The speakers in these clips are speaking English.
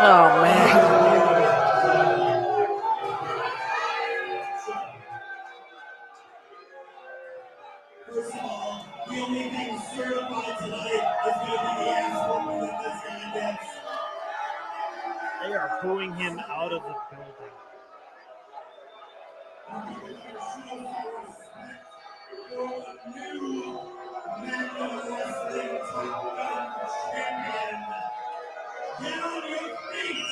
Oh, man. First of all, the only thing certified tonight is going to be the ass whooping that this guy gets. They are booing him out of the building. Your new Magnum Wrestling champion. Get on your feet.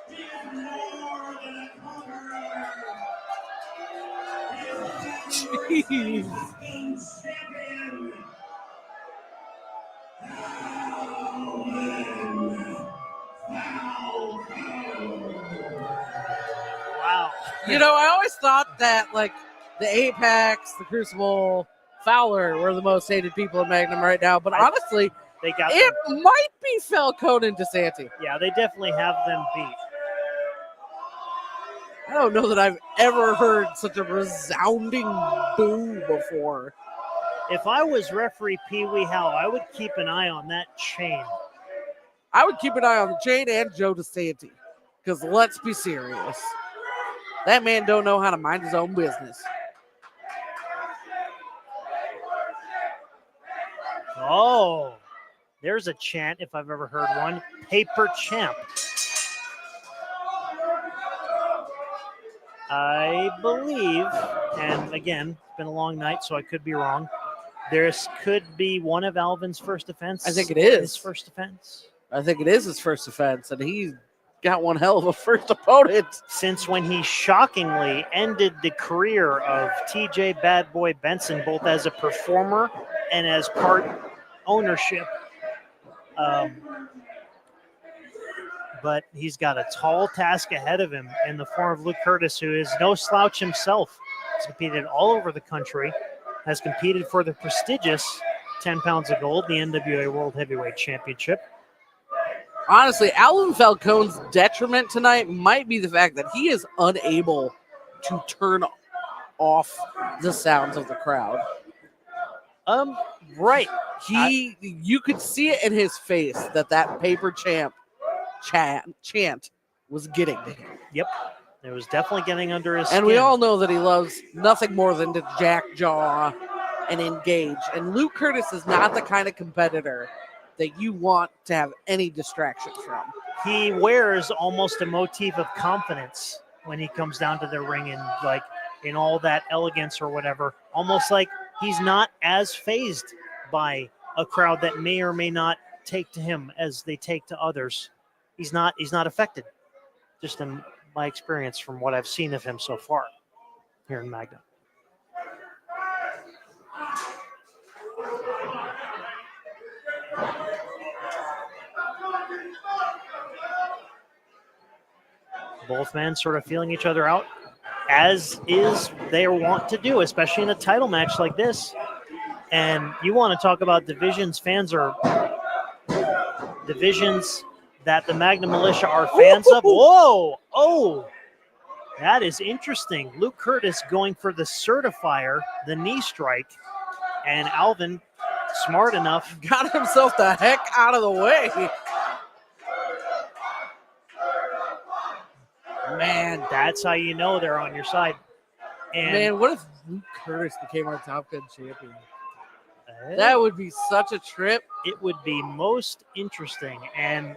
He is more than a conqueror. He is the Jeez. Wrestling champion. Wow. You know, I always thought that, like, the Apex, the Crucible, Fowler were the most hated people in Magnum right now. But honestly, They got it them. might be Falcone and DeSanti. Yeah, they definitely have them beat. I don't know that I've ever heard such a resounding boo before. If I was referee Pee Wee Howe, I would keep an eye on that chain. I would keep an eye on the chain and Joe DeSanti. Because let's be serious. That man don't know how to mind his own business. Oh, there's a chant if I've ever heard one. Paper champ. I believe, and again, it's been a long night, so I could be wrong. This could be one of Alvin's first defense. I think it is. His first defense. I think it is his first offense, and he's got one hell of a first opponent. Since when he shockingly ended the career of TJ Bad Boy Benson, both as a performer and as part ownership. But he's got a tall task ahead of him in the form of Luke Curtis, who is no slouch himself. He's competed all over the country, has competed for the prestigious 10 pounds of gold, the NWA World Heavyweight Championship. Honestly, Alvin Falcone's detriment tonight might be the fact that he is unable to turn off the sounds of the crowd. Right. You could see it in his face that paper champ chant was getting to him. Yep. It was definitely getting under his skin. And we all know that he loves nothing more than to jackjaw and engage. And Luke Curtis is not the kind of competitor that you want to have any distraction from. He wears almost a motif of confidence when he comes down to the ring and like in all that elegance or whatever, almost like he's not as fazed by a crowd that may or may not take to him as they take to others. He's not affected, just in my experience from what I've seen of him so far here in Magnum. Both men sort of feeling each other out, as is they want to do, especially in a title match like this. And you want to talk about divisions fans are divisions that the Magnum Militia are fans of. Whoa! Oh, that is interesting. Luke Curtis going for the certifier, the knee strike, and Alvin, smart enough, got himself the heck out of the way. Man, that's how you know they're on your side. And man, what if Luke Curtis became our Top Gun champion? That would be such a trip. It would be most interesting. And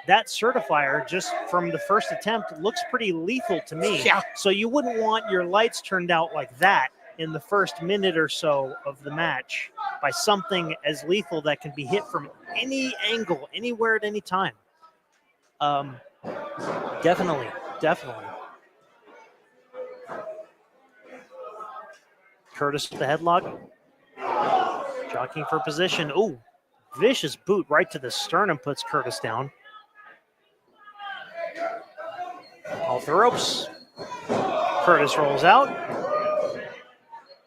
that certifier, just from the first attempt, looks pretty lethal to me. Yeah. So you wouldn't want your lights turned out like that in the first minute or so of the match by something as lethal that can be hit from any angle, anywhere at any time. Definitely. Curtis with the headlock. Jockeying for position. Ooh, vicious boot right to the sternum puts Curtis down. Off the ropes. Curtis rolls out.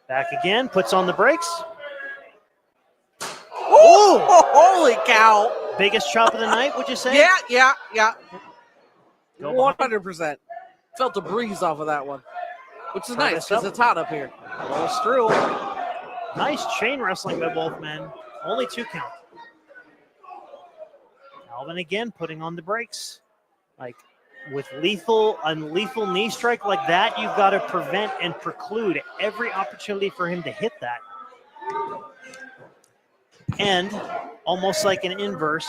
Back again, puts on the brakes. Ooh, holy cow. Biggest chop of the night, would you say? Yeah. Go behind. 100%. Felt a breeze off of that one, which is Curtis nice because up. it's hot up here. Rolls through. Nice chain wrestling by both men. Only 2 count. Alvin again putting on the brakes. Like with a lethal knee strike like that, you've got to prevent and preclude every opportunity for him to hit that. And almost like an inverse,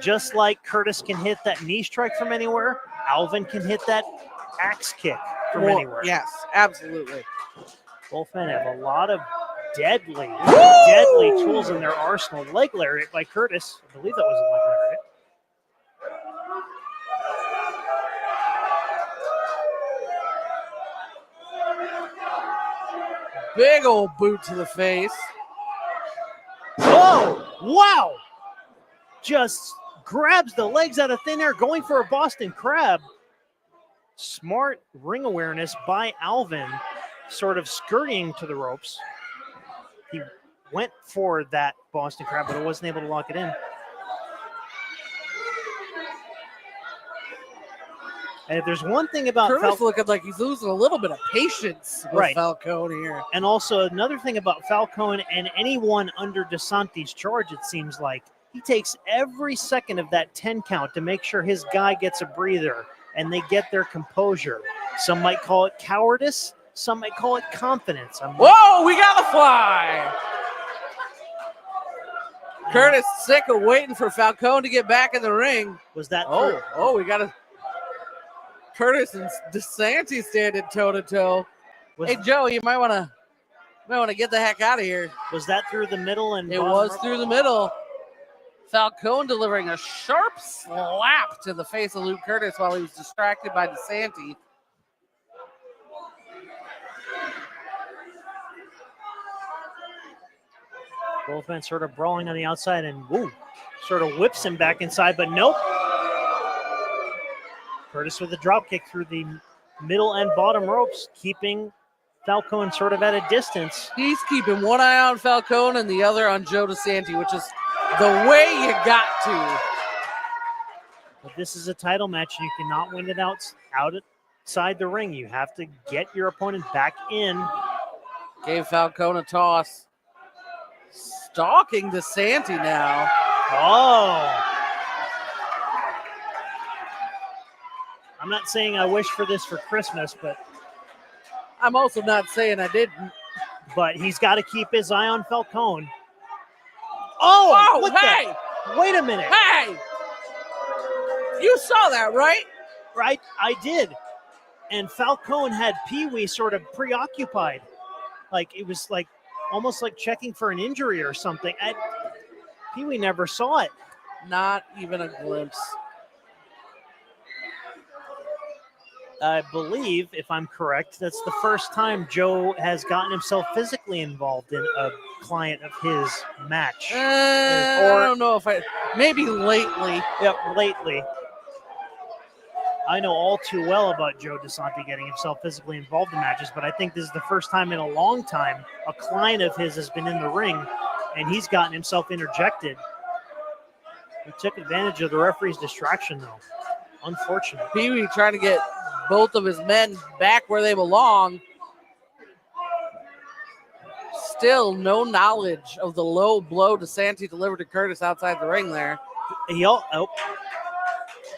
just like Curtis can hit that knee strike from anywhere, Alvin can hit that axe kick from anywhere. Yes, absolutely. Both men have a lot of deadly tools in their arsenal. Leg lariat by Curtis. I believe that was a leg lariat. Big old boot to the face. Oh, wow. Just grabs the legs out of thin air, going for a Boston Crab. Smart ring awareness by Alvin, sort of scurrying to the ropes. He went for that Boston Crab, but wasn't able to lock it in. And if there's one thing about Curtis looking like he's losing a little bit of patience with Falcone here. And also another thing about Falcone and anyone under DeSanti's charge, it seems like, he takes every second of that 10 count to make sure his guy gets a breather and they get their composure. Some might call it cowardice. Some might call it confidence. Whoa, we got a fly. Curtis sick of waiting for Falcone to get back in the ring. Was that? Oh, we got a Curtis and DeSanti standing toe to toe. Hey Joe, you might want to get the heck out of here. Was that through the middle? And it was through the middle. Falcone delivering a sharp slap to the face of Luke Curtis while he was distracted by DeSanti. Both men sort of brawling on the outside and sort of whips him back inside, but nope. Curtis with a drop kick through the middle and bottom ropes, keeping Falcone sort of at a distance. He's keeping one eye on Falcone and the other on Joe DeSanti, which is the way you got to. But this is a title match, and you cannot win it outside the ring. You have to get your opponent back in. Gave Falcone a toss. Stalking DeSanti now. Oh. I'm not saying I wish for this for Christmas, but I'm also not saying I didn't. But he's got to keep his eye on Falcone. Oh, hey! Wait a minute. Hey! You saw that, right? Right, I did. And Falcone had Pee-wee sort of preoccupied. Like, it was like almost like checking for an injury or something. Pee-wee never saw it. Not even a glimpse. I believe, if I'm correct, that's the first time Joe has gotten himself physically involved in a client of his match. I don't know if maybe lately. Yep, lately. I know all too well about Joe DeSanti getting himself physically involved in matches, but I think this is the first time in a long time a client of his has been in the ring and he's gotten himself interjected. He took advantage of the referee's distraction, though. Unfortunate. Pee-wee trying to get both of his men back where they belong. Still no knowledge of the low blow DeSanti delivered to Curtis outside the ring there.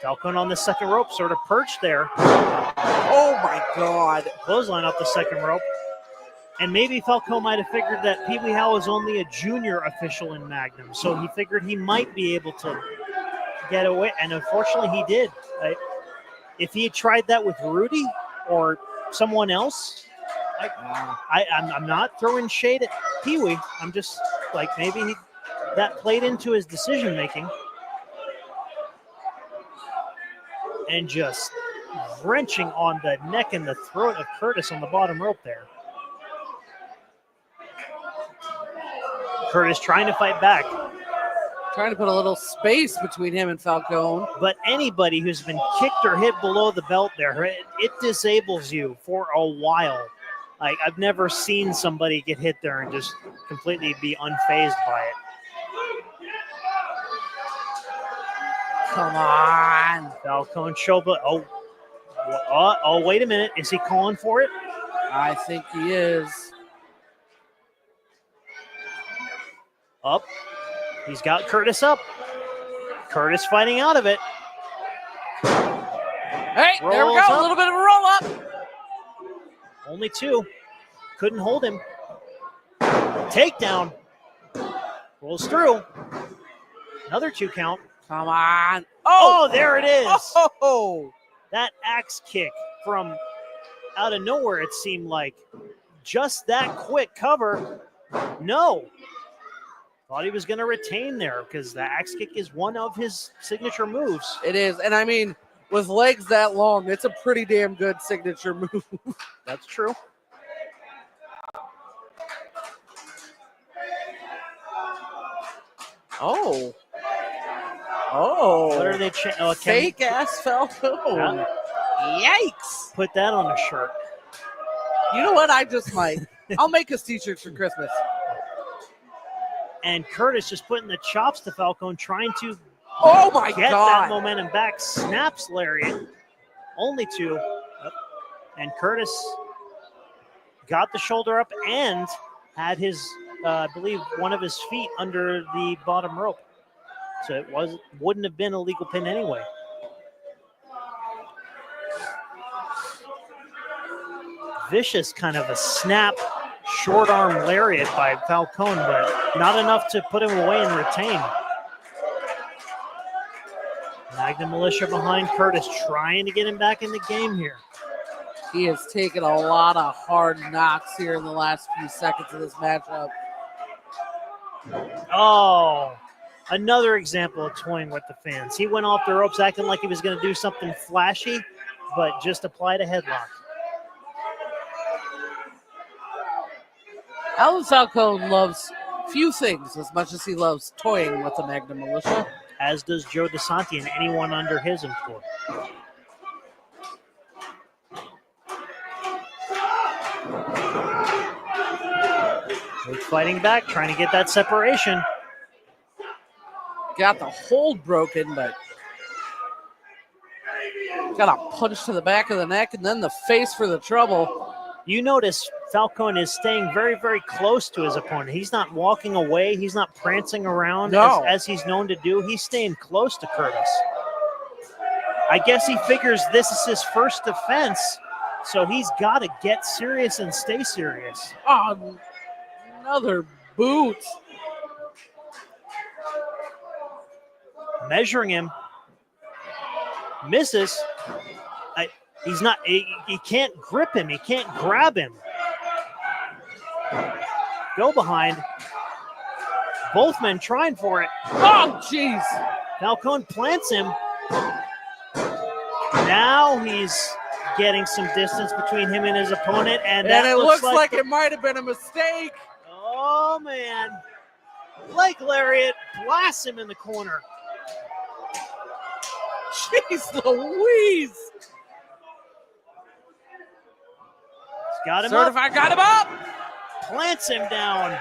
Falcone on the second rope, sort of perched there. Oh my God. Clothesline off the second rope. And maybe Falcone might have figured that Pee Wee Howe is only a junior official in Magnum, so he figured he might be able to get away, and unfortunately he did. If he had tried that with Rudy or someone else, I'm not throwing shade at Pee Wee. I'm just like, maybe that played into his decision making. And just wrenching on the neck and the throat of Curtis on the bottom rope there. Curtis trying to fight back. Trying to put a little space between him and Falcone. But anybody who's been kicked or hit below the belt there, it disables you for a while. Like, I've never seen somebody get hit there and just completely be unfazed by it. Come on. Falcone Shoba. Oh, wait a minute. Is he calling for it? I think he is. Up. He's got Curtis up. Curtis fighting out of it. Hey, there we Rolls go. up. A little bit of a roll up. Only 2. Couldn't hold him. Takedown. Rolls through. Another 2 count. Come on. Oh, there it is. Oh. That axe kick from out of nowhere, it seemed like. Just that quick cover. No. Thought he was going to retain there because the axe kick is one of his signature moves. It is. And I mean, with legs that long, it's a pretty damn good signature move. That's true. Oh. What are they? Fake ass Falcon. Yeah. Yikes. Put that on a shirt. You know what? I just might. I'll make us t-shirts for Christmas. And Curtis just putting the chops to Falcone, trying to Oh my get God. that momentum back. Snaps lariat. Only 2. And Curtis got the shoulder up and had his, I believe, one of his feet under the bottom rope. So it wouldn't have been a legal pin anyway. Vicious kind of a snap, short arm lariat by Falcone, but not enough to put him away and retain. Magnum Militia behind Curtis, trying to get him back in the game here. He has taken a lot of hard knocks here in the last few seconds of this matchup. Oh, another example of toying with the fans. He went off the ropes acting like he was going to do something flashy, but just applied a headlock. Alan Falcone loves few things as much as he loves toying with the Magnum Militia. As does Joe DeSanti and anyone under his employ. Luke fighting back, trying to get that separation. Got the hold broken, but got a punch to the back of the neck and then the face for the trouble. You notice Falcone is staying very, very close to his opponent. He's not walking away. He's not prancing around as he's known to do. He's staying close to Curtis. I guess he figures this is his first defense, so he's got to get serious and stay serious. Oh, another boot. Measuring him. Misses. He's not, he can't grip him. He can't grab him. Go behind. Both men trying for it. Oh, jeez. Falcone plants him. Now he's getting some distance between him and his opponent. And it looks like it might have been a mistake. Oh, man. Leg lariat blasts him in the corner. Jeez Louise. Got him Certified up. got him up. Plants him down.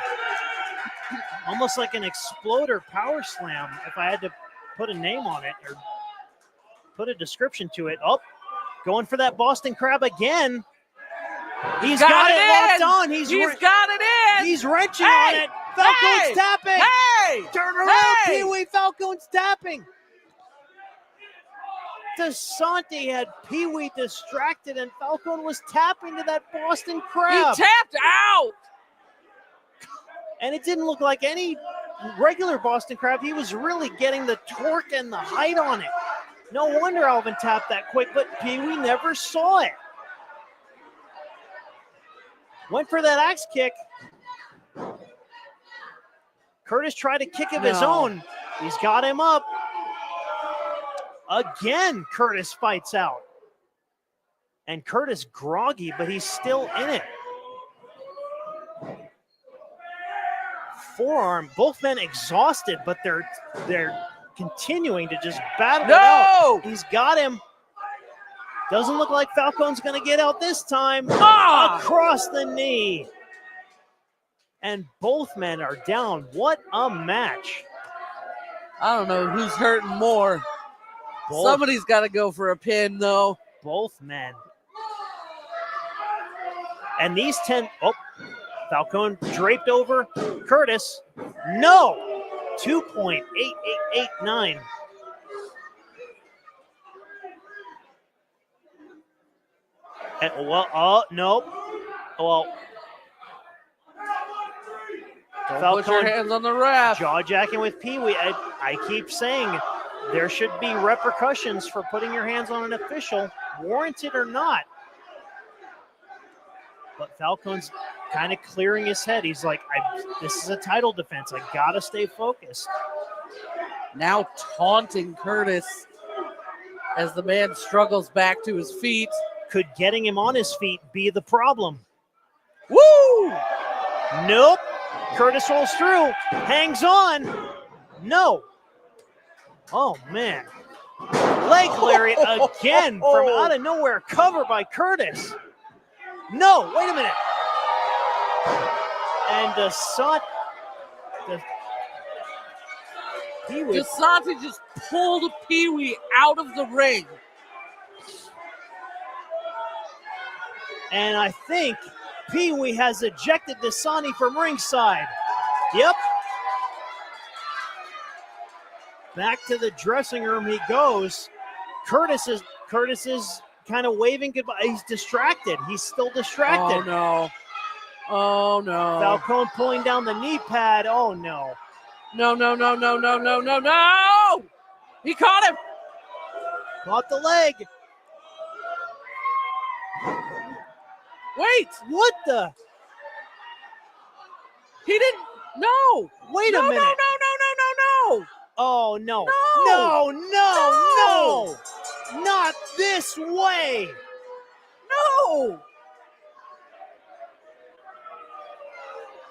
Almost like an exploder power slam, if I had to put a name on it or put a description to it. Oh, going for that Boston Crab again. He's got it locked on. He's got it in. He's wrenching on it. Falcone's tapping. Hey! Turn around, Hey! Pee-wee. Falcone's tapping. DeSanti had Pee-wee distracted, and Falcone was tapping to that Boston Crab. He tapped out. And it didn't look like any regular Boston Crab. He was really getting the torque and the height on it. No wonder Alvin tapped that quick, but Pee-wee never saw it. Went for that axe kick. Curtis tried to kick of his own. He's got him up. Again, Curtis fights out. And Curtis groggy, but he's still in it. Forearm, both men exhausted, but they're continuing to just battle it out. He's got him. Doesn't look like Falcone's going to get out this time. Across the knee. And both men are down. What a match. I don't know who's hurting more. Somebody's got to go for a pin, though. Both men. And these 10, Falcone draped over Curtis. No! 2.8889. Well, oh, nope. Well, Don't put your hands on the ref. Jaw-jacking with Pee Wee. I keep saying there should be repercussions for putting your hands on an official, warranted or not. But Falcone's kind of clearing his head. He's like, this is a title defense. I got to stay focused. Now taunting Curtis as the man struggles back to his feet. Could getting him on his feet be the problem? Woo! Nope. Curtis rolls through, hangs on. No. Oh, man. Leg lariat again from out of nowhere. Cover by Curtis. No, wait a minute. And DeSanti just pulled Pee Wee out of the ring. And I think Pee Wee has ejected DeSanti from ringside. Yep. Back to the dressing room he goes. Curtis is kind of waving goodbye. He's distracted. He's still distracted. Oh, no. Oh, no. Falcone pulling down the knee pad. Oh, no. No, no, no, no, no, no, no, no! He caught him! Caught the leg. Wait! What the? He didn't. No! Wait a minute. No, no, no, no, no! Oh, no. No! No! Not this way. No!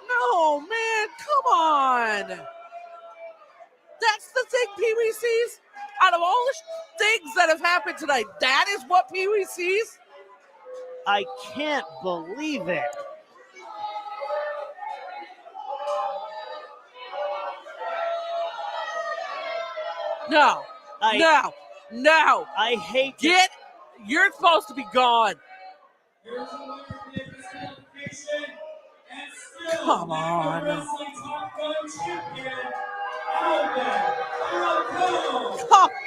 No, man, come on! That's the thing Pee Wee sees? Out of all the things that have happened tonight, that is what Pee Wee sees? I can't believe it. No. No. I hate You're supposed to be gone. Come on.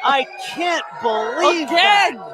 I can't believe again. That.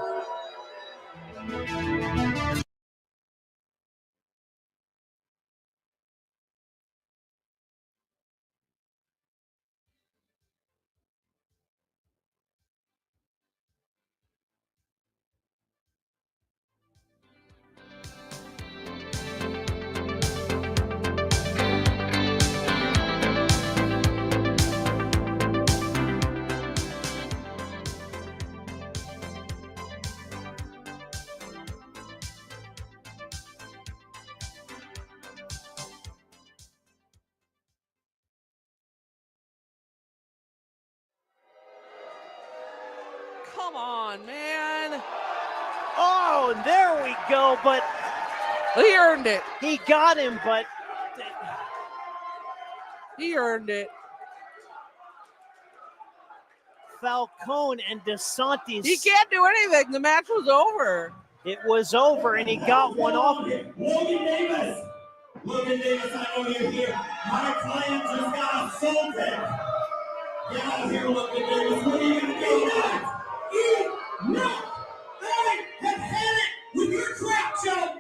Come on, man. Oh, there we go, but he earned it. He got him, but he earned it. Falcone and DeSantis. He can't do anything. The match was over. It was over, and he got one off. Logan Davis. Logan Davis, I know you're here. My client just got a soul pick. Get out of here, Logan Davis. What are you going to do now? No! I have had it with your crap, Joe!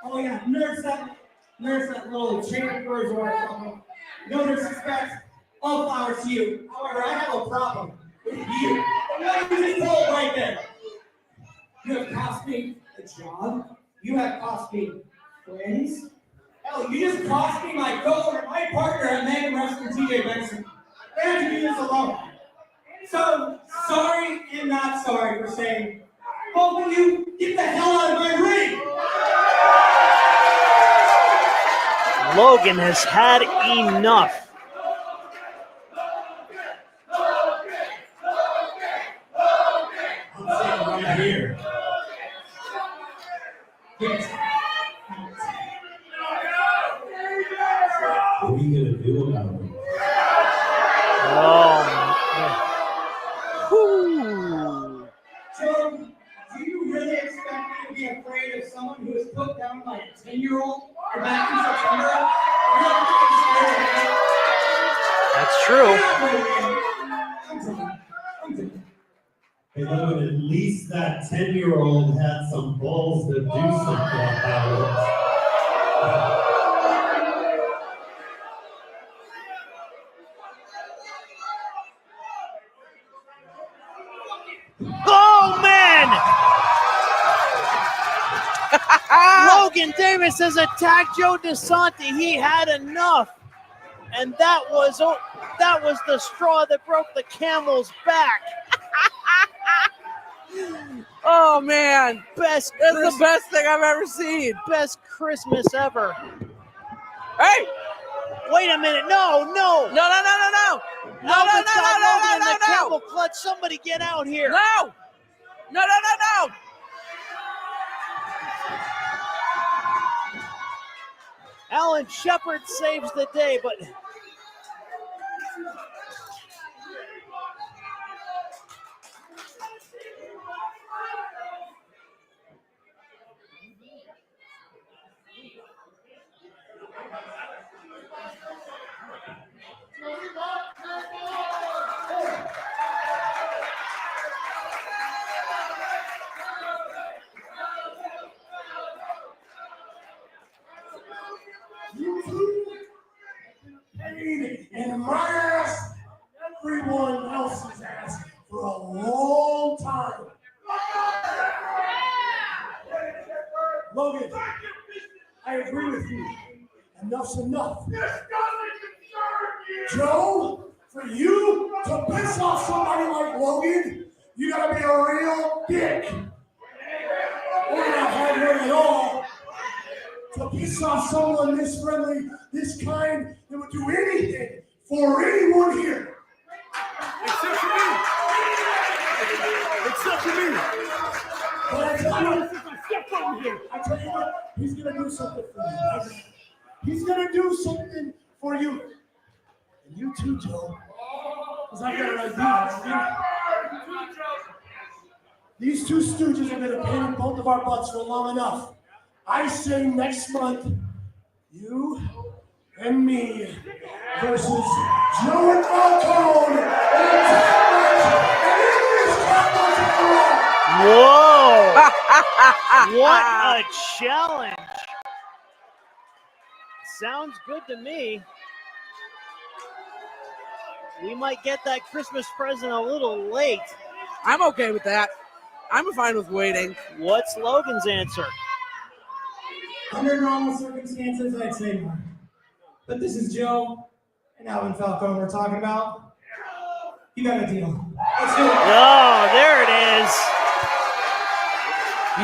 Oh, yeah, nurse that little chain birds or no disrespect, all flowers to you. However, I have a problem with you. What you just told right there? You have cost me a job. You have cost me friends. Hell, you just cost me my partner at Magnum Wrestling, TJ Benson. I have to do this alone. So, sorry and not sorry for saying, both of you, get the hell out of my ring! Logan has had enough. I'm saying right here. What are you going to do about it? Oh, So, do you really expect me to be afraid of someone who was put down by a 10-year-old back in September? That's true. 10-year-old had some balls to do something about it. Oh, man! Logan Davis has attacked Joe DeSanti. He had enough. And that was the straw that broke the camel's back. Oh, man. That's the best thing I've ever seen. Best Christmas ever. Hey! Wait a minute. No. No. Logan in the camel clutch. Somebody get out here. No. Alan Shepard saves the day, but And my ass, everyone else's ass for a long time. Logan, I agree with you. Enough's enough. Joe, for you to piss off somebody like Logan, you gotta be a real dick. Or not hard one at all. To piss off someone this friendly, this kind, that would do anything for anyone here. Except for me. But I tell you, I tell you what, he's gonna do something for you. He's gonna do something for you. And you too, Joe. Because I got an idea. These two stooges have been a pain in both of our butts for long enough. I say next month, you and me versus Joe and Falcone whoa! What a challenge! Sounds good to me. We might get that Christmas present a little late. I'm okay with that. I'm fine with waiting. What's Logan's answer? Under normal circumstances, I'd say more. But this is Joe and Alvin Falcone we're talking about. You got a deal. Let's do it. Oh, there it is.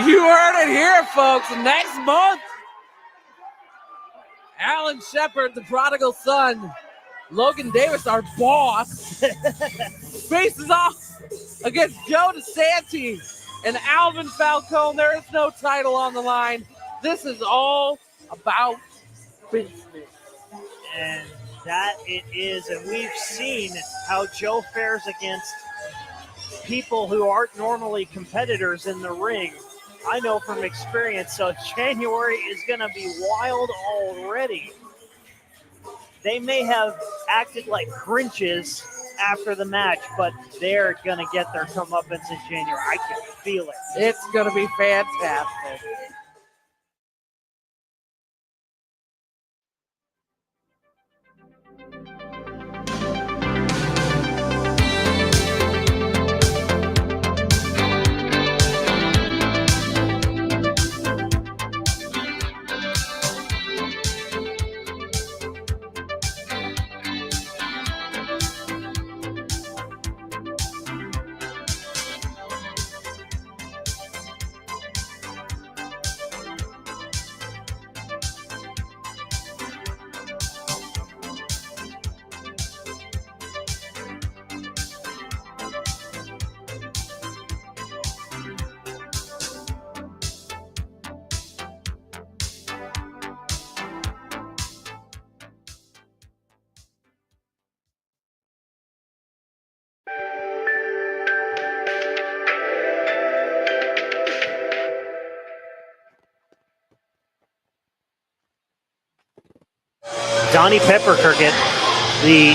You heard it here, folks. Next month, Alan Shepard, the prodigal son, Logan Davis, our boss, faces off against Joe DeSanti and Alvin Falcone. There is no title on the line. This is all about business. And that it is. And we've seen how Joe fares against people who aren't normally competitors in the ring. I know from experience, so January is going to be wild already. They may have acted like Grinches after the match, but they're going to get their comeuppance in January. I can feel it. It's going to be fantastic. Donnie Pepperkirkett, the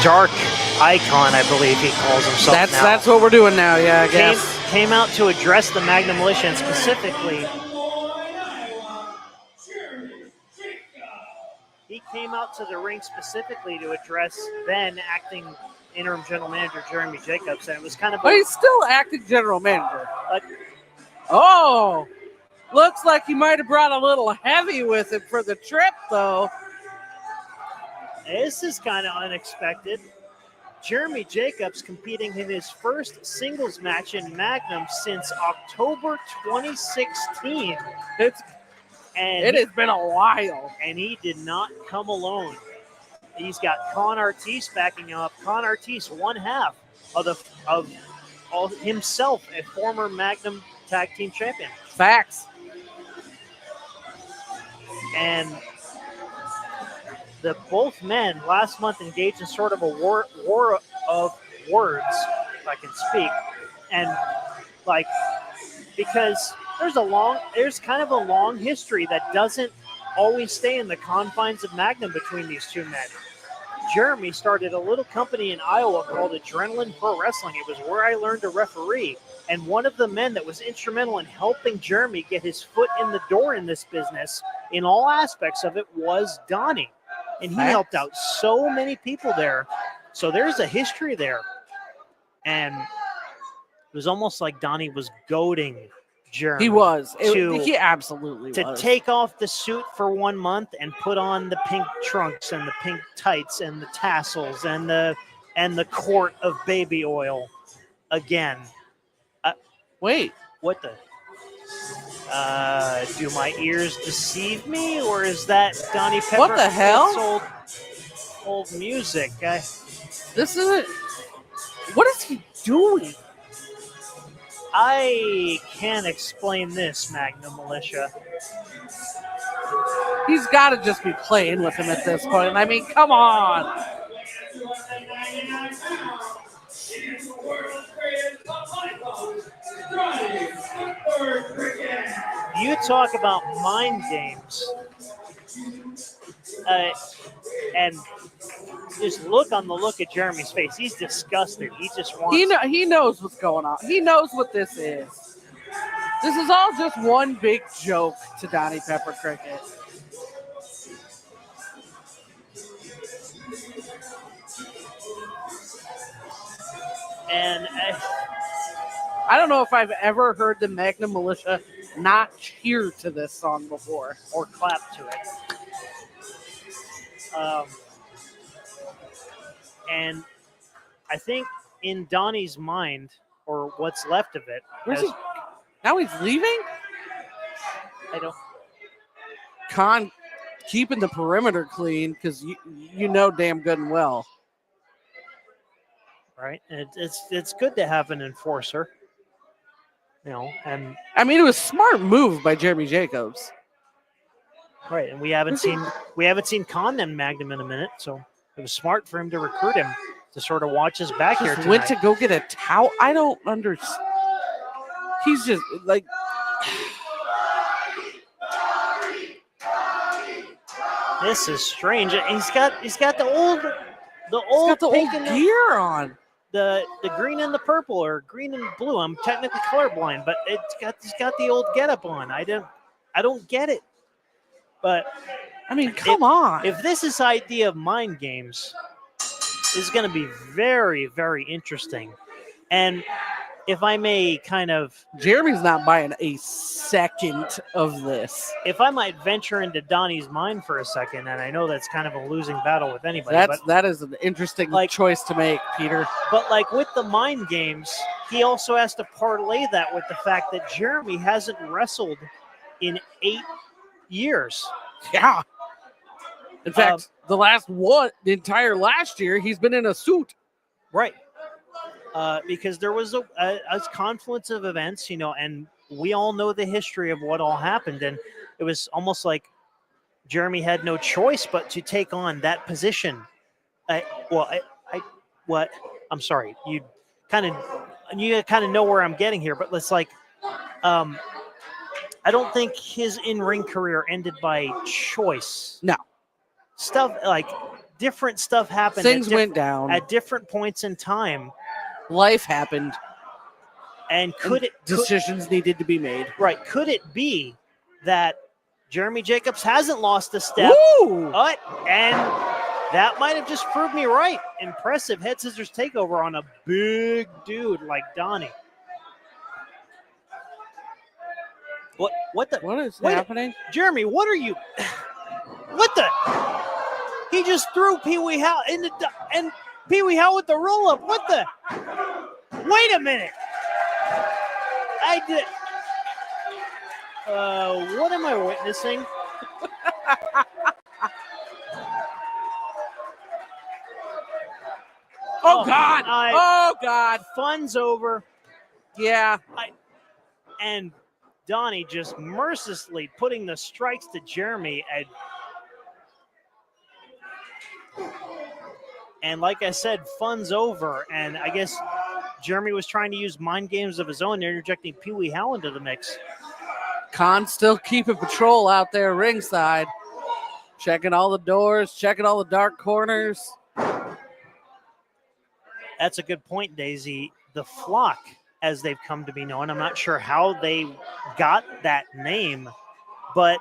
dark icon, I believe he calls himself now. That's what we're doing now, yeah, I guess. came out to address the Magnum Militia, and specifically, he came out to the ring specifically to address then acting interim general manager Jeremy Jacobs, and it was kind of. But he's still acting general manager. Uh, Oh, looks like he might have brought a little heavy with him for the trip, though. This is kind of unexpected. Jeremy Jacobs competing in his first singles match in Magnum since October 2016. It has been a while. And he did not come alone. He's got Con Artis backing him up. Con Artis, one half of himself, a former Magnum Tag Team Champion. Facts. And the both men last month engaged in sort of a war of words, if I can speak, and like because there's kind of a long history that doesn't always stay in the confines of Magnum between these two men. Jeremy started a little company in Iowa called Adrenaline Pro Wrestling. It was where I learned to referee. And one of the men that was instrumental in helping Jeremy get his foot in the door in this business, in all aspects of it, was Donnie. And he helped out so many people there. So there's a history there. And it was almost like Donnie was goading Jeremy. He was. He absolutely was. To take off the suit for 1 month and put on the pink trunks and the pink tights and the tassels and the quart of baby oil again. Wait. What the? Do my ears deceive me, or is that Donnie Pepper? What the hell? Old music. This isn't. What is he doing? I can't explain this, Magnum Militia. He's got to just be playing with him at this point. I mean, come on. You talk about mind games, and just look at Jeremy's face. He's disgusted. He just wants. He knows what's going on. He knows what this is. This is all just one big joke to Donnie Pepper Cricket. And I don't know if I've ever heard the Magnum Militia not cheer to this song before or clap to it. And I think in Donnie's mind, or what's left of it, now he's leaving? I don't. Con keeping the perimeter clean because you know damn good and well. Right, and it's good to have an enforcer, and I mean it was a smart move by Jeremy Jacobs. Right, and we haven't seen Con and Magnum in a minute, so it was smart for him to recruit him to sort of watch his back here tonight. Went to go get a towel. I don't understand. He's just like. This is strange. He's got the old gear on. The green and the purple, or green and blue. I'm technically colorblind, but he's got the old getup on. I don't get it. But I mean, come on. If this idea of mind games is going to be very, very interesting, and if I may kind of... Jeremy's not buying a second of this. If I might venture into Donnie's mind for a second, and I know that's kind of a losing battle with anybody. That is an interesting choice to make, Peter. But like with the mind games, he also has to parlay that with the fact that Jeremy hasn't wrestled in 8 years. Yeah. In fact, the entire last year, he's been in a suit. Right. Because there was a confluence of events, and we all know the history of what all happened. And it was almost like Jeremy had no choice but to take on that position. I'm sorry. You kind of know where I'm getting here, but it's like, I don't think his in-ring career ended by choice. No. Different stuff happened. Things went down at different points in time. Life happened. And decisions needed to be made. Right. Could it be that Jeremy Jacobs hasn't lost a step? Woo! And that might have just proved me right. Impressive head scissors takeover on a big dude like Donnie. What is happening? Jeremy, what are you? What the? He just threw Pee Wee Howe and Pee Wee Howe with the roll up. What the? Wait a minute. I did. What am I witnessing? Oh God! Oh God! Fun's over. Yeah. And Donnie just mercilessly putting the strikes to Jeremy. And like I said, fun's over. And I guess Jeremy was trying to use mind games of his own, interjecting Pee Wee Howe into the mix. Khan still keeping patrol out there ringside. Checking all the doors, checking all the dark corners. That's a good point, Daisy. The Flock, as they've come to be known, I'm not sure how they got that name, but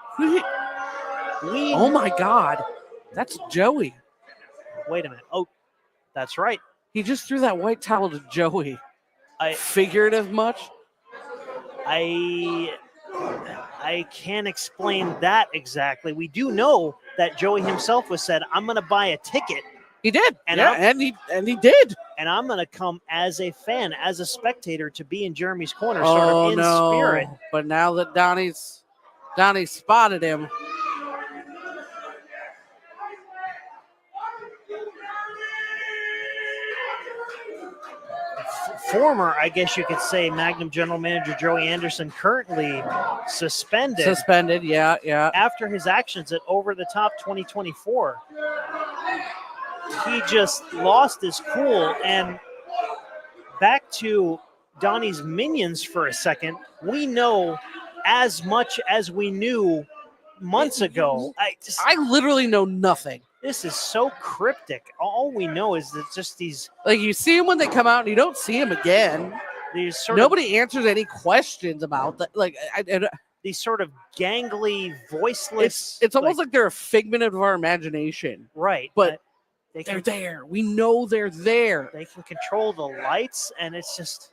Oh my God, that's Joey. Wait a minute. Oh, that's right. He just threw that white towel to Joey. Figurative much? I can't explain that exactly. We do know that Joey himself was said, "I'm going to buy a ticket." He did, and he did. And I'm going to come as a fan, as a spectator, to be in Jeremy's corner, sort of in spirit. But now that Donnie spotted him. Former, I guess you could say, Magnum General Manager Joey Anderson currently suspended. Suspended, yeah. After his actions at Over the Top 2024. He just lost his cool. And back to Donnie's minions for a second, we know as much as we knew months ago. I literally know nothing. This is so cryptic. All we know is that just these... Like, you see them when they come out and you don't see them again. Nobody answers any questions about that. Like, these sort of gangly, voiceless... It's almost like they're a figment of our imagination. Right. But they're there. We know they're there. They can control the lights, and it's just...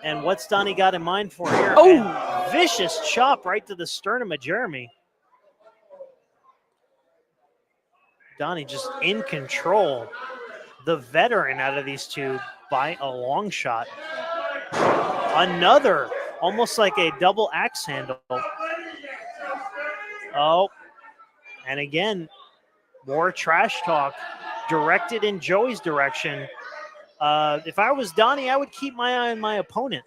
And what's Donnie got in mind for here? Oh! Vicious chop right to the sternum of Jeremy. Donnie just in control. The veteran out of these two by a long shot. Another, almost like a double axe handle. Oh, and again, more trash talk directed in Joey's direction. If I was Donnie, I would keep my eye on my opponent.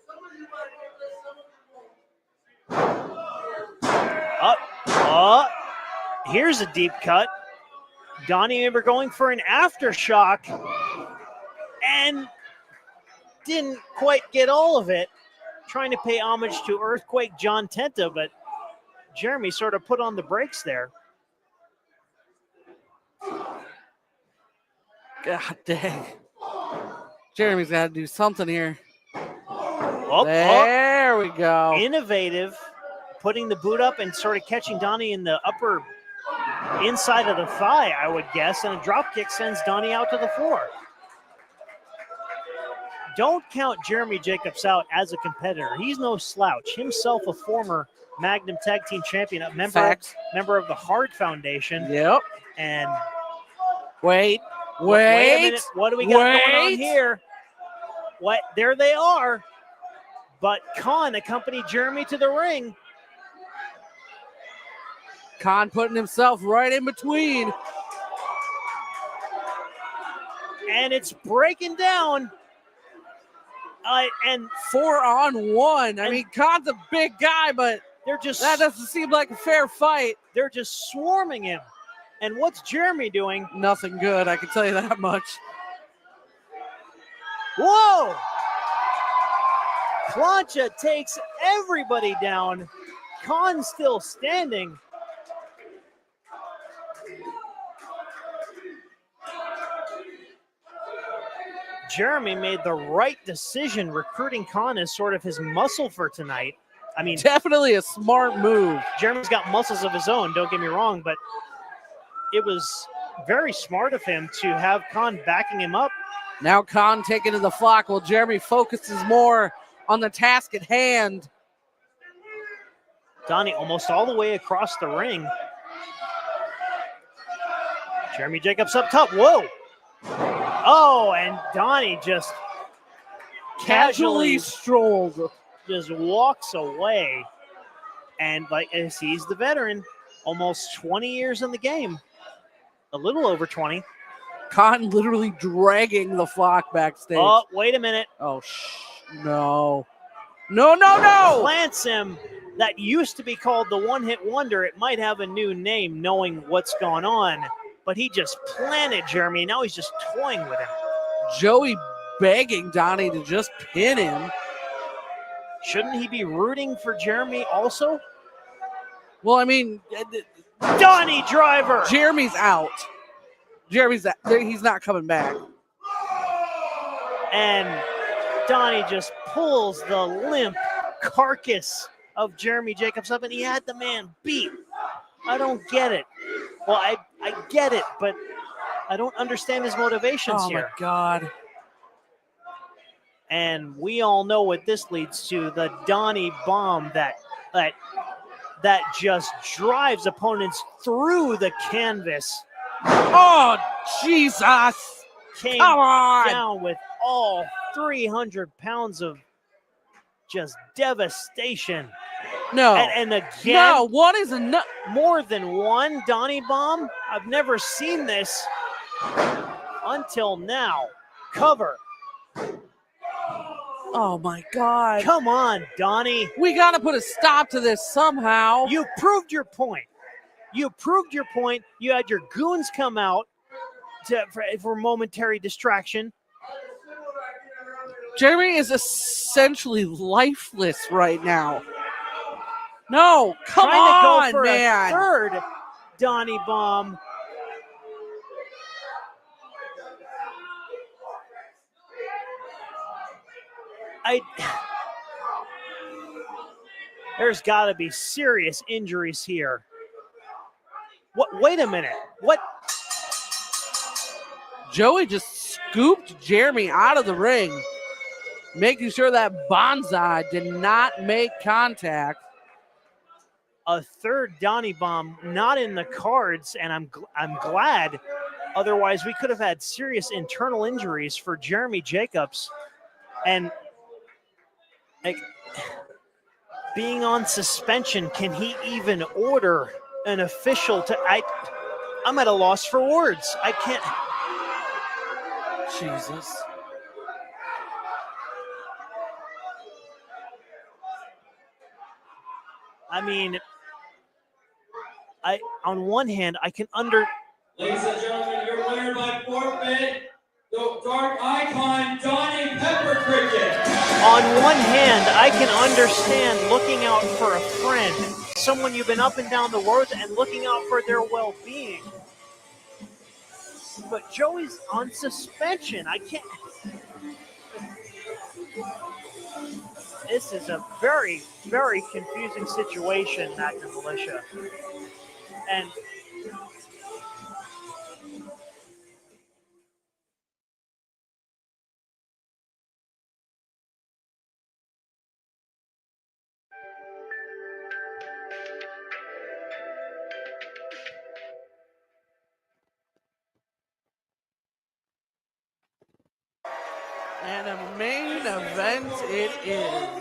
Here's a deep cut. Donnie ever going for an aftershock and didn't quite get all of it. Trying to pay homage to Earthquake John Tenta, but Jeremy sort of put on the brakes there. God dang. Jeremy's got to do something here. There we go. Innovative, putting the boot up and sort of catching Donnie in the upper inside of the thigh, I would guess, and a drop kick sends Donnie out to the floor. Don't count Jeremy Jacobs out as a competitor. He's no slouch. Himself a former Magnum Tag Team Champion, a member of the Hard Foundation. Yep. And wait a minute. What do we got going on here? What? There they are. But Khan accompanied Jeremy to the ring. Khan putting himself right in between. And it's breaking down. And 4-on-1. I mean, Khan's a big guy, but that doesn't seem like a fair fight. They're just swarming him. And what's Jeremy doing? Nothing good, I can tell you that much. Whoa! Plancha takes everybody down. Khan still standing. Jeremy made the right decision recruiting Khan as sort of his muscle for tonight. I mean, Definitely a smart move. Jeremy's got muscles of his own, don't get me wrong, but it was very smart of him to have Khan backing him up. Now Khan taking to the flock while Jeremy focuses more on the task at hand. Donnie almost all the way across the ring. Jeremy Jacobs up top. Whoa. Oh, and Donnie just Casually strolled. just walks away. And as he's the veteran, almost 20 years in the game. A little over 20. Khan literally dragging the flock backstage. Oh, wait a minute. Oh, no. No. Plants him. That used to be called the one-hit wonder. It might have a new name knowing what's going on. But he just planted Jeremy. Now he's just toying with him. Joey begging Donnie to just pin him. Shouldn't he be rooting for Jeremy also? Well, I mean, Donnie driver. Jeremy's out. He's not coming back. And Donnie just pulls the limp carcass of Jeremy Jacobs up, and he had the man beat. I don't get it. Well, I get it, but I don't understand his motivations here. Oh, my God. And we all know what this leads to, the Donnie bomb that just drives opponents through the canvas. Oh, Jesus. Came Come on. down with all 300 pounds of just devastation. No. And again, no, one is enough. more than one Donnie bomb. I've never seen this until now. Cover. Oh, my God. Come on, Donnie. We got to put a stop to this somehow. You proved your point. You proved your point. You had your goons come out for momentary distraction. Jeremy is essentially lifeless right now. No, come Trying on, to go for man. a third Donnie bomb. There's got to be serious injuries here. What? Wait a minute. What? Joey just scooped Jeremy out of the ring, making sure that Bonsai did not make contact. A third Donnie bomb not in the cards, and I'm glad. Otherwise, we could have had serious internal injuries for Jeremy Jacobs. And being on suspension, can he even order an official to? I'm at a loss for words. I can't. Jesus. I mean, on one hand, I can Ladies and gentlemen, your winner by forfeit, the dark icon, Donnie Pepper Cricket. On one hand, I can understand looking out for a friend, someone you've been up and down the road and looking out for their well-being. But Joey's on suspension. I can't. This is a very, very confusing situation, Magnum Militia. And And a main event it is.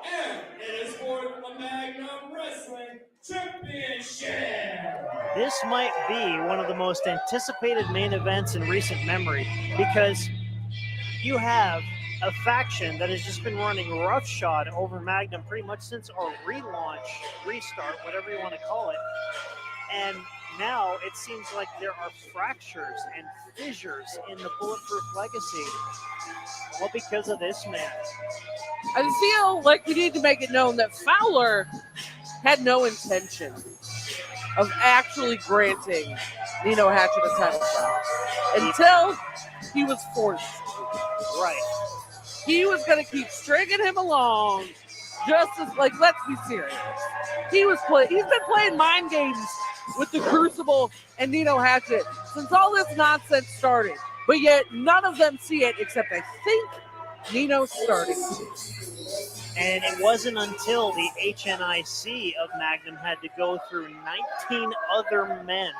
And it is for the Magnum Wrestling Championship. this might be one of the most anticipated main events in recent memory, because you have a faction that has just been running roughshod over Magnum pretty much since our relaunch, restart, whatever you want to call it. And now it seems like there are fractures and fissures in the Bulletproof legacy. All because of this man. I feel like we need to make it known that Fowler had no intention of actually granting Nino Hatchet a title shot he was forced. Right. He was going to keep stringing him along, just as let's be serious. He's been playing mind games with the Crucible and Nino Hatchet since all this nonsense started. But yet none of them see it except I think Nino's starting. And it wasn't until the HNIC of Magnum had to go through 19 other men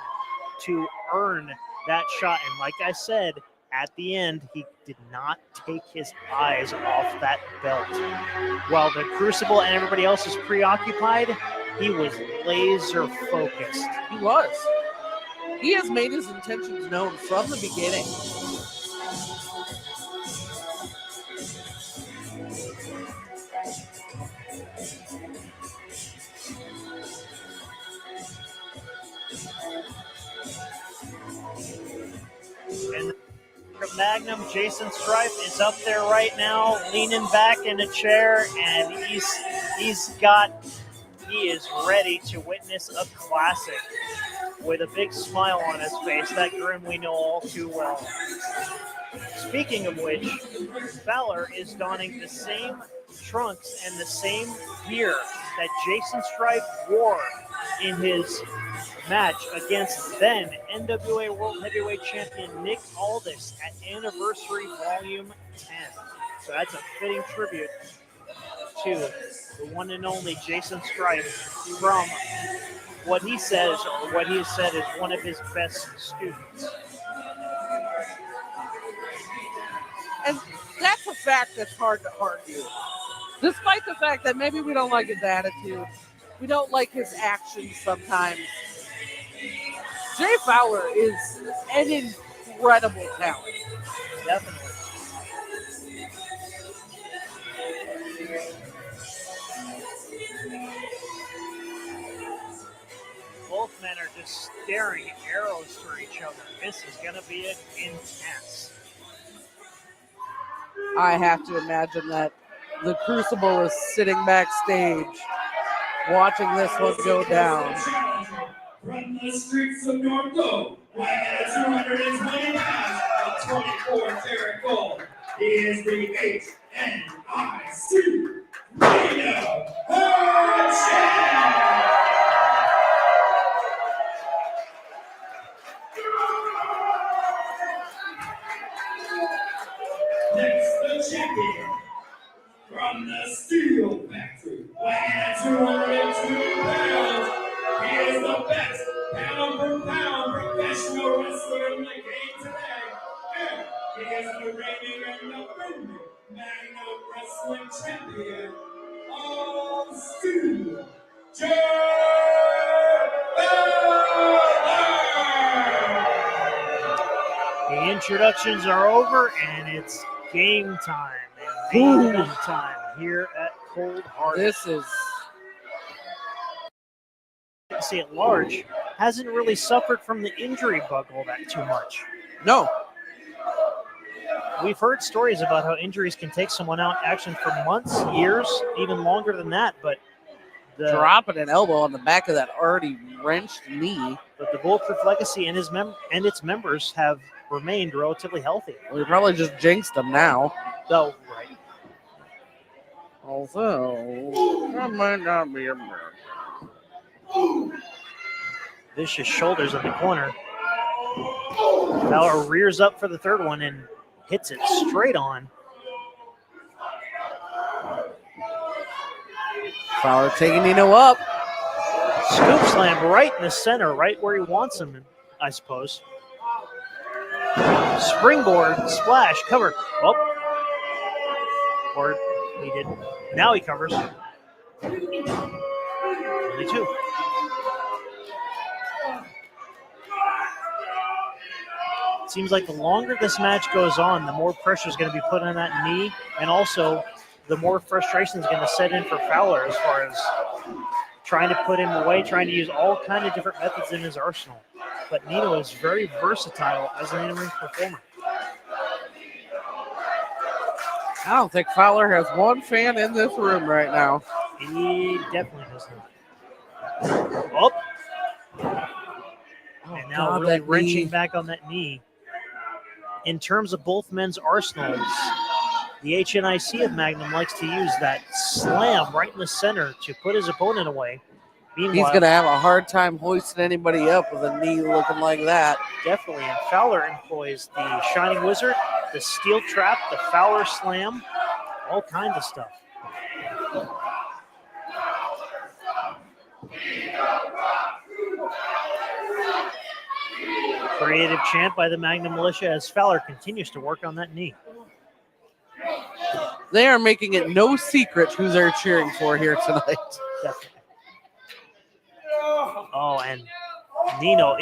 to earn that shot. And like I said, at the end, he did not take his eyes off that belt. While the Crucible and everybody else was preoccupied, he was laser focused. He was. He has made his intentions known from the beginning. And Magnum, Jason Stripe, is up there right now, leaning back in a chair, and he is ready to witness a classic with a big smile on his face, that grin we know all too well. Speaking of which, Fowler is donning the same trunks and the same gear that Jason Stripe wore in his match against then NWA World Heavyweight Champion Nick Aldis at Anniversary Volume 10. So that's a fitting tribute to the one and only Jason Stripe from what he says, or what he has said is one of his best students. And that's a fact that's hard to argue. Despite the fact that maybe we don't like his attitude, we don't like his actions sometimes. Jay Fowler is an incredible talent. Definitely. Both men are just staring arrows for each other. This is going to be intense. I have to imagine that the Crucible is sitting backstage watching this one go down. From the streets of Norco, weighing at 220 pounds of 24 karat gold, he is the HNIC Radio Champ. Next, the champion from the Steel Factory, weighing at 202 pounds. He is the best pound-for-pound professional wrestler in the game today. And he is the reigning and defending Magnum Wrestling Champion of Steel, Jay Fowler. The introductions are over, and it's game time. And game time here at Cold Heart. This is... See at large hasn't really suffered from the injury bug all that too much. No. We've heard stories about how injuries can take someone out action for months, years, even longer than that, but dropping an elbow on the back of that already wrenched knee. But the Bulletproof Legacy and its members have remained relatively healthy. We probably just jinxed them now. Though, right. Although, that might not be a miracle. Vicious shoulders in the corner. Fowler rears up for the third one and hits it straight on. Fowler taking Nino up. Scoop slam right in the center, right where he wants him, I suppose. Springboard, splash, cover. Oh. Or he did. Now he covers. Only two. It seems like the longer this match goes on, the more pressure is going to be put on that knee, and also the more frustration is going to set in for Fowler as far as trying to put him away, trying to use all kind of different methods in his arsenal. But Nino is very versatile as an in-ring performer. I don't think Fowler has one fan in this room right now. He definitely does not. Oh. And now God, really that wrenching knee. back on that knee. in terms of both men's arsenals, the HNIC of Magnum likes to use that slam right in the center to put his opponent away. Meanwhile, He's going to have a hard time hoisting anybody up with a knee looking like that. definitely, and Fowler employs the Shining Wizard, the Steel Trap, the Fowler Slam, all kinds of stuff. Creative chant by the Magnum Militia as Fowler continues to work on that knee. They are making it no secret who they're cheering for here tonight. Definitely. Oh, and Nino,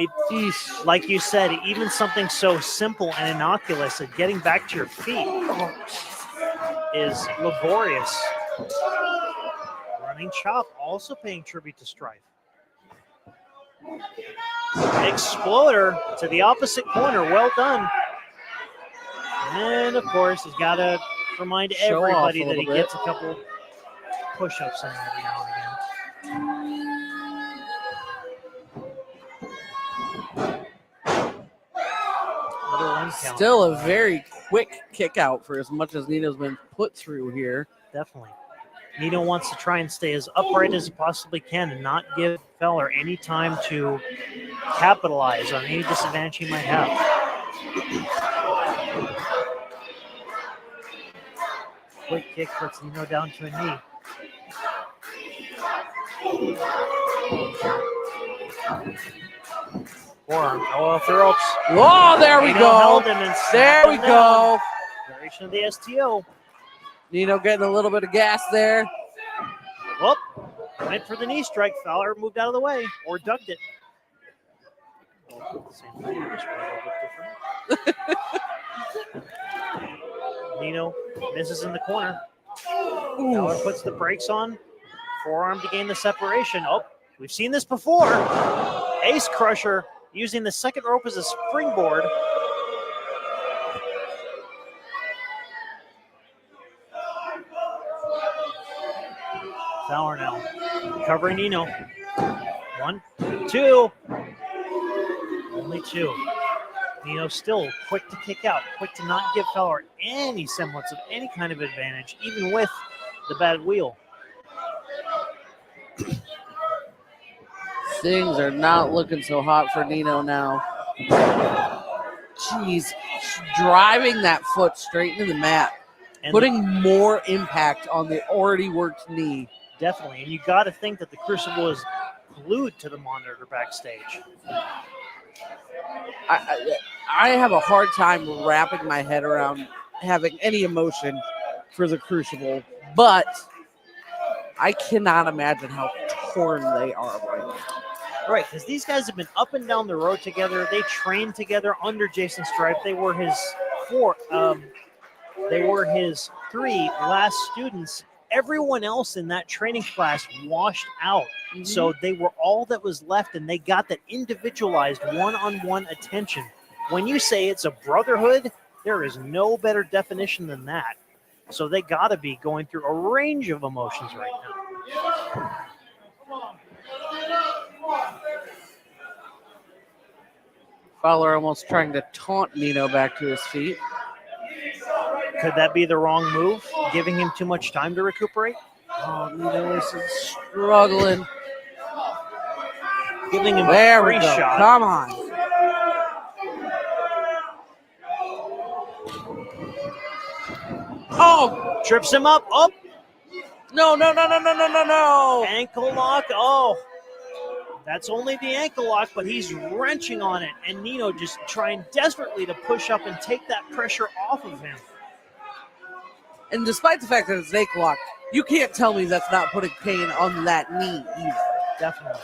like you said, even something so simple and innocuous as getting back to your feet is laborious. Running chop, also paying tribute to Strife. Exploder to the opposite corner, well done. And of course, he's got to remind Show everybody off a that he little bit. gets a couple push-ups in every now and again. Another one count. Still a very quick kick out for as much as Nino's been put through here. Definitely. Nino wants to try and stay as upright as he possibly can and not give Fowler any time to capitalize on any disadvantage he might have. Quick kick puts Nino down to a knee. Forearm, oh, off the ropes. Whoa, there we Nino go. held him and There snapped we him go. down. Variation of the STO. Nino getting a little bit of gas there. Whoop. Went for the knee strike. Fowler moved out of the way or ducked it. Same thing, just a little bit different. Nino misses in the corner. Fowler puts the brakes on. Forearm to gain the separation. Oh, we've seen this before. Ace Crusher using the second rope as a springboard. Fowler now covering Nino. 1, 2. Only 2. Nino still quick to kick out, quick to not give Fowler any semblance of any kind of advantage, even with the bad wheel. Things are not looking so hot for Nino now. Jeez, driving that foot straight into the mat, And putting more impact on the already worked knee. definitely, and you got to think that the Crucible is glued to the monitor backstage. I have a hard time wrapping my head around having any emotion for the Crucible, but I cannot imagine how torn they are right now. Right, because these guys have been up and down the road together. They trained together under Jason Stripe. They were his 3 last students. Everyone else in that training class washed out. Mm-hmm. So they were all that was left, and they got that individualized one-on-one attention. When you say it's a brotherhood, there is no better definition than that. So they got to be going through a range of emotions right now. Fowler almost trying to taunt Nino back to his feet. Could that be the wrong move, giving him too much time to recuperate? Oh, Nino is struggling. Giving him There a we free go. shot. Come on. Oh, Trips him up. Oh, no. ankle lock. Oh, that's only the ankle lock, but he's wrenching on it. And Nino just trying desperately to push up and take that pressure off of him. And despite the fact that it's an ankle lock, you can't tell me that's not putting pain on that knee either. Definitely.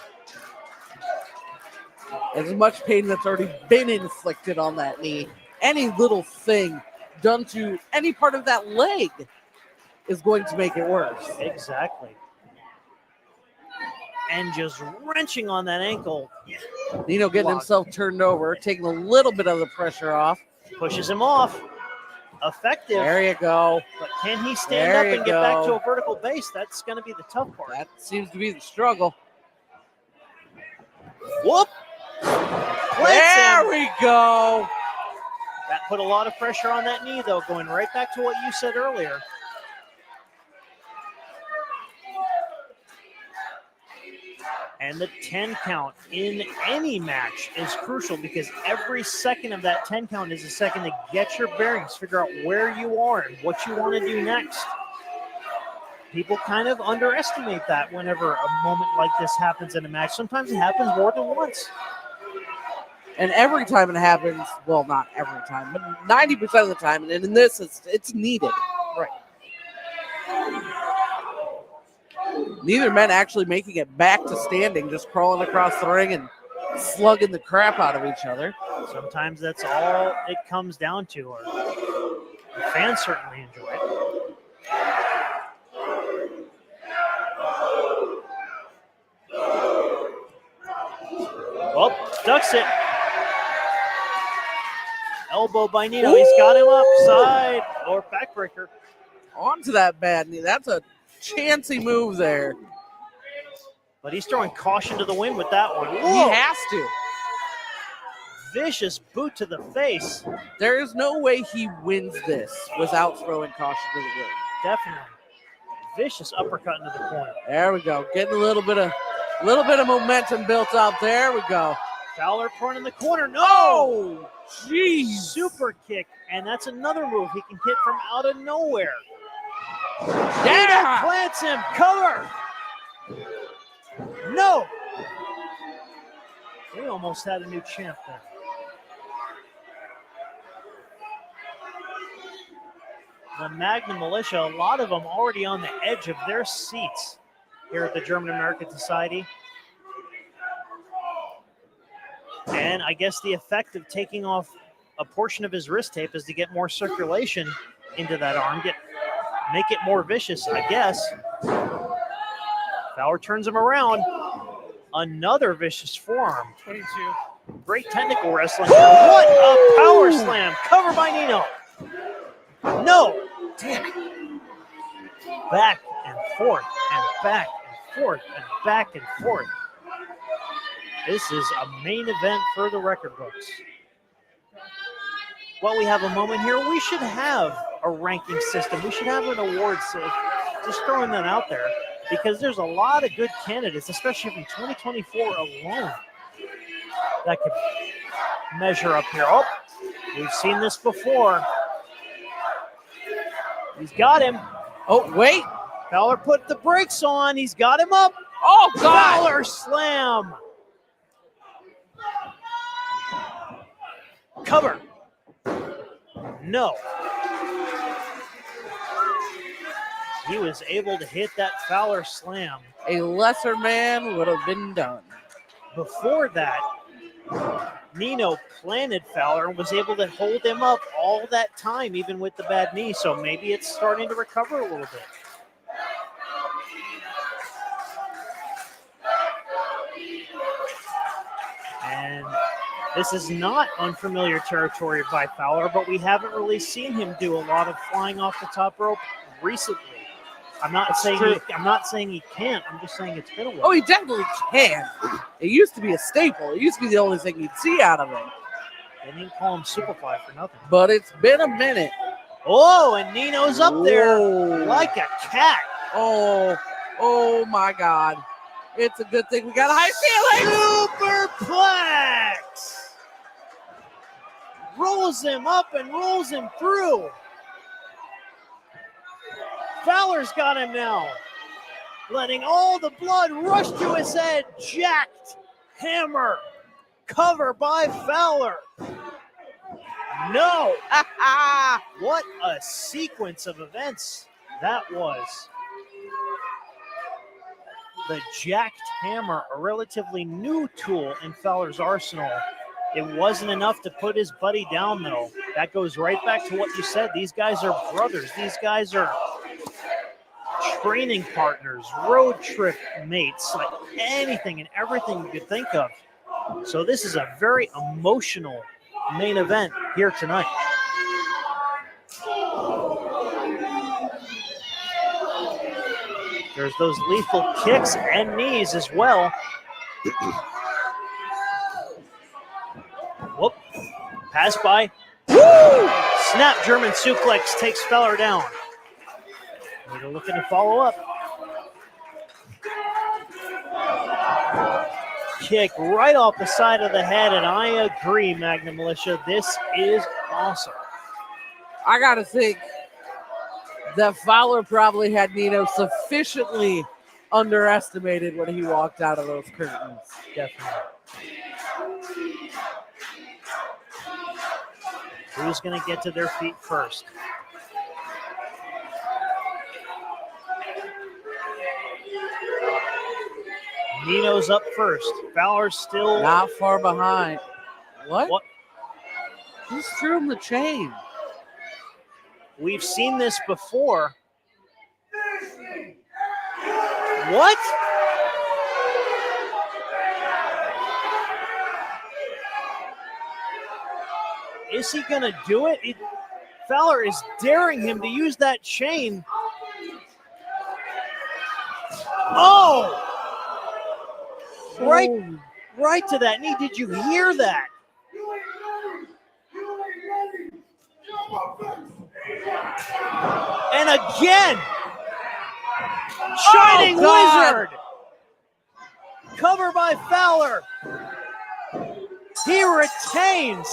As much pain that's already been inflicted on that knee, any little thing done to any part of that leg is going to make it worse. Exactly. And just wrenching on that ankle. Nino getting himself turned over, taking a little bit of the pressure off. Pushes him off. Effective. There you go. But can he stand There up you and get back go. to a vertical base? That's going to be the tough part. That seems to be the struggle. Whoop. There we go. That put a lot of pressure on that knee, though, going right back to what you said earlier. And the 10 count in any match is crucial because every second of that 10 count is a second to get your bearings, figure out where you are and what you want to do next. People kind of underestimate that whenever a moment like this happens in a match. Sometimes it happens more than once. And every time it happens, well, not every time, but 90% of the time, and in this, it's needed. Right. Neither men actually making it back to standing, just crawling across the ring and slugging the crap out of each other. Sometimes that's all it comes down to, or the fans certainly enjoy it. Oh, ducks it. Elbow by Nino. Ooh. He's got him upside or backbreaker. Onto that bad knee. That's a chancy move there. But he's throwing caution to the wind with that one. Whoa. He has to. Vicious boot to the face. There is no way he wins this without throwing caution to the wind. Definitely. Vicious uppercut into the corner. There we go. Getting a little bit of momentum built up. There we go. Fowler prone in the corner. No! Oh, jeez. Super kick. And that's another move he can hit from out of nowhere. Yeah! Plants him. Cover. No. We almost had a new champ there. The Magnum Militia, a lot of them already on the edge of their seats here at the German American Society. And I guess the effect of taking off a portion of his wrist tape is to get more circulation into that arm, make it more vicious, I guess. Fowler turns him around. Another vicious forearm. 22. Great technical wrestling. What a power slam. Cover by Nino. No. Damn it. Back and forth and back and forth and back and forth. This is a main event for the record books. While we have a moment here, we should have a ranking system. We should have an award system. Just throwing that out there because there's a lot of good candidates, especially from 2024 alone, that could measure up here. Oh, we've seen this before. He's got him. Oh, wait. Fowler put the brakes on. He's got him up. Oh, God. Fowler slam. Cover. No. He was able to hit that Fowler slam. A lesser man would have been done. Before that, Nino planted Fowler and was able to hold him up all that time, even with the bad knee. So maybe it's starting to recover a little bit. And this is not unfamiliar territory by Fowler, but we haven't really seen him do a lot of flying off the top rope recently. I'm not saying he can't. I'm just saying it's been a while. Oh, he definitely can. It used to be a staple. It used to be the only thing you'd see out of him. They didn't call him Superfly for nothing. But it's been a minute. Oh, and Nino's up there like a cat. Oh my God. It's a good thing we got a high ceiling. Superplex. Rolls him up and rolls him through. Fowler's got him now. Letting all the blood rush to his head. Jacked hammer. Cover by Fowler. No. What a sequence of events that was. The jacked hammer, a relatively new tool in Fowler's arsenal. It wasn't enough to put his buddy down, though. That goes right back to what you said. These guys are brothers. These guys are training partners, road trip mates, like anything and everything you could think of. So this is a very emotional main event here tonight. There's those lethal kicks and knees as well. Whoop. Pass by. Woo! Woo! Snap German suplex takes Feller down. Nito looking to follow up. Kick right off the side of the head, and I agree, Magnum Militia. This is awesome. I got to think that Fowler probably had Nino sufficiently underestimated when he walked out of those curtains. Definitely. Who's going to get to their feet first? Nino's up first. Fowler's still Not far behind. What? What? Who's threw him the chain? We've seen this before. What? Is he going to do it? Fowler is daring him to use that chain. Oh! Right to that knee. Did you hear that? And again, Shining Wizard. Cover by Fowler. He retains.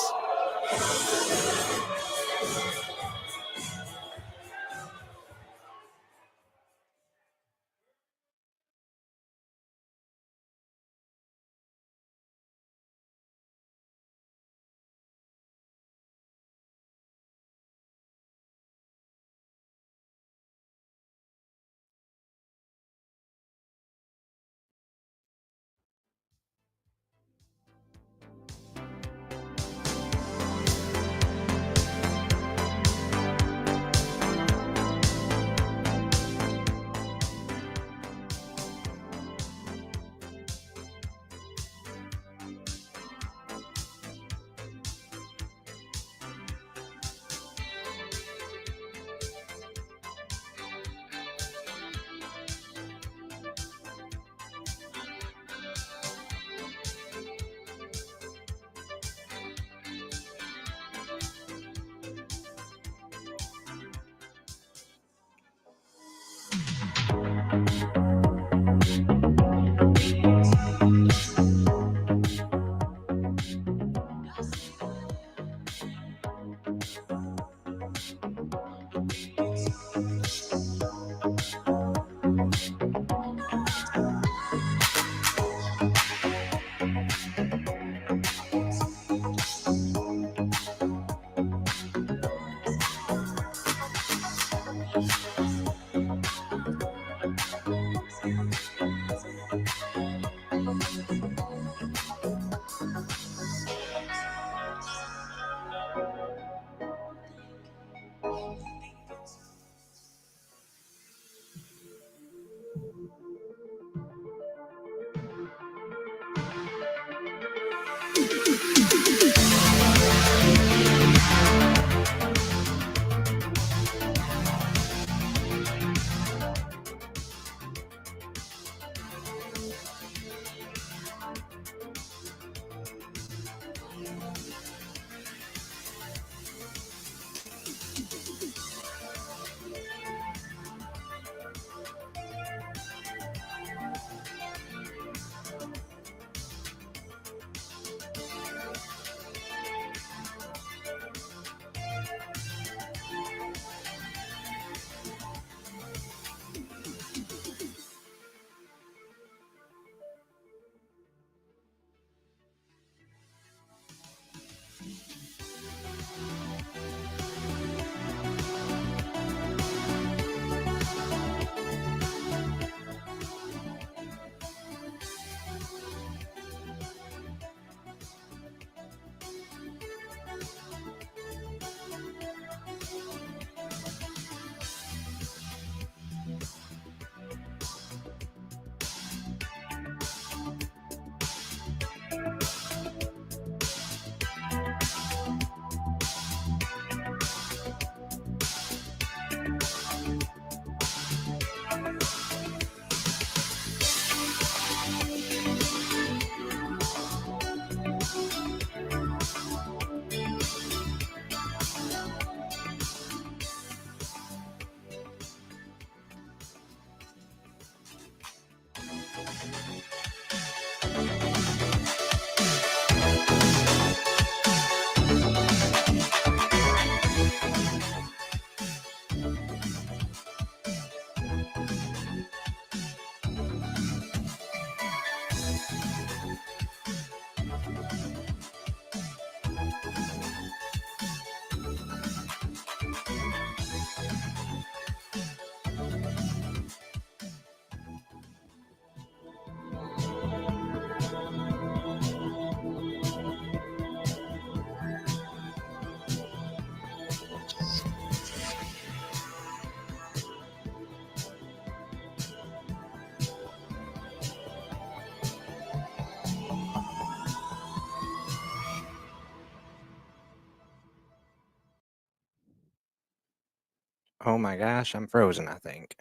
Oh my gosh, I'm frozen, I think.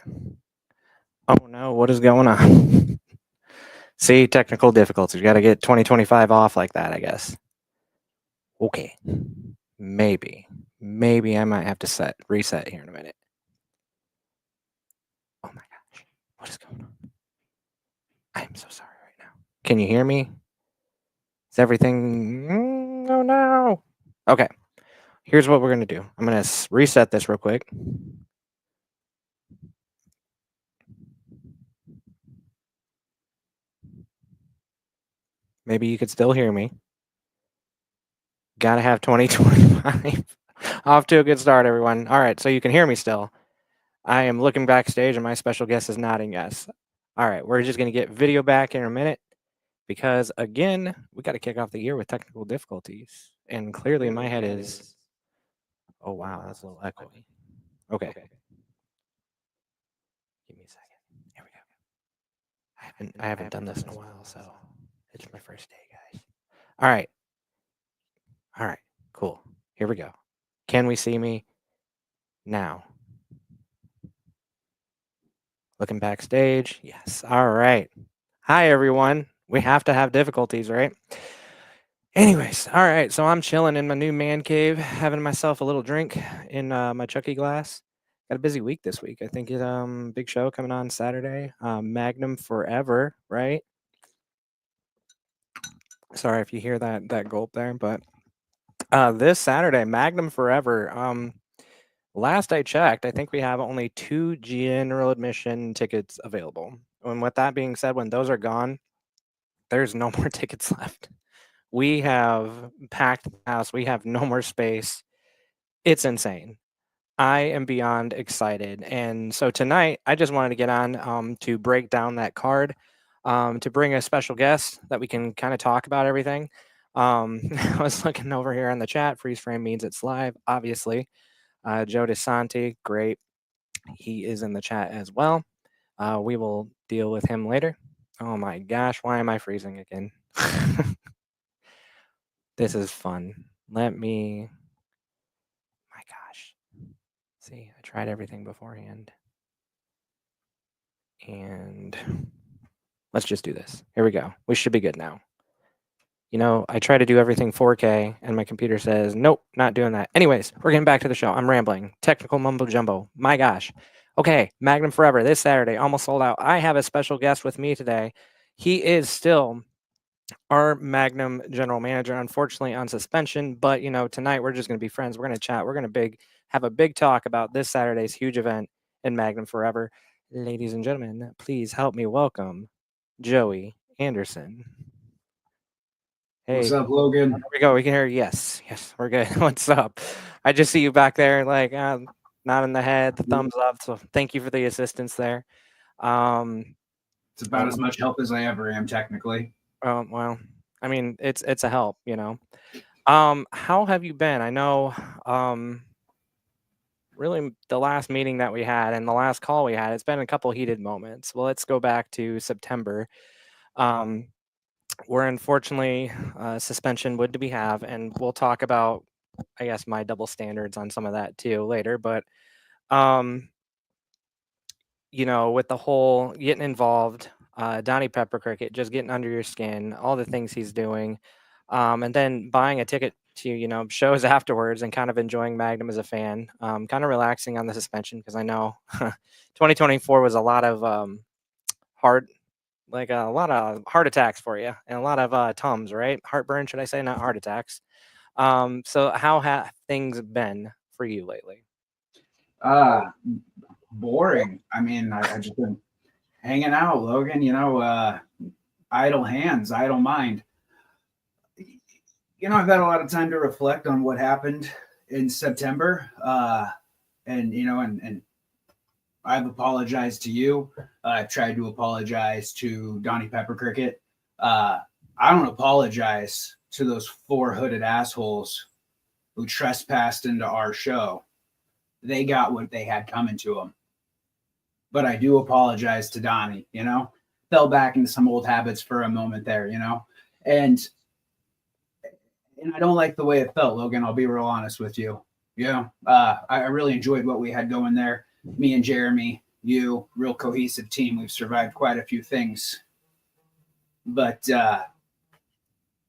Oh no, what is going on? See, technical difficulties. You got to get 2025 off like that, I guess. Okay. Maybe I might have to reset here in a minute. Oh my gosh. What is going on? I am so sorry right now. Can you hear me? Is everything? Oh no. Okay. Here's what we're going to do. I'm going to reset this real quick. Maybe you could still hear me. Gotta have 2025. Off to a good start, everyone. All right, so you can hear me still. I am looking backstage and my special guest is nodding yes. All right, we're just going to get video back in a minute because, again, we got to kick off the year with technical difficulties. And clearly my head is, oh, wow, that's a little echoey. Okay. Give me a second. Here we go. I haven't done this in a while, so it's my first day, guys. All right. Cool. Here we go. Can we see me now? Looking backstage. Yes. All right. Hi, everyone. We have to have difficulties, right? Anyways, all right. So I'm chilling in my new man cave, having myself a little drink in my Chucky glass. Got a busy week this week. I think it big show coming on Saturday. Magnum Forever, right? Sorry if you hear that gulp there, but this Saturday, Magnum Forever. Last I checked, I think we have only 2 general admission tickets available. And with that being said, when those are gone, there's no more tickets left. We have packed the house. We have no more space. It's insane. I am beyond excited. And so tonight, I just wanted to get on to break down that card, to bring a special guest that we can kind of talk about everything. I was looking over here in the chat. Freeze frame means it's live, obviously. Joe DeSanti, great. He is in the chat as well. We will deal with him later. Oh my gosh, why am I freezing again? This is fun. My gosh. See, I tried everything beforehand. And let's just do this. Here we go. We should be good now. You know, I try to do everything 4K and my computer says, nope, not doing that. Anyways, we're getting back to the show. I'm rambling. Technical mumbo jumbo. My gosh. Okay, Magnum Forever this Saturday, almost sold out. I have a special guest with me today. He is still our Magnum general manager, unfortunately on suspension, but you know, tonight we're just going to be friends. We're going to chat. We're going to have a big talk about this Saturday's huge event in Magnum Forever. Ladies and gentlemen, please help me welcome Joey Anderson. Hey. What's up, Logan? There we go. We can hear you. Yes, we're good. What's up? I just see you back there, like nodding the head, the thumbs up. So thank you for the assistance there. It's about as much help as I ever am, technically. Well, I mean, it's a help, you know. How have you been? I know, really the last meeting that we had and the last call we had, it's been a couple heated moments. Well, let's go back to September. We're unfortunately suspension would we have, and we'll talk about, I guess, my double standards on some of that too later. But you know, with the whole getting involved, Donnie Pepper Cricket just getting under your skin, all the things he's doing, and then buying a ticket to, you know, shows afterwards and kind of enjoying Magnum as a fan, kind of relaxing on the suspension because I know 2024 was a lot of a lot of heart attacks for you and a lot of Tums, right? Heartburn, should I say, not heart attacks. So how have things been for you lately? Boring. I mean, I just been hanging out, Logan, you know, idle hands, idle mind. You know, I've had a lot of time to reflect on what happened in September. And, you know, and I've apologized to you. I've tried to apologize to Donnie Pepper Cricket. I don't apologize to those 4 hooded assholes who trespassed into our show. They got what they had coming to them. But I do apologize to Donnie, you know, fell back into some old habits for a moment there, you know, and I don't like the way it felt, Logan. I'll be real honest with you. I really enjoyed what we had going there. Me and Jeremy, you, real cohesive team. We've survived quite a few things. But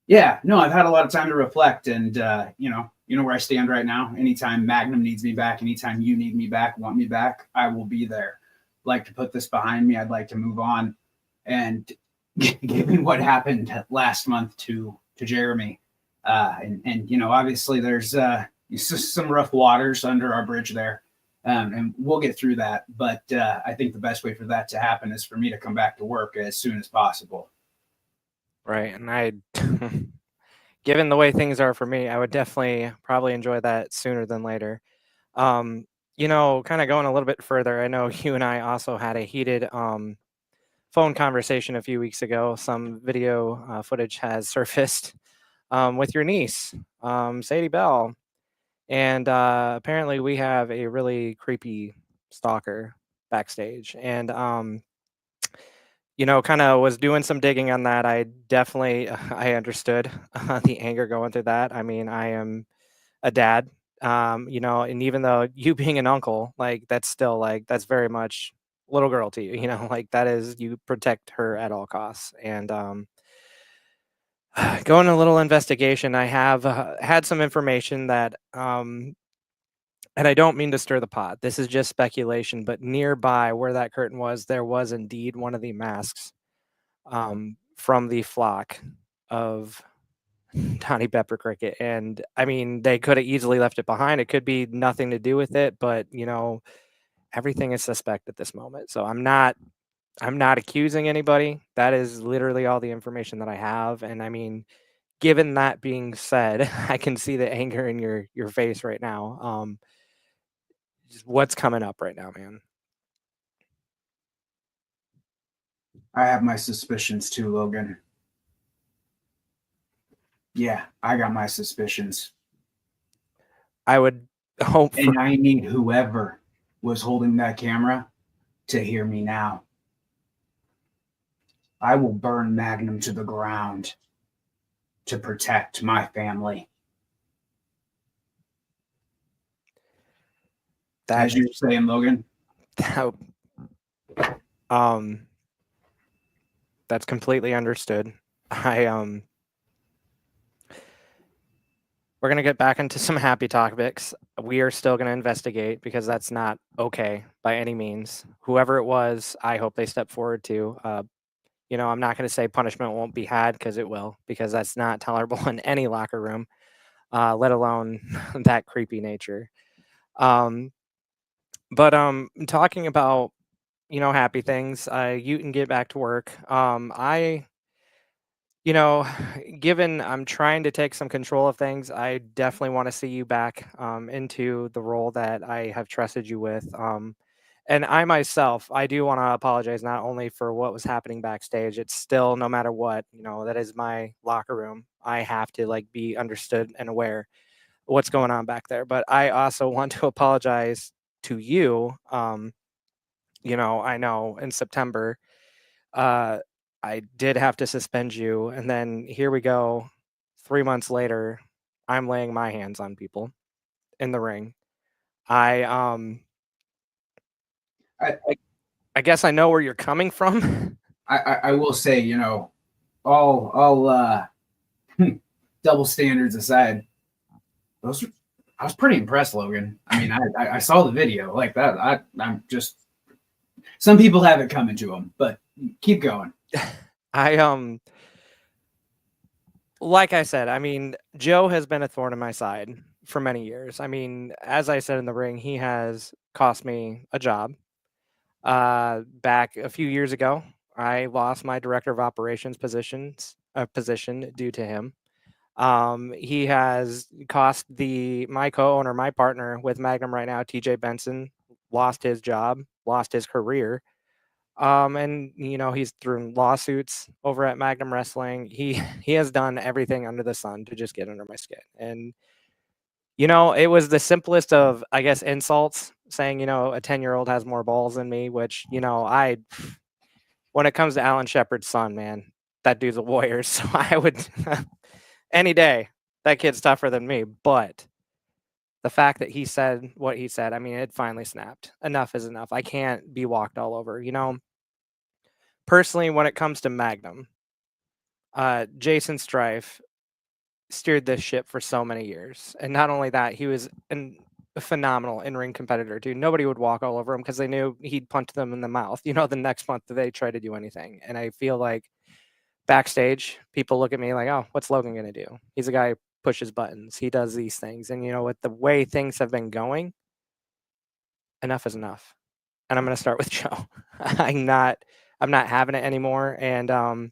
yeah, no, I've had a lot of time to reflect, and you know where I stand right now. Anytime Magnum needs me back, anytime you need me back, want me back, I will be there. Like to put this behind me. I'd like to move on. And given what happened last month to Jeremy, and you know, obviously there's some rough waters under our bridge there, and we'll get through that. But I think the best way for that to happen is for me to come back to work as soon as possible. Right. And I, given the way things are for me, I would definitely probably enjoy that sooner than later. You know, kind of going a little bit further, I know you and I also had a heated phone conversation a few weeks ago. Some video footage has surfaced with your niece, Sadie Bell. And apparently we have a really creepy stalker backstage. And you know, kind of was doing some digging on that. I definitely I understood the anger going through that. I mean, I am a dad, you know, and even though you being an uncle, like that's still like that's very much little girl to you, you know, like that is you protect her at all costs. And going a little investigation, I have had some information that and I don't mean to stir the pot. This is just speculation, but nearby where that curtain was, there was indeed one of the masks from the flock of Donnie Pepper Cricket. And I mean, they could have easily left it behind. It could be nothing to do with it, but you know, everything is suspect at this moment. So I'm not accusing anybody. That is literally all the information that I have. And I mean, given that being said, I can see the anger in your face right now. Just what's coming up right now, man? I have my suspicions too, Logan. Yeah, I got my suspicions. I would hope and I need whoever was holding that camera to hear me now. I will burn Magnum to the ground to protect my family. As you're saying, Logan. That's completely understood. We're gonna get back into some happy topics. We are still gonna investigate because that's not okay by any means. Whoever it was, I hope they step forward too. You know, I'm not gonna say punishment won't be had because it will, because that's not tolerable in any locker room, let alone that creepy nature. But talking about, you know, happy things, you can get back to work. You know, given I'm trying to take some control of things, I definitely want to see you back into the role that I have trusted you with. And I myself, I do want to apologize not only for what was happening backstage. It's still, no matter what, you know, that is my locker room. I have to like be understood and aware what's going on back there. But I also want to apologize to you. You know, I know in September, I did have to suspend you, and then here we go. 3 months later, I'm laying my hands on people in the ring. I guess I know where you're coming from. I will say, you know, all double standards aside, I was pretty impressed, Logan. I mean, I saw the video like that. I'm just, some people have it coming to them, but keep going. Like I said, I mean, Joe has been a thorn in my side for many years. I mean, as I said in the ring, he has cost me a job. Back a few years ago, I lost my director of operations position due to him. He has cost my co-owner, my partner with Magnum right now, TJ Benson, lost his job, lost his career. And you know, he's through lawsuits over at Magnum Wrestling. He has done everything under the sun to just get under my skin. And you know, it was the simplest of, I guess, insults, saying, you know, a 10-year-old has more balls than me, which, you know, when it comes to Alan Shepard's son, man, that dude's a warrior. So I would any day, that kid's tougher than me. But the fact that he said what he said, I mean, it finally snapped. Enough is enough. I can't be walked all over. Personally, when it comes to Magnum, Jason Strife steered this ship for so many years. And not only that, he was a phenomenal in-ring competitor, dude. Nobody would walk all over him because they knew he'd punch them in the mouth, the next month that they try to do anything. And I feel like backstage, people look at me like, oh, what's Logan going to do? He's a guy who pushes buttons. He does these things. And with the way things have been going, enough is enough. And I'm going to start with Joe. I'm not having it anymore. And,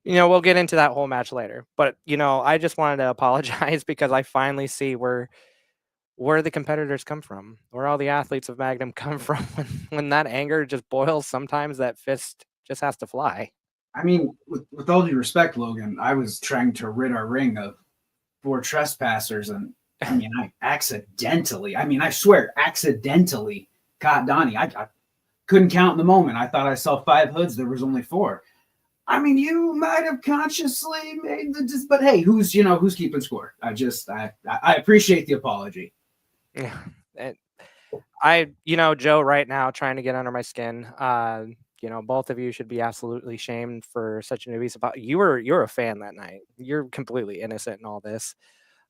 we'll get into that whole match later. But, I just wanted to apologize because I finally see where the competitors come from, where all the athletes of Magnum come from. When that anger just boils, sometimes that fist just has to fly. I mean, with all due respect, Logan, I was trying to rid our ring of 4 trespassers, and I accidentally, I swear, accidentally caught Donnie. I couldn't count in the moment. I thought I saw 5 hoods. There was only 4. You might have consciously made but hey, who's keeping score? I appreciate the apology. Yeah. Joe right now trying to get under my skin. Both of you should be absolutely shamed for such an abusive. You're a fan that night. You're completely innocent in all this.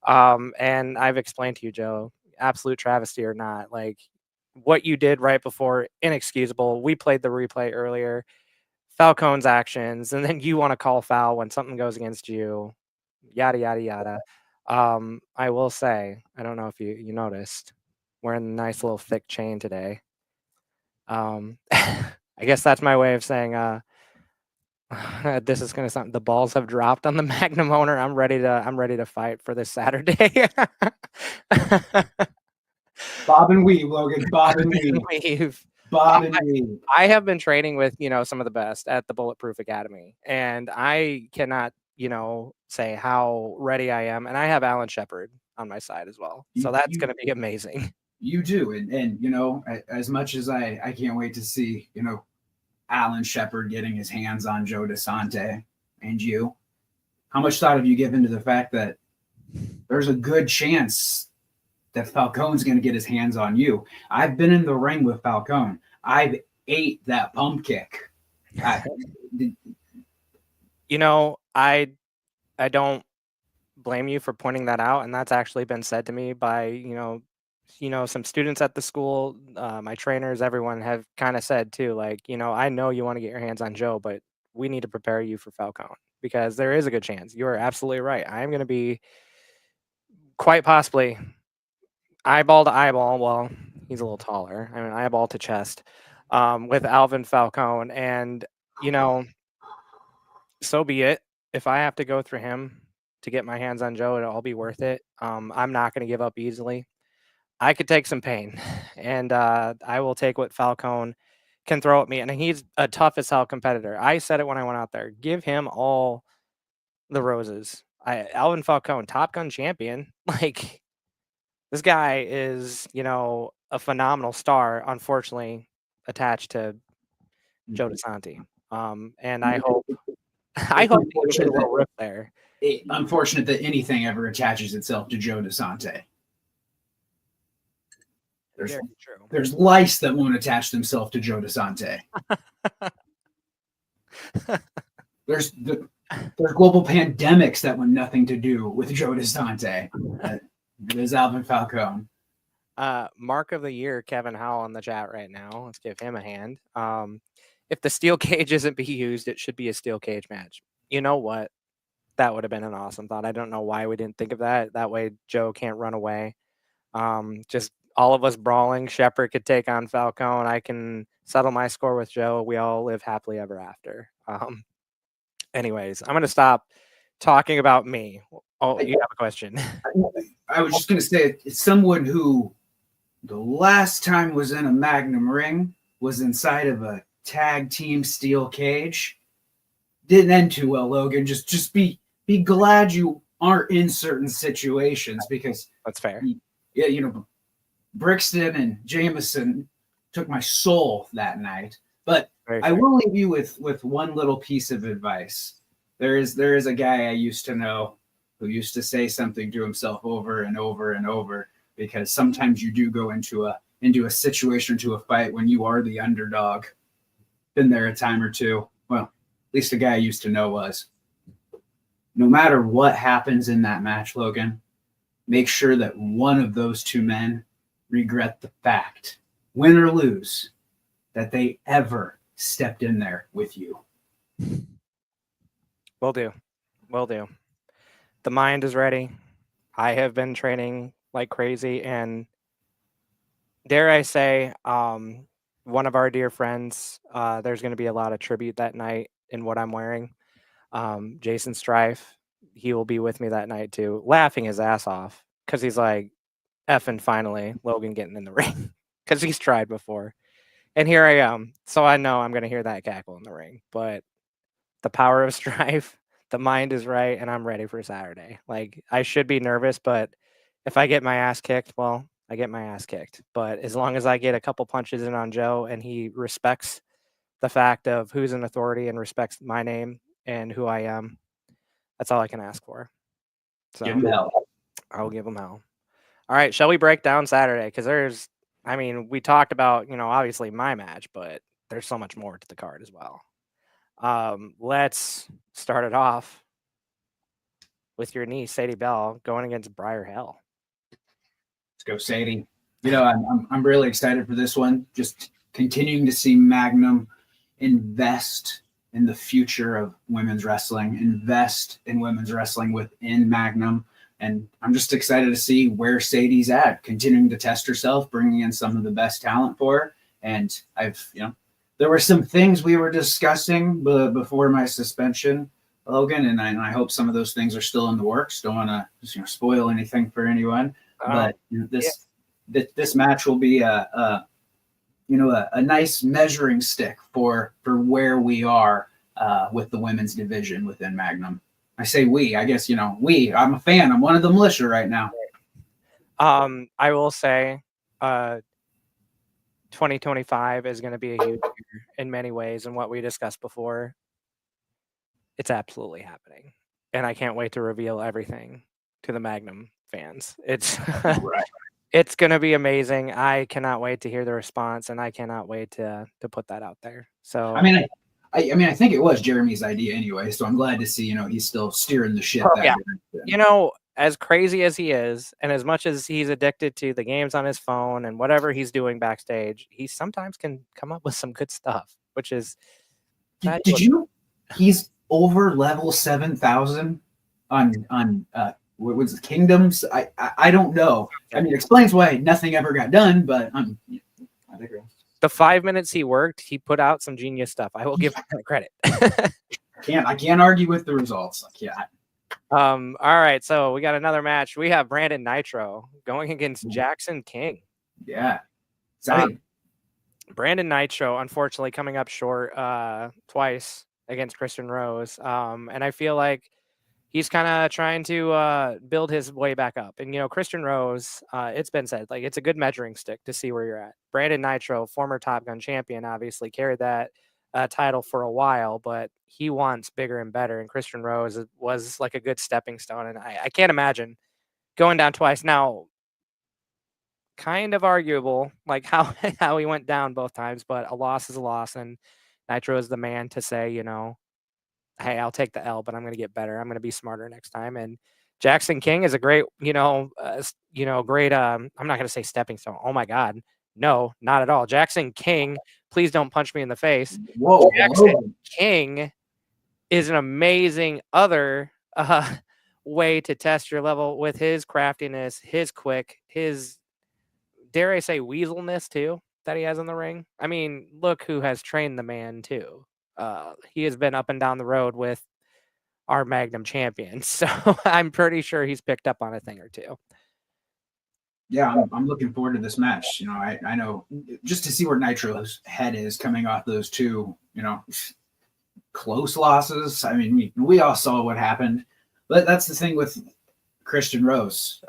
And I've explained to you, Joe, absolute travesty or not, like what you did right before, inexcusable. We played the replay earlier. Falcone's actions, and then you want to call foul when something goes against you, yada, yada, yada. I will say, I don't know if you noticed, wearing a nice little thick chain today. I guess that's my way of saying this is going to sound, the balls have dropped on the Magnum owner. I'm ready to fight for this Saturday. Bob and weave, Logan. Bob and weave. Bob and weave. I have been training with, some of the best at the Bulletproof Academy, and I cannot, say how ready I am. And I have Alan Shepard on my side as well. So that's going to be amazing. You do. And as much as I can't wait to see, Alan Shepard getting his hands on Joe DeSante and you, how much thought have you given to the fact that there's a good chance that Falcone's going to get his hands on you? I've been in the ring with Falcone. I've ate that pump kick. I don't blame you for pointing that out. And that's actually been said to me by, some students at the school, my trainers, everyone have kind of said too, like, I know you want to get your hands on Joe, but we need to prepare you for Falcone because there is a good chance. You are absolutely right. I'm going to be quite possibly eyeball to eyeball. Well, he's a little taller. Eyeball to chest with Alvin Falcone. And, so be it. If I have to go through him to get my hands on Joe, it'll all be worth it. I'm not going to give up easily. I could take some pain, and I will take what Falcone can throw at me. And he's a tough as hell competitor. I said it when I went out there. Give him all the roses. Alvin Falcone, Top Gun champion. Like, this guy is, a phenomenal star, unfortunately, attached to Joe DeSante. And I hope he gets a little rip there. Unfortunate that anything ever attaches itself to Joe DeSante. There's lice that won't attach themselves to Joe DeSante. There's global pandemics that want nothing to do with Joe DeSante. There's Alvin Falcone. Mark of the year, Kevin Howell in the chat right now. Let's give him a hand. If the steel cage isn't being used, it should be a steel cage match. You know what? That would have been an awesome thought. I don't know why we didn't think of that. That way Joe can't run away. Just all of us brawling. Shepard could take on Falcone. I can settle my score with Joe. We all live happily ever after. Anyways, I'm going to stop talking about me. Oh, you have a question. I was just going to say, it's someone who the last time was in a Magnum ring was inside of a tag team steel cage. Didn't end too well, Logan. Just be glad you aren't in certain situations, because that's fair. Yeah, Brixton and Jameson took my soul that night. But I will leave you with one little piece of advice. There is a guy I used to know who used to say something to himself over and over and over. because sometimes you do go into a situation, to a fight when you are the underdog. Been there a time or two. Well, at least the guy I used to know was. No matter what happens in that match, Logan, make sure that one of those two men regret the fact, win or lose, that they ever stepped in there with you. Will do. Will do. The mind is ready. I have been training like crazy, and dare I say, one of our dear friends, there's going to be a lot of tribute that night in what I'm wearing. Jason Strife, he will be with me that night too, laughing his ass off because he's like, effing finally, Logan getting in the ring because he's tried before. And here I am. So I know I'm going to hear that cackle in the ring, but the power of Strife, the mind is right, and I'm ready for Saturday. Like, I should be nervous, but if I get my ass kicked, well, I get my ass kicked. But as long as I get a couple punches in on Joe and he respects the fact of who's in authority and respects my name and who I am, that's all I can ask for. So Give him hell. I'll give him hell. All right, shall we break down Saturday? Because we talked about, obviously my match, but there's so much more to the card as well. Let's start it off with your niece, Sadie Bell, going against Briar Hill. Let's go, Sadie. I'm really excited for this one. Just continuing to see Magnum invest in the future of women's wrestling, invest in women's wrestling within Magnum. And I'm just excited to see where Sadie's at, continuing to test herself, bringing in some of the best talent for her. And there were some things we were discussing before my suspension, Logan, and I hope some of those things are still in the works. Don't want to spoil anything for anyone, but this match will be a nice measuring stick for where we are with the women's division within Magnum. I say we, I guess, I'm a fan. I'm one of the militia right now. I will say 2025 is going to be a huge year in many ways. And what we discussed before, it's absolutely happening. And I can't wait to reveal everything to the Magnum fans. It's Right. It's going to be amazing. I cannot wait to hear the response, and I cannot wait to put that out there. So I think it was Jeremy's idea anyway, so I'm glad to see, he's still steering the ship. As crazy as he is, and as much as he's addicted to the games on his phone and whatever he's doing backstage, he sometimes can come up with some good stuff, which is. Did you? He's over level 7,000 on what was it, Kingdoms? I don't know. I mean, it explains why nothing ever got done, but I digress. The 5 minutes he worked, he put out some genius stuff. I will give him that credit. I can't argue with the results. All right, so we got another match. We have Brandon Nitro going against Jackson King. Yeah. Brandon Nitro, unfortunately, coming up short twice against Christian Rose. And I feel like he's kind of trying to build his way back up. And, Christian Rose, it's been said, like, it's a good measuring stick to see where you're at. Brandon Nitro, former Top Gun champion, obviously carried that title for a while, but he wants bigger and better. And Christian Rose was like a good stepping stone. And I can't imagine going down twice. Now, kind of arguable, like how he went down both times, but a loss is a loss. And Nitro is the man to say, hey, I'll take the L, but I'm going to get better. I'm going to be smarter next time. And Jackson King is a great, great. I'm not going to say stepping stone. Oh my God, no, not at all. Jackson King, please don't punch me in the face. Whoa, Jackson King is an amazing other way to test your level with his craftiness, his quick, his, dare I say, weaselness too that he has in the ring. I mean, look who has trained the man too. He has been up and down the road with our Magnum champion. So I'm pretty sure he's picked up on a thing or two. Yeah, I'm looking forward to this match. I know just to see where Nitro's head is coming off those two, close losses. I mean, we all saw what happened, but that's the thing with Christian Rose.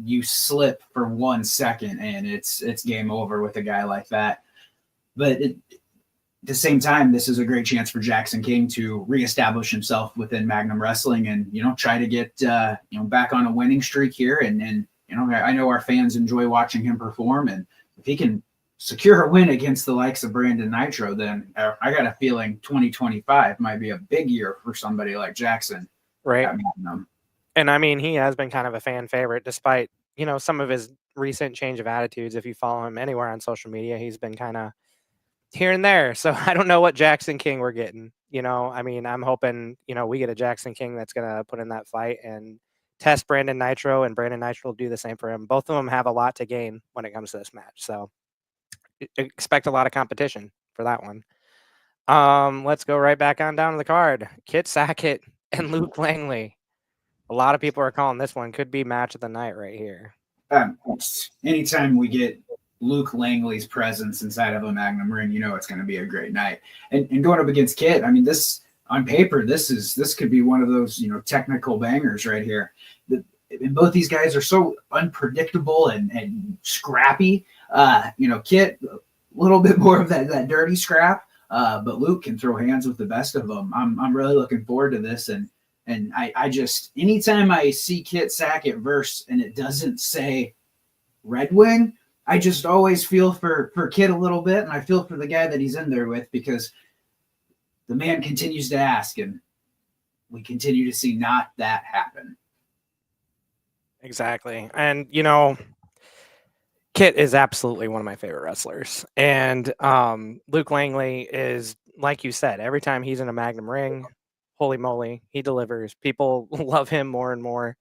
You slip for 1 second and it's game over with a guy like that. But at the same time, this is a great chance for Jackson King to reestablish himself within Magnum Wrestling and, try to get, back on a winning streak here and You know, I know our fans enjoy watching him perform, and if he can secure a win against the likes of Brandon Nitro, then I got a feeling 2025 might be a big year for somebody like Jackson. Right. At Magnum. And I mean, he has been kind of a fan favorite despite, you know, some of his recent change of attitudes. If you follow him anywhere on social media, he's been kind of here and there. So I don't know what Jackson King we're getting. You know, I mean, I'm hoping, you know, we get a Jackson King that's going to put in that fight and test Brandon Nitro, and Brandon Nitro will do the same for him. Both of them have a lot to gain when it comes to this match. So expect a lot of competition for that one. Let's go right back on down to the card. Kit Sackett and Luke Langley. A lot of people are calling this one could be match of the night right here. Anytime we get Luke Langley's presence inside of a Magnum ring, you know it's going to be a great night. And going up against Kit, I mean, this on paper, this could be one of those, you know, technical bangers right here. And both these guys are so unpredictable and scrappy. You know, Kit, a little bit more of that dirty scrap, but Luke can throw hands with the best of them. I'm really looking forward to this, and I just, anytime I see Kit Sackett verse and it doesn't say Red Wing, I just always feel for Kit a little bit, and I feel for the guy that he's in there with, because the man continues to ask, and we continue to see not that happen. Exactly. And, you know, Kit is absolutely one of my favorite wrestlers. And Luke Langley is, like you said, every time he's in a Magnum ring, holy moly, he delivers. People love him more and more.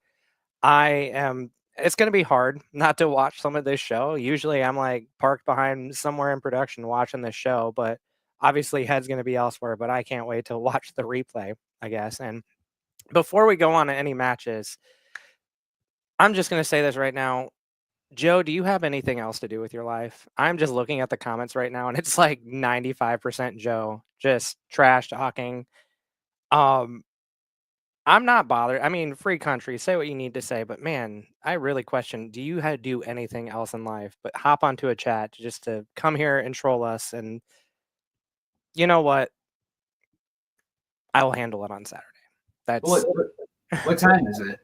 It's going to be hard not to watch some of this show. Usually I'm like parked behind somewhere in production watching this show, but obviously head's going to be elsewhere, but I can't wait to watch the replay, I guess. And before we go on to any matches, I'm just going to say this right now. Joe, do you have anything else to do with your life? I'm just looking at the comments right now, and it's like 95% Joe, just trash talking. I'm not bothered. I mean, free country, say what you need to say, but man, I really question, do you do anything else in life but hop onto a chat just to come here and troll us? And you know what? I will handle it on Saturday. That's what time is it?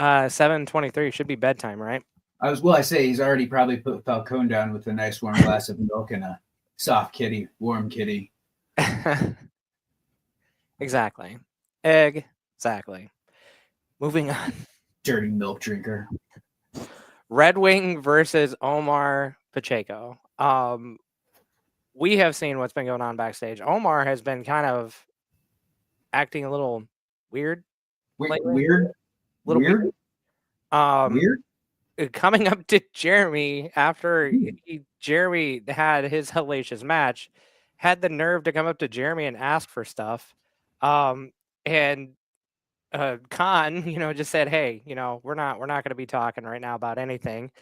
7:23. Should be bedtime, right? I say he's already probably put Falcone down with a nice warm glass of milk and a soft kitty, warm kitty. Exactly. Exactly. Moving on. Dirty milk drinker. Red Wing versus Omar Pacheco. We have seen what's been going on backstage. Omar has been kind of acting a little weird. Weird? Coming up to Jeremy after Jeremy had his hellacious match, had the nerve to come up to Jeremy and ask for stuff. And Khan, you know, just said, hey, you know, we're not going to be talking right now about anything.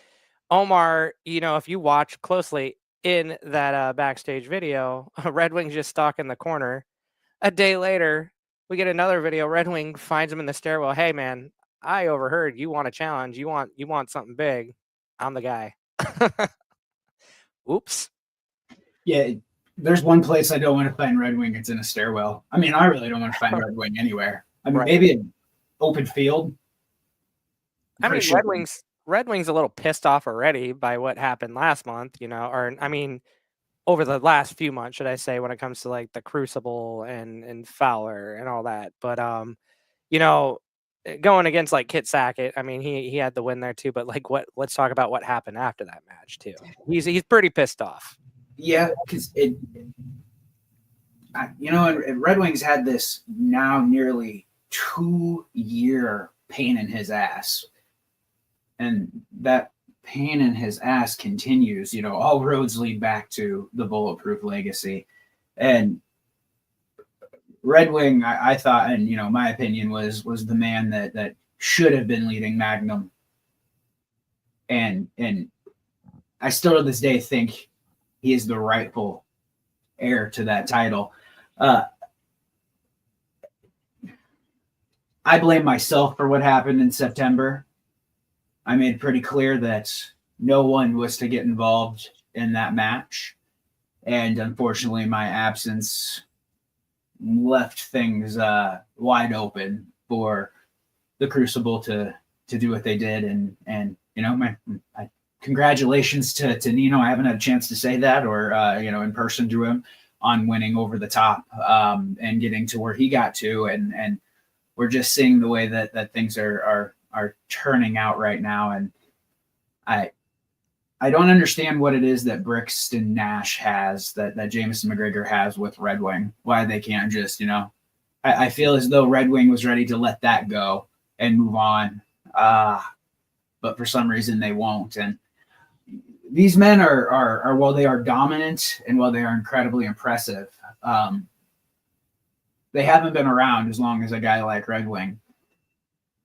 Omar, you know, if you watch closely in that backstage video, Red Wing's just stuck in the corner. A day later, we get another video. Red Wing finds him in the stairwell. Hey, man, I overheard you want a challenge. You want something big. I'm the guy. Oops. Yeah, there's one place I don't want to find Red Wing. It's in a stairwell. I mean, I really don't want to find Red Wing anywhere. I mean, maybe an open field. I mean, sure. Red Wing's a little pissed off already by what happened last month, you know, or I mean, over the last few months, should I say, when it comes to like the Crucible and Fowler and all that. But you know, going against like Kit Sackett, I mean, he had the win there too. But like, let's talk about what happened after that match too. He's pretty pissed off. Yeah, because you know, and Red Wing's had this now nearly 2-year pain in his ass, and that pain in his ass continues. You know, all roads lead back to the Bulletproof legacy, and Red Wing, I thought, and you know, my opinion was the man that should have been leading Magnum, and I still to this day think he is the rightful heir to that title. I blame myself for what happened in September. I made pretty clear that no one was to get involved in that match. And unfortunately, my absence left things wide open for the Crucible to do what they did and Congratulations to Nino. I haven't had a chance to say that or in person to him on winning over the top and getting to where he got to, and we're just seeing the way that things are turning out right now, and I don't understand what it is that Brixton Nash has that Jameson McGregor has with Red Wing. Why they can't just I feel as though Red Wing was ready to let that go and move on, but for some reason they won't. And these men are while they are dominant and while they are incredibly impressive, they haven't been around as long as a guy like Red Wing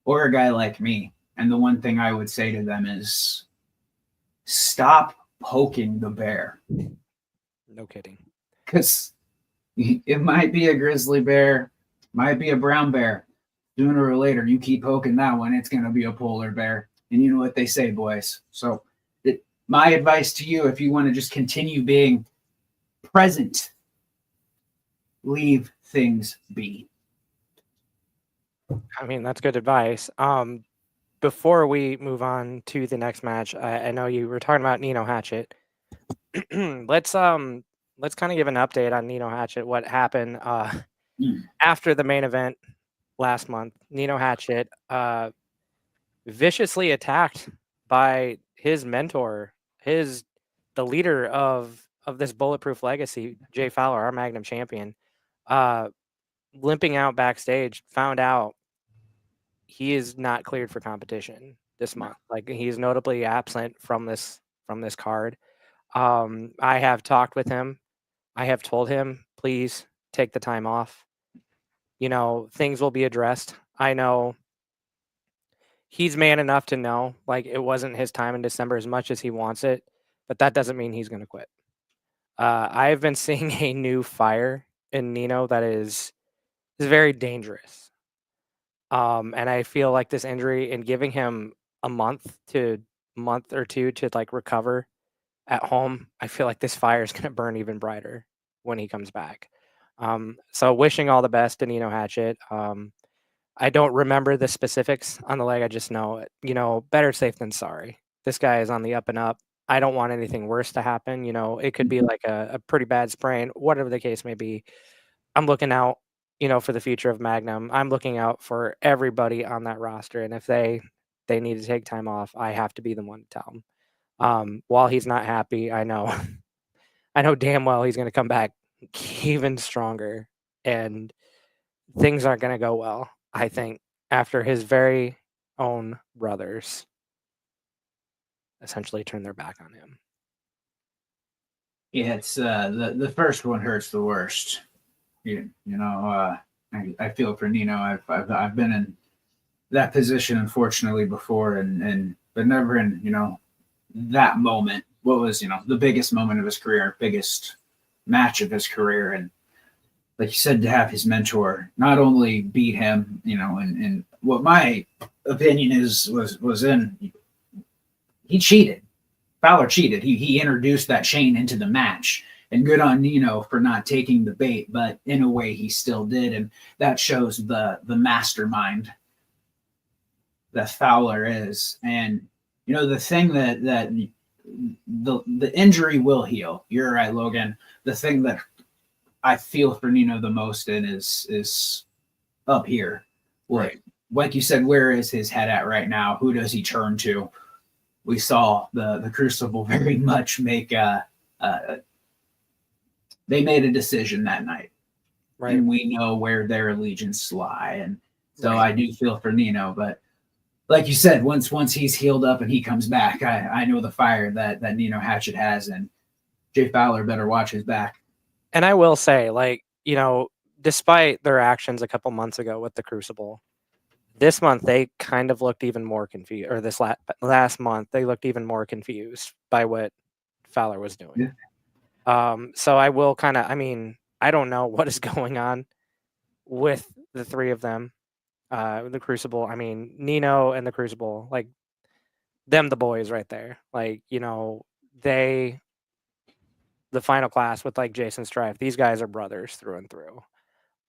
or a guy like me. And the one thing I would say to them is stop poking the bear. No kidding. Because it might be a grizzly bear, might be a brown bear. Sooner or later, you keep poking that one, it's going to be a polar bear. And you know what they say, boys. So my advice to you, if you want to just continue being present, leave things be. I mean, that's good advice. Before we move on to the next match, I know you were talking about Nino Hatchet. let's kind of give an update on Nino Hatchet. What happened after the main event last month? Nino Hatchet viciously attacked by his mentor, the leader of this Bulletproof Legacy, Jay Fowler, our Magnum champion, limping out backstage. Found out he is not cleared for competition this month. Like, he's notably absent from this card. I have talked with him. I have told him, please take the time off. Things will be addressed. I know he's man enough to know, like, it wasn't his time in December as much as he wants it, but that doesn't mean he's going to quit. I've been seeing a new fire in Nino that is very dangerous. And I feel like this injury and giving him a month or two to like recover at home, I feel like this fire is going to burn even brighter when he comes back. So wishing all the best to Nino Hatchet. I don't remember the specifics on the leg. I just know, better safe than sorry. This guy is on the up and up. I don't want anything worse to happen. It could be like a pretty bad sprain, whatever the case may be. I'm looking out, for the future of Magnum. I'm looking out for everybody on that roster. And if they need to take time off, I have to be the one to tell them. While he's not happy, I know damn well he's going to come back even stronger, and things aren't going to go well, I think, after his very own brothers essentially turn their back on him. Yeah, it's the first one hurts the worst. I feel for Nino. I've been in that position, unfortunately, before, but never in that moment. What was the biggest moment of his career, biggest match of his career, and like you said, to have his mentor not only beat him, and what my opinion was in, he cheated. Fowler cheated. He introduced that chain into the match, and good on Nino for not taking the bait, but in a way he still did, and that shows the mastermind that Fowler is. And the thing that the injury will heal. You're right, Logan. The thing that I feel for Nino the most in is up here. Right. Like you said, where is his head at right now? Who does he turn to? We saw the Crucible very much make they made a decision that night. Right. And we know where their allegiance lie. And so I do feel for Nino, but like you said, once he's healed up and he comes back, I know the fire that Nino Hatchet has, and Jay Fowler better watch his back. And I will say, despite their actions a couple months ago with the Crucible, this month they kind of looked even more confused, or this last month they looked even more confused by what Fowler was doing. Yeah. So I will I don't know what is going on with the three of them. The Crucible, Nino and the Crucible, them, the boys right there. The final class with Jason Strife, these guys are brothers through and through.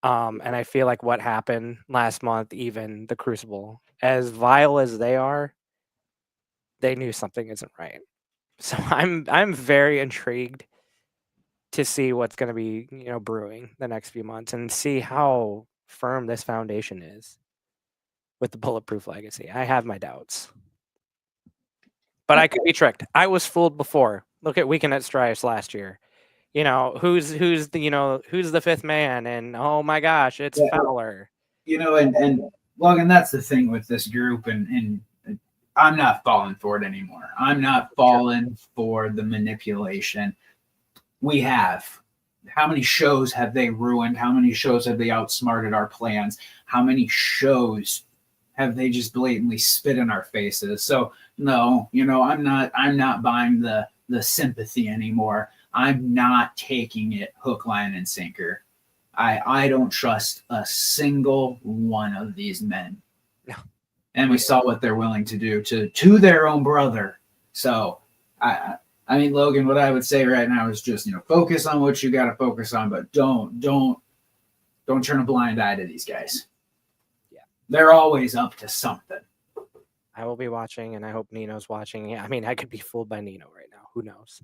And I feel like what happened last month, even the Crucible, as vile as they are, they knew something isn't right. So I'm very intrigued to see what's going to be, brewing the next few months and see how firm this foundation is with the Bulletproof Legacy. I have my doubts. But I could be tricked. I was fooled before. Look at Weekend at Strifes last year. Who's the fifth man, and oh my gosh, it's Fowler. And Logan, that's the thing with this group, and I'm not falling for it anymore. I'm not falling for the manipulation. We have. How many shows have they ruined? How many shows have they outsmarted our plans? How many shows have they just blatantly spit in our faces? So no, I'm not buying the sympathy anymore. I'm not taking it hook, line, and sinker. I don't trust a single one of these men. No. And we saw what they're willing to do to their own brother. So I mean, Logan, what I would say right now is just, focus on what you got to focus on, but don't turn a blind eye to these guys. Yeah. They're always up to something. I will be watching, and I hope Nino's watching. I mean, I could be fooled by Nino right now. Who knows?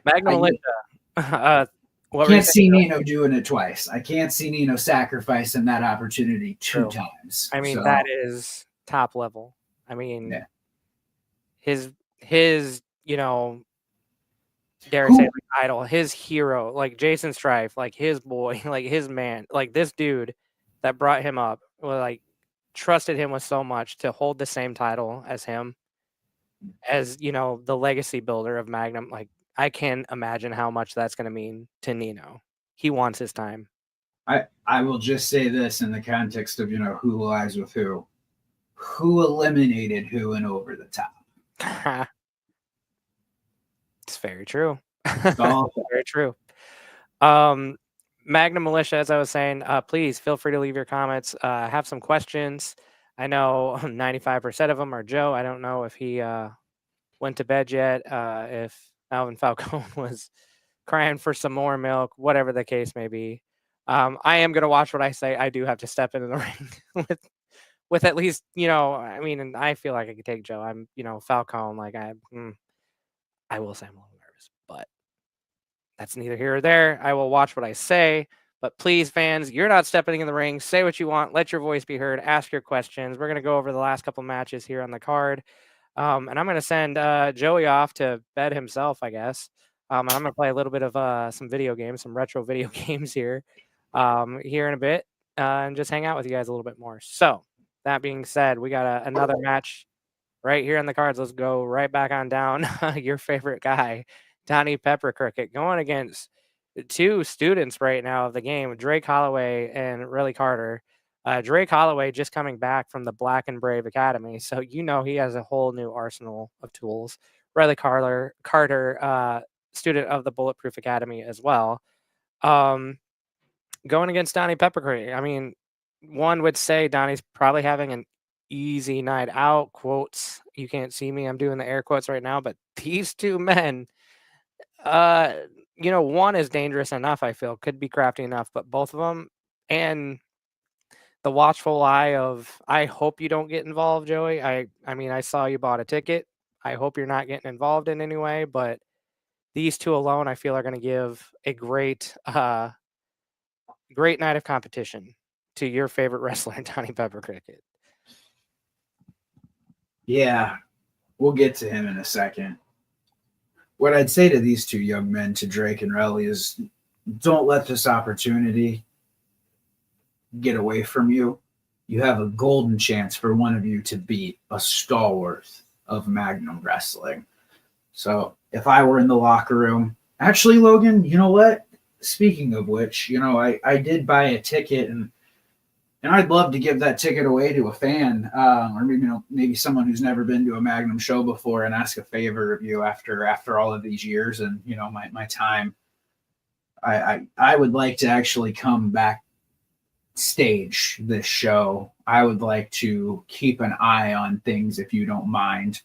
Magnum Militia. What can't see Nino doing it twice. I can't see Nino sacrificing that opportunity two times. I mean, that is top level. I mean, his dare I say, like, idol, his hero, like Jason Strife, like his boy, like his man, like this dude that brought him up, like trusted him with so much to hold the same title as him, as the legacy builder of Magnum. Like, I can't imagine how much that's going to mean to Nino. He wants his time. I will just say this in the context of who lies with who eliminated who and over the top. It's very true. All very true. Magnum Militia, as I was saying, please feel free to leave your comments. Have some questions. I know 95% of them are Joe. I don't know if he went to bed yet, if Alvin Falcone was crying for some more milk, whatever the case may be. I am going to watch what I say. I do have to step into the ring with at least, I mean, and I feel like I could take Joe. I'm, Falcone, like I will say I'm a little nervous, but that's neither here or there. I will watch what I say, but please, fans, you're not stepping in the ring. Say what you want. Let your voice be heard. Ask your questions. We're going to go over the last couple matches here on the card. And I'm going to send Joey off to bed himself, I guess. And I'm going to play a little bit of some video games, some retro video games here in a bit, and just hang out with you guys a little bit more. So that being said, we got another match right here on the cards. Let's go right back on down. Your favorite guy, Donnie Pepper Cricket, going against two students right now of the game, Drake Holloway and Riley Carter. Drake Holloway just coming back from the Black and Brave Academy, so he has a whole new arsenal of tools. Riley Carter, student of the Bulletproof Academy as well. Going against Donnie Pepper Cricket. I mean, one would say Donnie's probably having an easy night out. Quotes. You can't see me. I'm doing the air quotes right now, but these two men, one is dangerous enough, I feel, could be crafty enough, but both of them, and the watchful eye of, I hope you don't get involved, Joey. I mean, I saw you bought a ticket. I hope you're not getting involved in any way, but these two alone, I feel, are going to give a great night of competition to your favorite wrestler, Donnie Pepper Cricket. Yeah, we'll get to him in a second. What I'd say to these two young men, to Drake and Relly, is don't let this opportunity get away from you. You have a golden chance for one of you to beat a stalwart of Magnum Wrestling. So if I were in the locker room, actually, Logan, you know what? Speaking of which, I did buy a ticket, and I'd love to give that ticket away to a fan, or maybe someone who's never been to a Magnum show before, and ask a favor of you after all of these years and my time. I would like to actually come back stage this show. I would like to keep an eye on things, if you don't mind.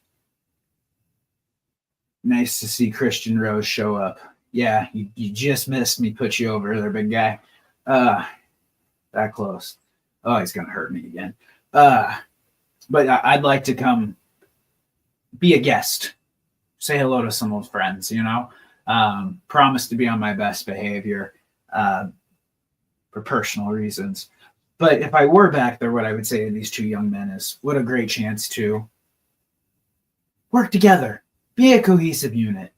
Nice to see Christian Rose show up. Yeah, you just missed me. Put you over there, big guy. That close. Oh, he's gonna hurt me again. But I'd like to come be a guest, say hello to some old friends, promise to be on my best behavior for personal reasons. But if I were back there, what I would say to these two young men is what a great chance to work together, be a cohesive unit,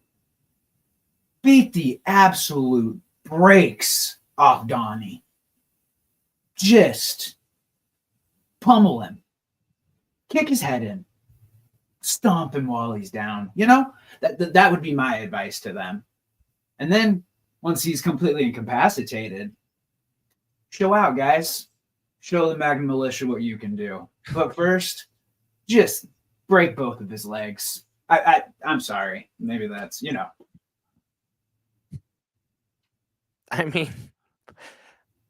beat the absolute brakes off Donnie. Just pummel him, kick his head in, stomp him while he's down. That would be my advice to them. And then once he's completely incapacitated, show out, guys. Show the Magnum Militia what you can do. But first, just break both of his legs. I'm sorry. Maybe that's, I mean,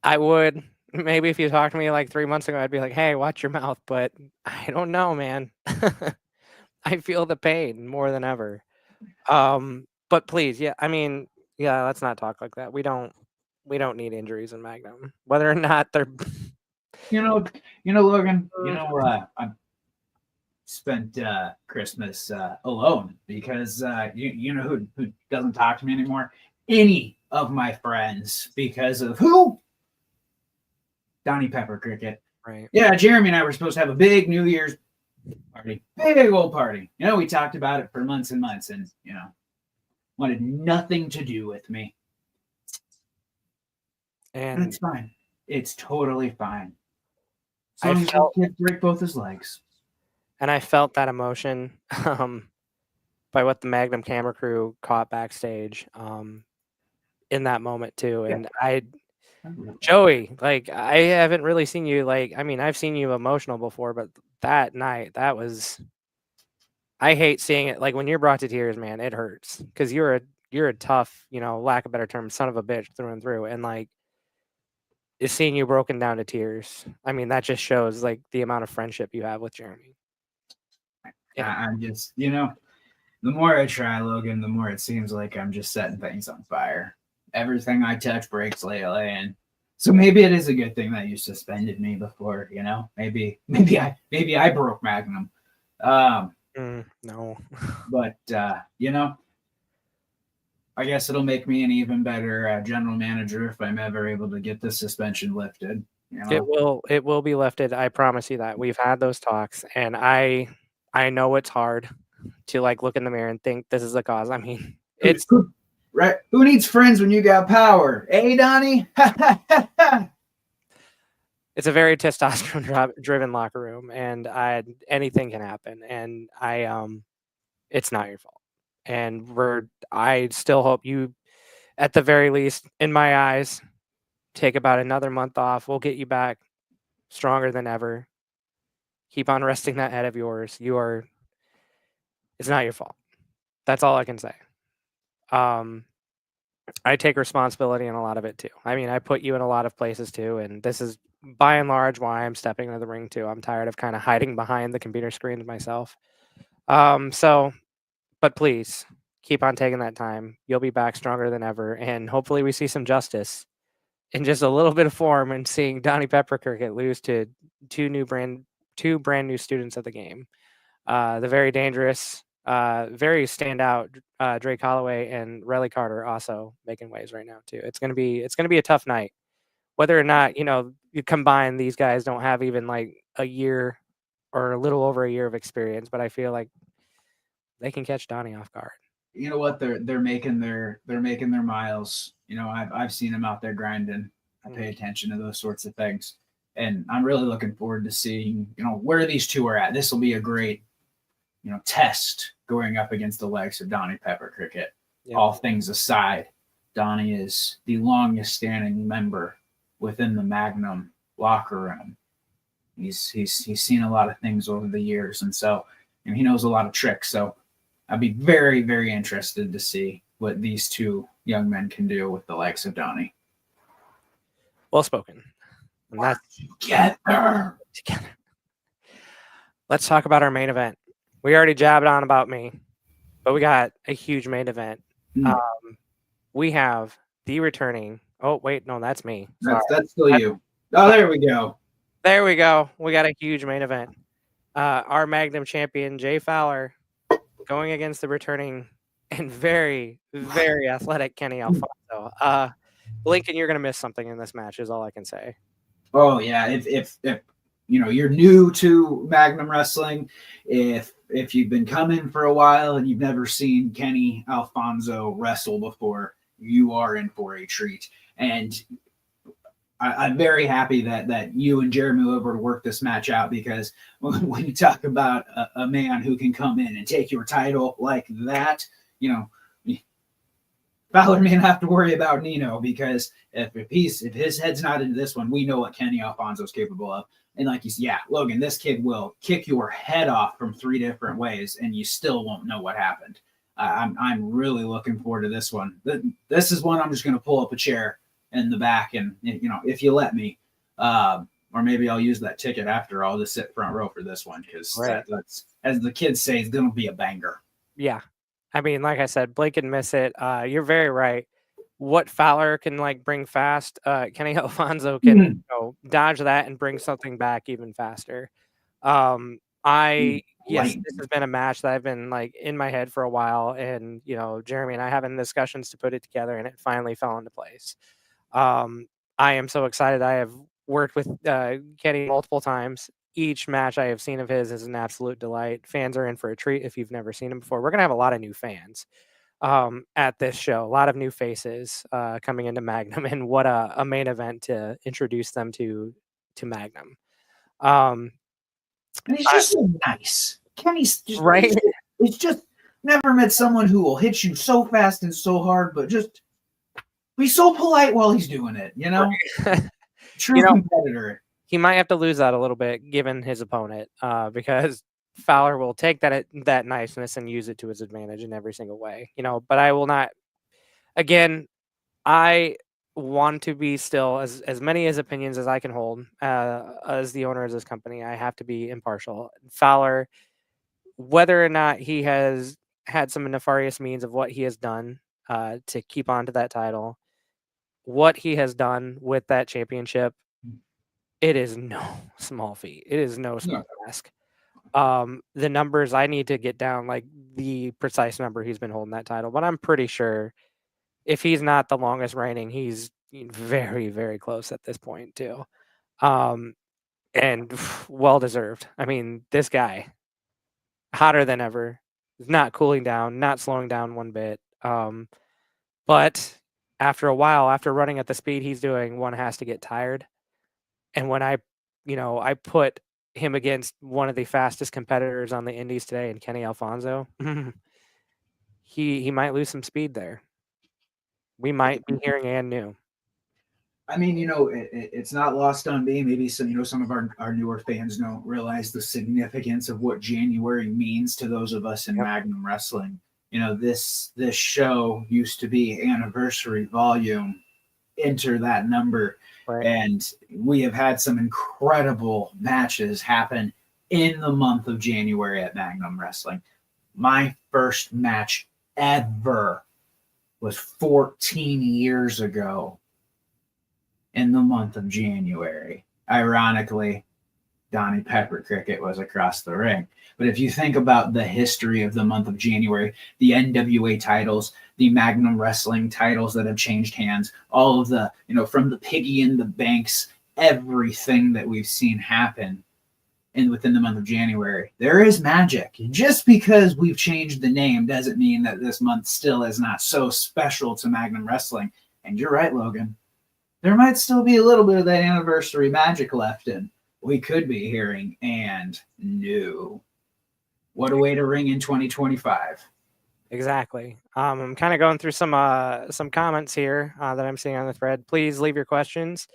I would. Maybe if you talked to me like 3 months ago, I'd be like, hey, watch your mouth. But I don't know, man. I feel the pain more than ever. But please, yeah, I mean, yeah, let's not talk like that. We don't need injuries in Magnum. Whether or not they're Logan, I spent Christmas alone because you know who doesn't talk to me anymore? Any of my friends because of who? Donnie Pepper Cricket. right. Yeah, Jeremy and I were supposed to have a big New Year's party. Big old party. We talked about it for months and months and, wanted nothing to do with me. And it's fine. It's totally fine. So I felt break both his legs. And I felt that emotion by what the Magnum camera crew caught backstage in that moment too. And Joey, like I haven't really seen you I've seen you emotional before, but that night, I hate seeing it. Like when you're brought to tears, man, it hurts because you're a tough, lack of a better term, son of a bitch through and through. And like seeing you broken down to tears, I mean, that just shows like the amount of friendship you have with Jeremy. Yeah. I'm just, the more I try, Logan, the more it seems like I'm just setting things on fire. Everything I touch breaks lately, and so maybe it is a good thing that you suspended me before. Maybe I broke Magnum. No, but I guess it'll make me an even better general manager if I'm ever able to get the suspension lifted. It will be lifted. I promise you that. We've had those talks, and I know it's hard to like look in the mirror and think this is the cause. I mean, it's right. Who needs friends when you got power? Eh, Donnie? It's a very testosterone driven locker room, and anything can happen. And it's not your fault. And I still hope you, at the very least, in my eyes, take about another month off. We'll get you back stronger than ever. Keep on resting that head of yours. It's not your fault. That's all I can say. I take responsibility in a lot of it too. I mean, I put you in a lot of places too, and this is by and large why I'm stepping into the ring too. I'm tired of kind of hiding behind the computer screens myself. But please keep on taking that time. You'll be back stronger than ever, and hopefully we see some justice in just a little bit of form and seeing Donnie Pepper Cricket lose to two brand new students of the game. The very dangerous, very standout Drake Holloway and Relly Carter also making waves right now too. It's gonna be a tough night. Whether or not you combine, these guys don't have even like a year or a little over a year of experience, but I feel like they can catch Donnie off guard. You know what? They're making their miles. I've seen them out there grinding. I pay attention to those sorts of things, and I'm really looking forward to seeing where these two are at. This will be a great test going up against the likes of Donnie Pepper Cricket. Yep. All things aside, Donnie is the longest standing member within the Magnum locker room. He's seen a lot of things over the years, and so he knows a lot of tricks. So I'd be very, very interested to see what these two young men can do with the likes of Donnie. Well spoken. And that's together. Let's talk about our main event. We already jabbed on about me, but we got a huge main event. We have the returning. Oh, wait, no, that's me. That's still you. Oh, there we go. There we go. We got a huge main event. our Magnum champion, Jay Fowler, going against the returning and very, very athletic Kenny Alfonso. Lincoln, you're going to miss something in this match, is all I can say. Oh yeah, if you're new to Magnum Wrestling, if you've been coming for a while and you've never seen Kenny Alfonso wrestle before, you are in for a treat. And I'm very happy that you and Jeremy were able to work this match out, because when you talk about a man who can come in and take your title like that, Fowler may not have to worry about Nino, because if his head's not into this one, we know what Kenny Alfonso's capable of. And like you said, yeah, Logan, this kid will kick your head off from 3 different ways, and you still won't know what happened. I'm really looking forward to this one. This is one I'm just going to pull up a chair in the back, and if you let me, or maybe I'll use that ticket after all to sit front row for this one, because that's, as the kids say, it's going to be a banger. Yeah. I mean, like I said, Blake can miss it. You're very right. What Fowler can bring fast, Kenny Alfonso can dodge that and bring something back even faster. Yes, this has been a match that I've been in my head for a while, and Jeremy and I having discussions to put it together, and it finally fell into place. I am so excited. I have worked with Kenny multiple times. Each match I have seen of his is an absolute delight. Fans are in for a treat if you've never seen him before. We're going to have a lot of new fans at this show, a lot of new faces coming into Magnum, and what a main event to introduce them to Magnum. And he's just so nice. Kenny's just right. He's just never met someone who will hit you so fast and so hard, but just be so polite while he's doing it. True competitor. He might have to lose that a little bit given his opponent, because Fowler will take that niceness and use it to his advantage in every single way. But I will not. Again, I want to be still as many as opinions as I can hold as the owner of this company. I have to be impartial. Fowler, whether or not he has had some nefarious means of what he has done to keep on to that title, what he has done with that championship, it is no small feat. It is no small task. The numbers I need to get down, the precise number he's been holding that title, but I'm pretty sure if he's not the longest reigning, he's very, very close at this point too. And well deserved. I mean, this guy, hotter than ever, is not cooling down, not slowing down one bit. But after a while, after running at the speed he's doing, one has to get tired. And when I put him against one of the fastest competitors on the indies today, in Kenny Alfonso, he might lose some speed there. We might be hearing and new. I mean, it's not lost on me. Maybe some of our newer fans don't realize the significance of what January means to those of us in Magnum Wrestling. This show used to be anniversary volume. Enter that number. Right. And we have had some incredible matches happen in the month of January at Magnum Wrestling. My first match ever was 14 years ago in the month of January. Ironically, Donnie Pepper Cricket was across the ring. But if you think about the history of the month of January, the NWA titles, the Magnum Wrestling titles that have changed hands, all of the, from the Piggy in the Banks, everything that we've seen happen within the month of January, there is magic. Just because we've changed the name doesn't mean that this month still is not so special to Magnum Wrestling. And you're right, Logan. There might still be a little bit of that anniversary magic left in. We could be hearing and new. What a way to ring in 2025. Exactly. I'm kind of going through some comments here that I'm seeing on the thread. Please leave your questions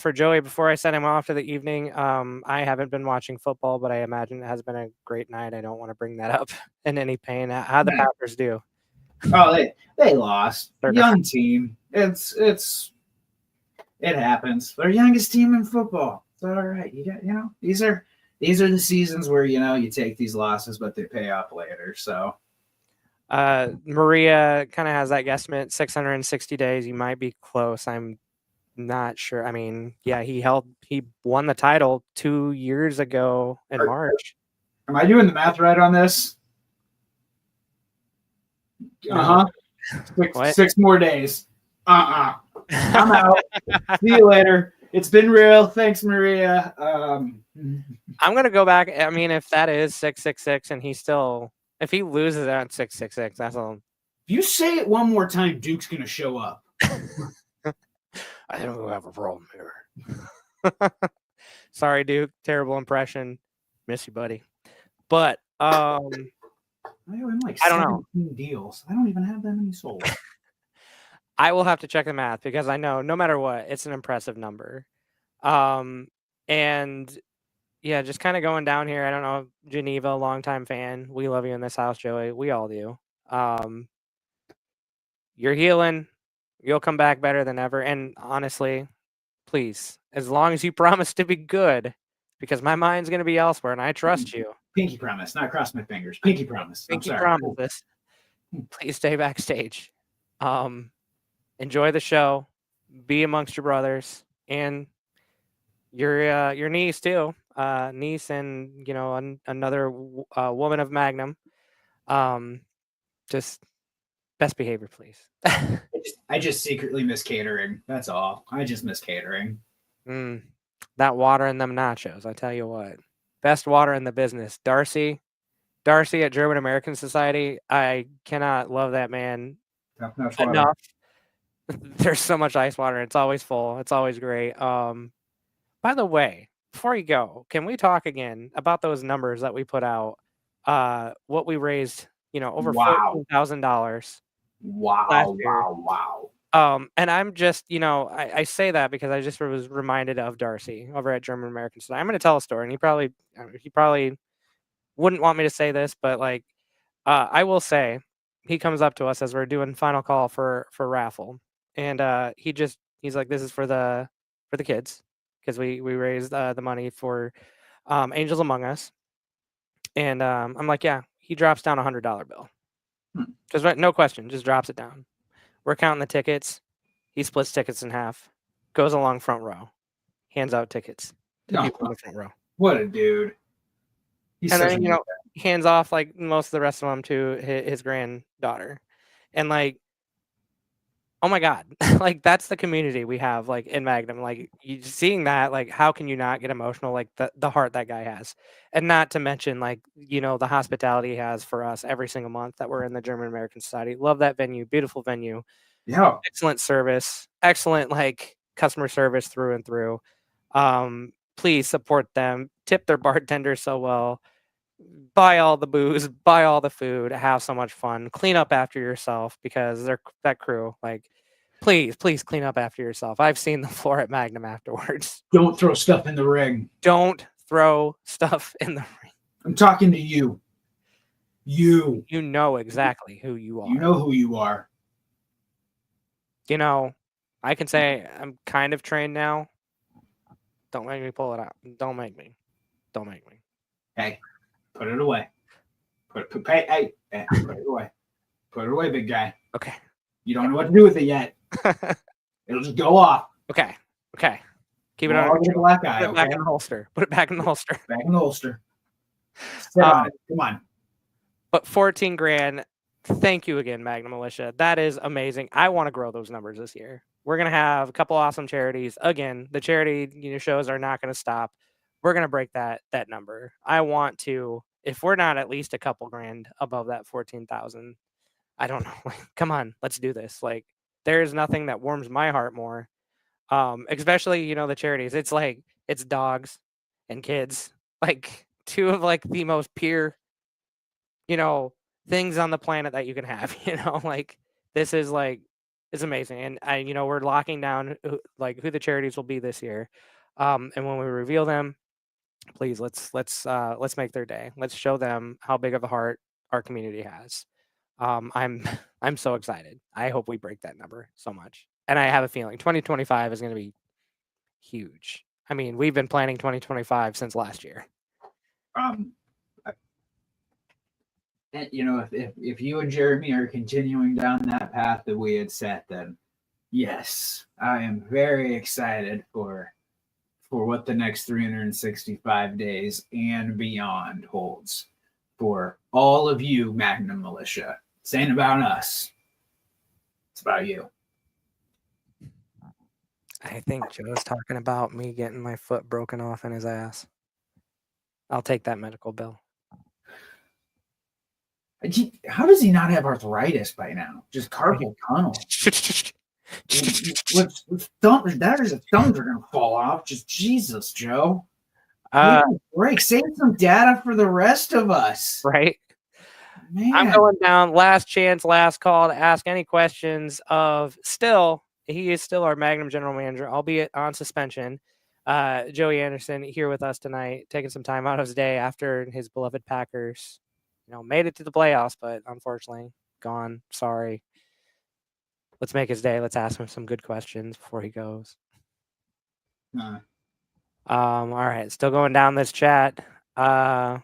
for Joey before I send him off to the evening. I haven't been watching football, but I imagine it has been a great night. I don't want to bring that up in any pain. How the Packers do? Oh, they lost. Young team. It happens. They're youngest team in football. It's all right. These are the seasons where you take these losses, but they pay off later. So Maria kind of has that guesstimate, 660 days. You might be close. I'm not sure. I mean, yeah, he won the title 2 years ago in March. Am I doing the math right on this? No. Six more days. I'm out. See you later. It's been real. Thanks, Maria. I'm gonna go back. I mean, if that is 666, and if he loses at 666, that's all. If you say it one more time, Duke's gonna show up. I don't have a problem here. Sorry, Duke. Terrible impression. Miss you, buddy. But I owe him like I don't know. 17 deals. I don't even have that many sold. I will have to check the math because I know no matter what, it's an impressive number. And yeah, just kind of going down here. I don't know, Geneva, longtime fan. We love you in this house, Joey. We all do. You're healing. You'll come back better than ever. And honestly, please, as long as you promise to be good, because my mind's going to be elsewhere, and I trust you. Pinky promise, not cross my fingers. Pinky promise. Pinky promise. Please stay backstage. Enjoy the show. Be amongst your brothers and your niece too. Niece and another woman of Magnum. Just best behavior, please. I just secretly miss catering. That's all. I just miss catering. That water and them nachos, I tell you what. Best water in the business. Darcy at German American Society. I cannot love that man enough. There's so much ice water. It's always full. It's always great. By the way, before you go, can we talk again about those numbers that we put out? What we raised, over $14,000. Wow. And I'm just, I say that because I just was reminded of Darcy over at German American Society. I'm going to tell a story, and he probably wouldn't want me to say this, but I will say he comes up to us as we're doing final call for raffle, and he's like, this is for the kids, because we raised the money for Angels Among Us, and I'm like, yeah. He drops down $100 bill, just no question, just drops it down. We're counting the tickets. He splits tickets in half, goes along front row, hands out tickets to people in the front row. What a dude! And then hands off like most of the rest of them to his granddaughter, and oh my God, that's the community we have in Magnum. You seeing that, how can you not get emotional? The heart that guy has, and not to mention the hospitality he has for us every single month that we're in the German American Society. Love that venue, beautiful venue. Yeah, excellent service, excellent customer service through and through. Please support them. Tip their bartenders so well. Buy all the booze, buy all the food, have so much fun, clean up after yourself, because that crew, please clean up after yourself. I've seen the floor at Magnum afterwards. Don't throw stuff in the ring. Don't throw stuff in the ring. I'm talking to you. You know exactly who you are. You know who you are. I can say I'm kind of trained now. Don't make me pull it out. Don't make me. Hey. Put it away. Put it away. Put it away, big guy. Okay. You don't know what to do with it yet. It'll just go off. Okay. Keep it on. Black eye, Put it back in the holster. Put it back in the holster. Back in the holster. Sit on it. Come on. But $14,000. Thank you again, Magnum Militia. That is amazing. I want to grow those numbers this year. We're gonna have a couple awesome charities. Again, the charity shows are not gonna stop. We're going to break that number. I want to, if we're not at least a couple grand above that 14,000, I don't know. Come on, let's do this. There is nothing that warms my heart more. Especially, the charities. It's dogs and kids. Two of the most pure, things on the planet that you can have, this is it's amazing. And we're locking down who the charities will be this year. And when we reveal them, please let's make their day. Let's show them how big of a heart our community has. I'm so excited. I hope we break that number so much. And I have a feeling 2025 is going to be huge. I mean, we've been planning 2025 since last year. If you and Jeremy are continuing down that path that we had set, then yes, I am very excited for for what the next 365 days and beyond holds for all of you, Magnum Militia. This ain't about us. It's about you. I think Joe's talking about me getting my foot broken off in his ass. I'll take that medical bill. How does he not have arthritis by now? Just carpal tunnel. There's a thumbs are gonna fall off. Just Jesus, Joe. Break. Save some data for the rest of us. Right. Man. I'm going down. Last chance, last call to ask any questions of he is still our Magnum general manager, albeit on suspension. Joey Anderson here with us tonight, taking some time out of his day after his beloved Packers, made it to the playoffs, but unfortunately gone. Sorry. Let's make his day. Let's ask him some good questions before he goes. All right, still going down this chat. There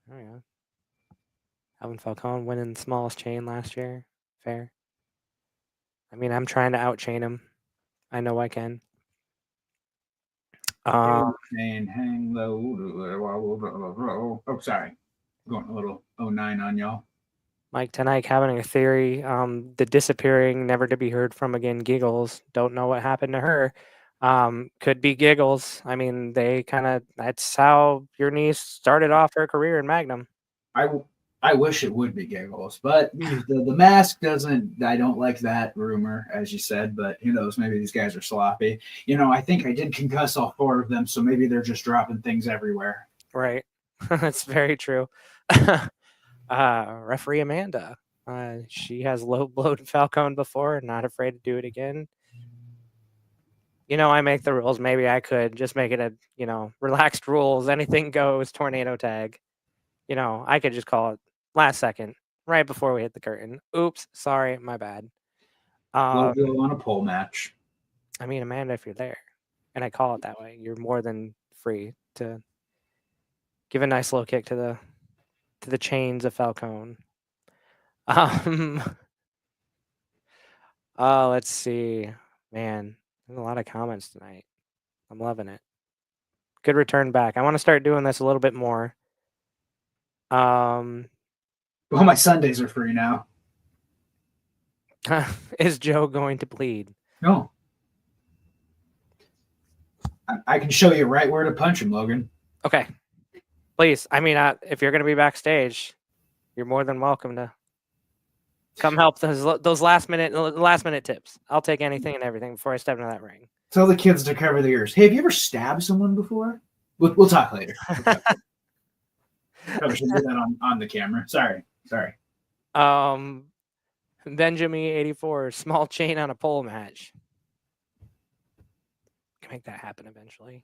we go. Alvin Falcone winning the smallest chain last year. Fair. I mean, I'm trying to outchain him. I know I can. Hang low. Oh, sorry. Going a little 09 on y'all. Mike Tenike having a theory. The disappearing, never to be heard from again Giggles. Don't know what happened to her. Could be Giggles. I mean, that's how your niece started off her career in Magnum. I wish it would be Giggles, but the mask doesn't. I don't like that rumor, as you said, but who knows? Maybe these guys are sloppy. I think I did concuss all 4 of them, so maybe they're just dropping things everywhere. Right. That's very true. Referee Amanda. She has low blowed Falcone before, not afraid to do it again. I make the rules. Maybe I could just make it a, relaxed rules. Anything goes, tornado tag. I could just call it last second, right before we hit the curtain. Oops, sorry, my bad. We'll on a pole match. I mean, Amanda, if you're there, and I call it that way, you're more than free to give a nice low kick to the chains of Falcone. Let's see. Man, there's a lot of comments tonight. I'm loving it. Good return back. I want to start doing this a little bit more. Well, my Sundays are free now. Is Joe going to bleed? No. I can show you right where to punch him, Logan. Okay. Please. I mean, if you're going to be backstage, you're more than welcome to come help those last minute tips. I'll take anything and everything before I step into that ring. Tell the kids to cover their ears. Hey, have you ever stabbed someone before? We'll talk later. Probably should do that on the camera. Sorry. Benjamin 84, small chain on a pole match. Can make that happen eventually.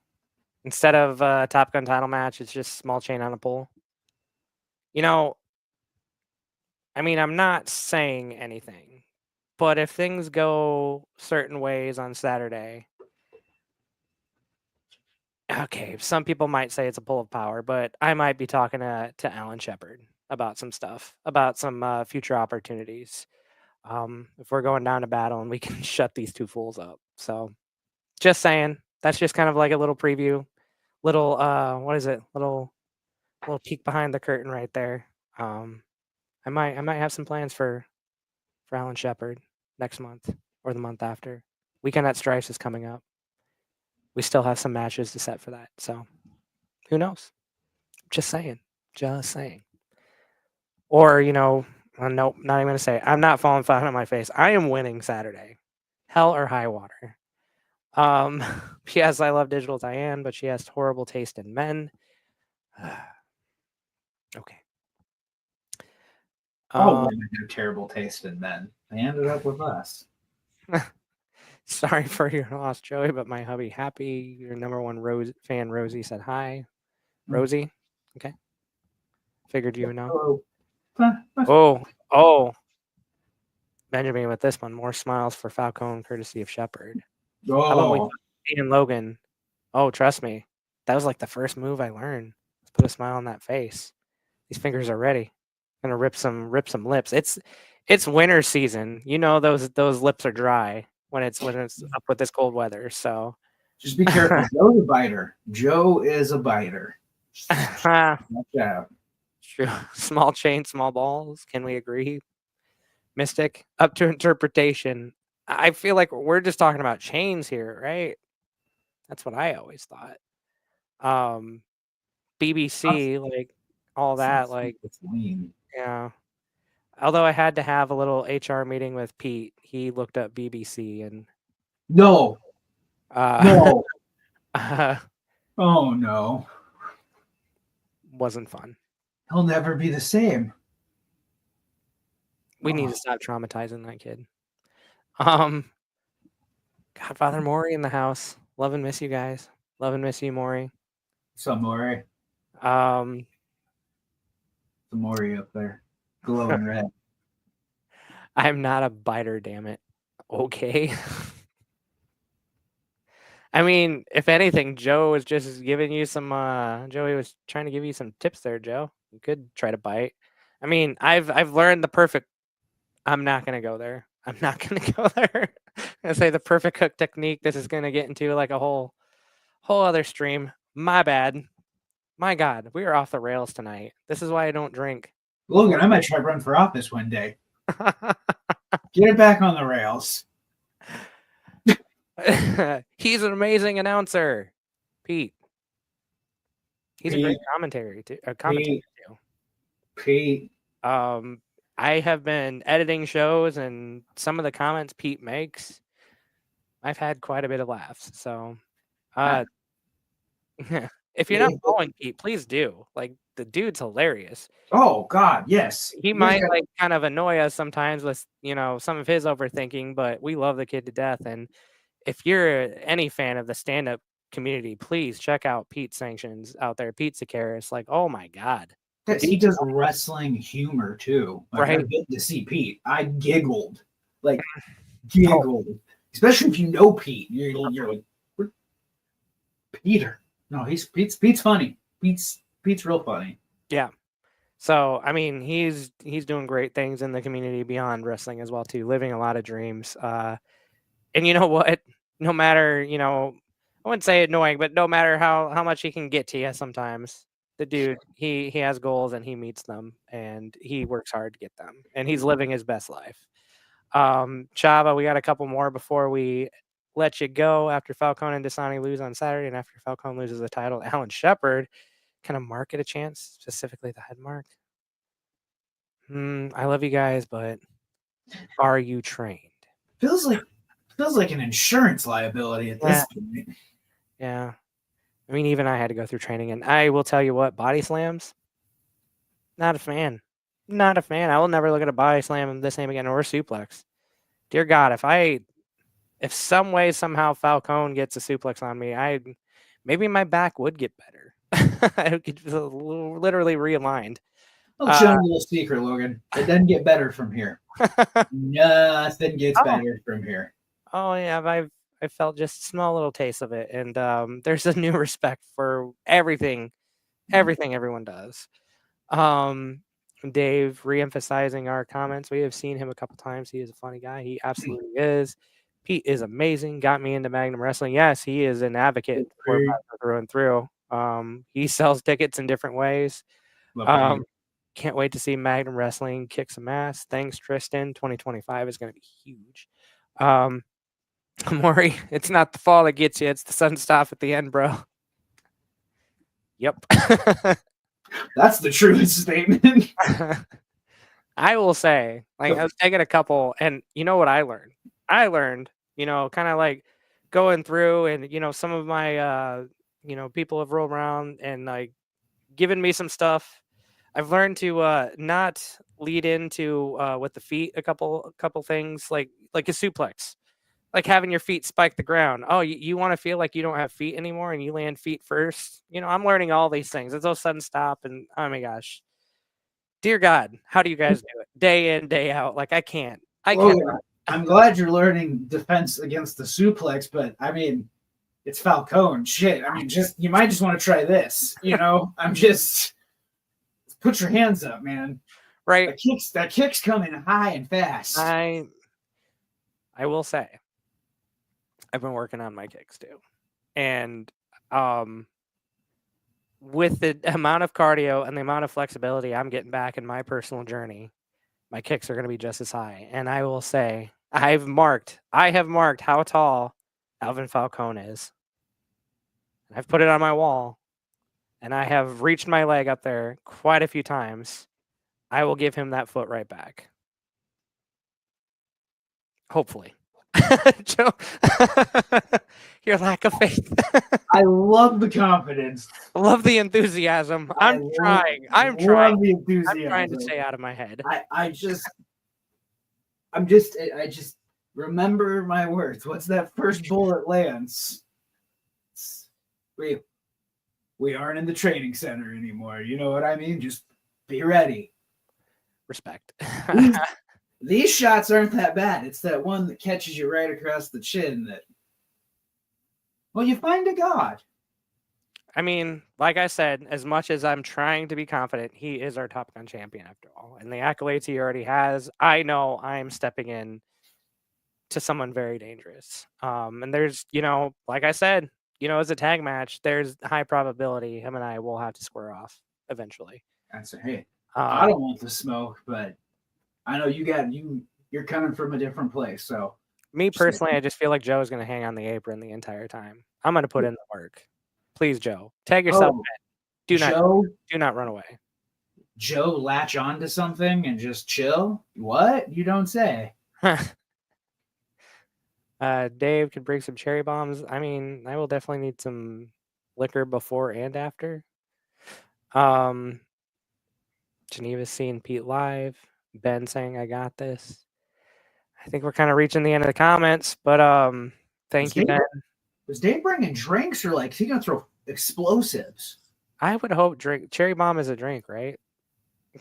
Instead of a Top Gun title match, it's just small chain on a pole. I mean, I'm not saying anything, but if things go certain ways on Saturday, okay, some people might say it's a pull of power, but I might be talking to Alan Shepard about some stuff, about some future opportunities. If we're going down to battle and we can shut these 2 fools up. So just saying, that's just kind of like a little preview, little, little peek behind the curtain right there. I might have some plans for Alan Shepard next month or the month after. Weekend at Stripes is coming up. We still have some matches to set for that. So who knows? Just saying. Or, nope, not even going to say it. I'm not falling flat on my face. I am winning Saturday. Hell or high water. Yes, I love Digital Diane, but she has horrible taste in men. Okay. Women have terrible taste in men. They ended up with us. Sorry for your loss, Joey, but my hubby happy. Your number 1 fan, Rosie, said hi. Rosie? Okay. Figured you would know. Oh. Benjamin with this one. More smiles for Falcone, courtesy of Shepard. How about we and Logan? Oh, trust me. That was like the first move I learned. Let's put a smile on that face. These fingers are ready. Gonna rip some lips. It's winter season. Those lips are dry when it's up with this cold weather. So Just be careful. Joe's a biter. Joe is a biter. Watch out. True. Small chain, small balls. Can we agree? Mystic, up to interpretation. I feel like we're just talking about chains here, right? That's what I always thought. BBC, like all that, like It's lean. yeah. Although I had to have a little HR meeting with Pete, he looked up BBC and No. no, Oh no. wasn't fun. He'll never be the same. We need to stop traumatizing that kid. Godfather Maury in the house. Love and miss you guys. Love and miss you, Maury. Some Maury. Um, The Maury up there. Glowing red. I'm not a biter, damn it. Okay. I mean, if anything, Joe was just giving you some Joey was trying to give you some tips there, Joe. You could try to bite. I mean, I've learned the perfect I'm not gonna go there. I'm not gonna go there. I say the perfect hook technique. This is gonna get into like a whole other stream. My bad. My God, we are off the rails tonight. This is why I don't drink. Logan, I might try to run for office one day. Get it back on the rails. He's an amazing announcer, Pete. He's a great Pete. commentator too. Pete. I have been editing shows, and some of the comments Pete makes, I've had quite a bit of laughs. So, if you're not following Pete, please do. Like, the dude's hilarious. Oh God, yes. He might like kind of annoy us sometimes with some of his overthinking, but we love the kid to death. And if you're any fan of the stand-up community, please check out Pete Sanctions out there. Pete Sakaris, like, oh my God. He does wrestling humor too. Like, Right. I've been to see Pete. I giggled. Like giggled. Especially if you know Pete. You're like Peter. No, Pete's funny. Pete's real funny. Yeah. So I mean, he's doing great things in the community beyond wrestling as well too, living a lot of dreams. And you know what? No matter, I wouldn't say annoying, but no matter how much he can get to you sometimes, the dude, he has goals and he meets them and he works hard to get them. And he's living his best life. Chava, we got a couple more before we let you go. After Falcone and Dasani lose on Saturday and after Falcone loses the title, Alan Shepard, can a mark get a chance, specifically the head mark? I love you guys, but are you trained? Feels like an insurance liability at this point. Yeah. I mean, even I had to go through training, and I will tell you what, body slams, not a fan. Not a fan. I will never look at a body slam the same again, or a suplex. Dear God, if some way, somehow Falcone gets a suplex on me, maybe my back would get better. I would get literally realigned. I'll show you a little secret, Logan. It doesn't get better from here. Nothing gets better from here. Oh yeah, I felt just a small little taste of it, and there's a new respect for everything everyone does. Dave reemphasizing our comments. We have seen him a couple times. He is a funny guy. He absolutely is. Pete is amazing. Got me into Magnum Wrestling. Yes, he is an advocate for through and through. He sells tickets in different ways. Can't wait to see Magnum Wrestling kick some ass. Thanks, Tristan. 2025 is going to be huge. Maury, it's not the fall that gets you. It's the sun stop at the end, bro. Yep. That's the truest statement. I will say, like, I was taking a couple, and you know what I learned? Kind of like going through, and some of my people have rolled around and like given me some stuff. I've learned to not lead into with the feet a couple things like a suplex, like having your feet spike the ground. Oh, you want to feel like you don't have feet anymore and you land feet first. I'm learning all these things. It's all sudden stop, and oh my gosh, dear God, how do you guys do it day in, day out? Like I can't. I'm glad you're learning defense against the suplex, but I mean, it's Falcone. Shit. I mean, you might just want to try this. I'm just put your hands up, man. Right. That kick's coming high and fast. I will say, I've been working on my kicks too. And with the amount of cardio and the amount of flexibility I'm getting back in my personal journey, my kicks are going to be just as high. And I will say, I have marked how tall Alvin Falcone is. I've put it on my wall, and I have reached my leg up there quite a few times. I will give him that foot right back. Hopefully. Joe, your lack of faith. I love the confidence. Love the enthusiasm. I'm trying. I'm love trying. the I'm enthusiasm. trying to stay out of my head. I just remember my words. Once that first bullet lands, we aren't in the training center anymore. You know what I mean? Just be ready. Respect. These shots aren't that bad. It's that one that catches you right across the chin that, well, you find a God. I mean, like I said, as much as I'm trying to be confident, he is our Top Gun champion after all. And the accolades he already has, I know I'm stepping in to someone very dangerous. And there's, like I said, as a tag match, there's high probability him and I will have to square off eventually. I'd say, hey, I don't want the smoke, but I know you're coming from a different place. So me personally, I just feel like Joe is going to hang on the apron the entire time. I'm going to put in the work. Please, Joe, tag yourself in. Do not run away. Joe latch onto something and just chill? What? You don't say. Dave could bring some cherry bombs. I mean, I will definitely need some liquor before and after. Geneva's seeing Pete live. Ben saying, I got this. I think we're kind of reaching the end of the comments, but thank you, Ben. Was Dave bringing drinks, or like is he gonna throw explosives? I would hope cherry bomb is a drink, right?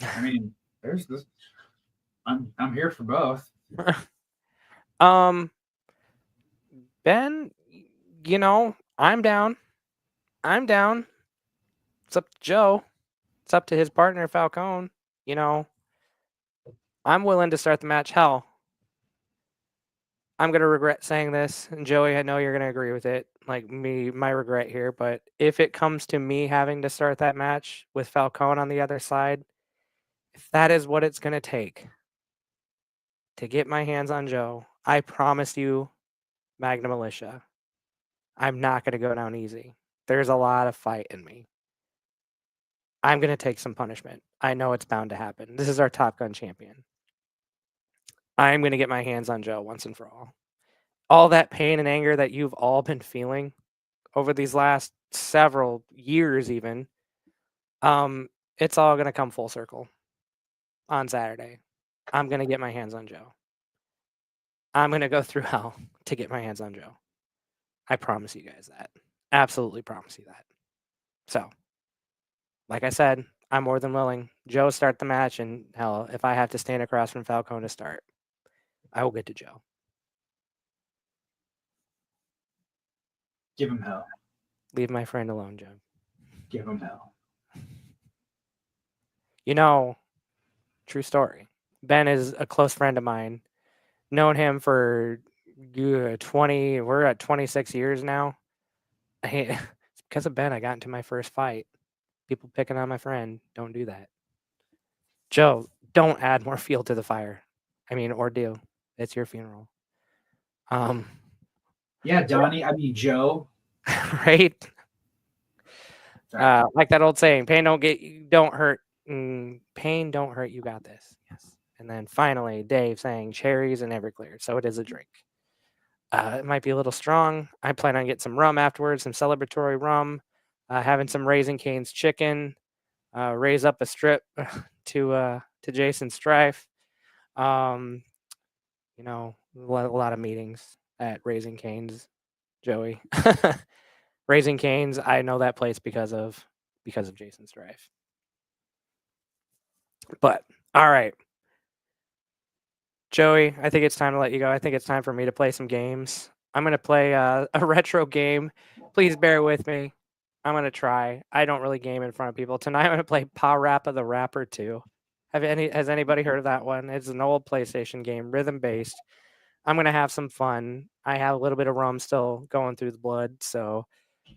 I mean, there's this. I'm here for both. Ben, I'm down. It's up to Joe. It's up to his partner Falcone. I'm willing to start the match. Hell, I'm going to regret saying this, and Joey, I know you're going to agree with it, like me, my regret here, but if it comes to me having to start that match with Falcone on the other side, if that is what it's going to take to get my hands on Joe, I promise you, Magnum Militia, I'm not going to go down easy. There's a lot of fight in me. I'm going to take some punishment. I know it's bound to happen. This is our Top Gun champion. I'm going to get my hands on Joe once and for all. All that pain and anger that you've all been feeling over these last several years even, it's all going to come full circle on Saturday. I'm going to get my hands on Joe. I'm going to go through hell to get my hands on Joe. I promise you guys that. Absolutely promise you that. So, like I said, I'm more than willing. Joe, start the match, and hell, if I have to stand across from Falcone to start, I will get to Joe. Give him hell. Leave my friend alone, Joe. Give him hell. True story. Ben is a close friend of mine. Known him for 20, we're at 26 years now. It's because of Ben I got into my first fight. People picking on my friend, don't do that. Joe, don't add more fuel to the fire. Or do. It's your funeral. Yeah, Donnie, Joe. Right? Like that old saying, pain don't hurt. Pain don't hurt, you got this. Yes. And then finally, Dave saying cherries and Everclear. So it is a drink. It might be a little strong. I plan on getting some rum afterwards, some celebratory rum, having some Raising Cane's chicken, raise up a strip to Jason Strife. A lot of meetings at Raising Cane's, Joey. Raising Cane's, I know that place because of Jason Strife. But all right, Joey, I think it's time to let you go. I think it's time for me to play some games. I'm going to play a retro game. Please bear with me. I'm going to try. I don't really game in front of people. Tonight I'm going to play Pa Rappa the Rapper 2. Has anybody heard of that one? It's an old PlayStation game, rhythm-based. I'm going to have some fun. I have a little bit of rum still going through the blood, so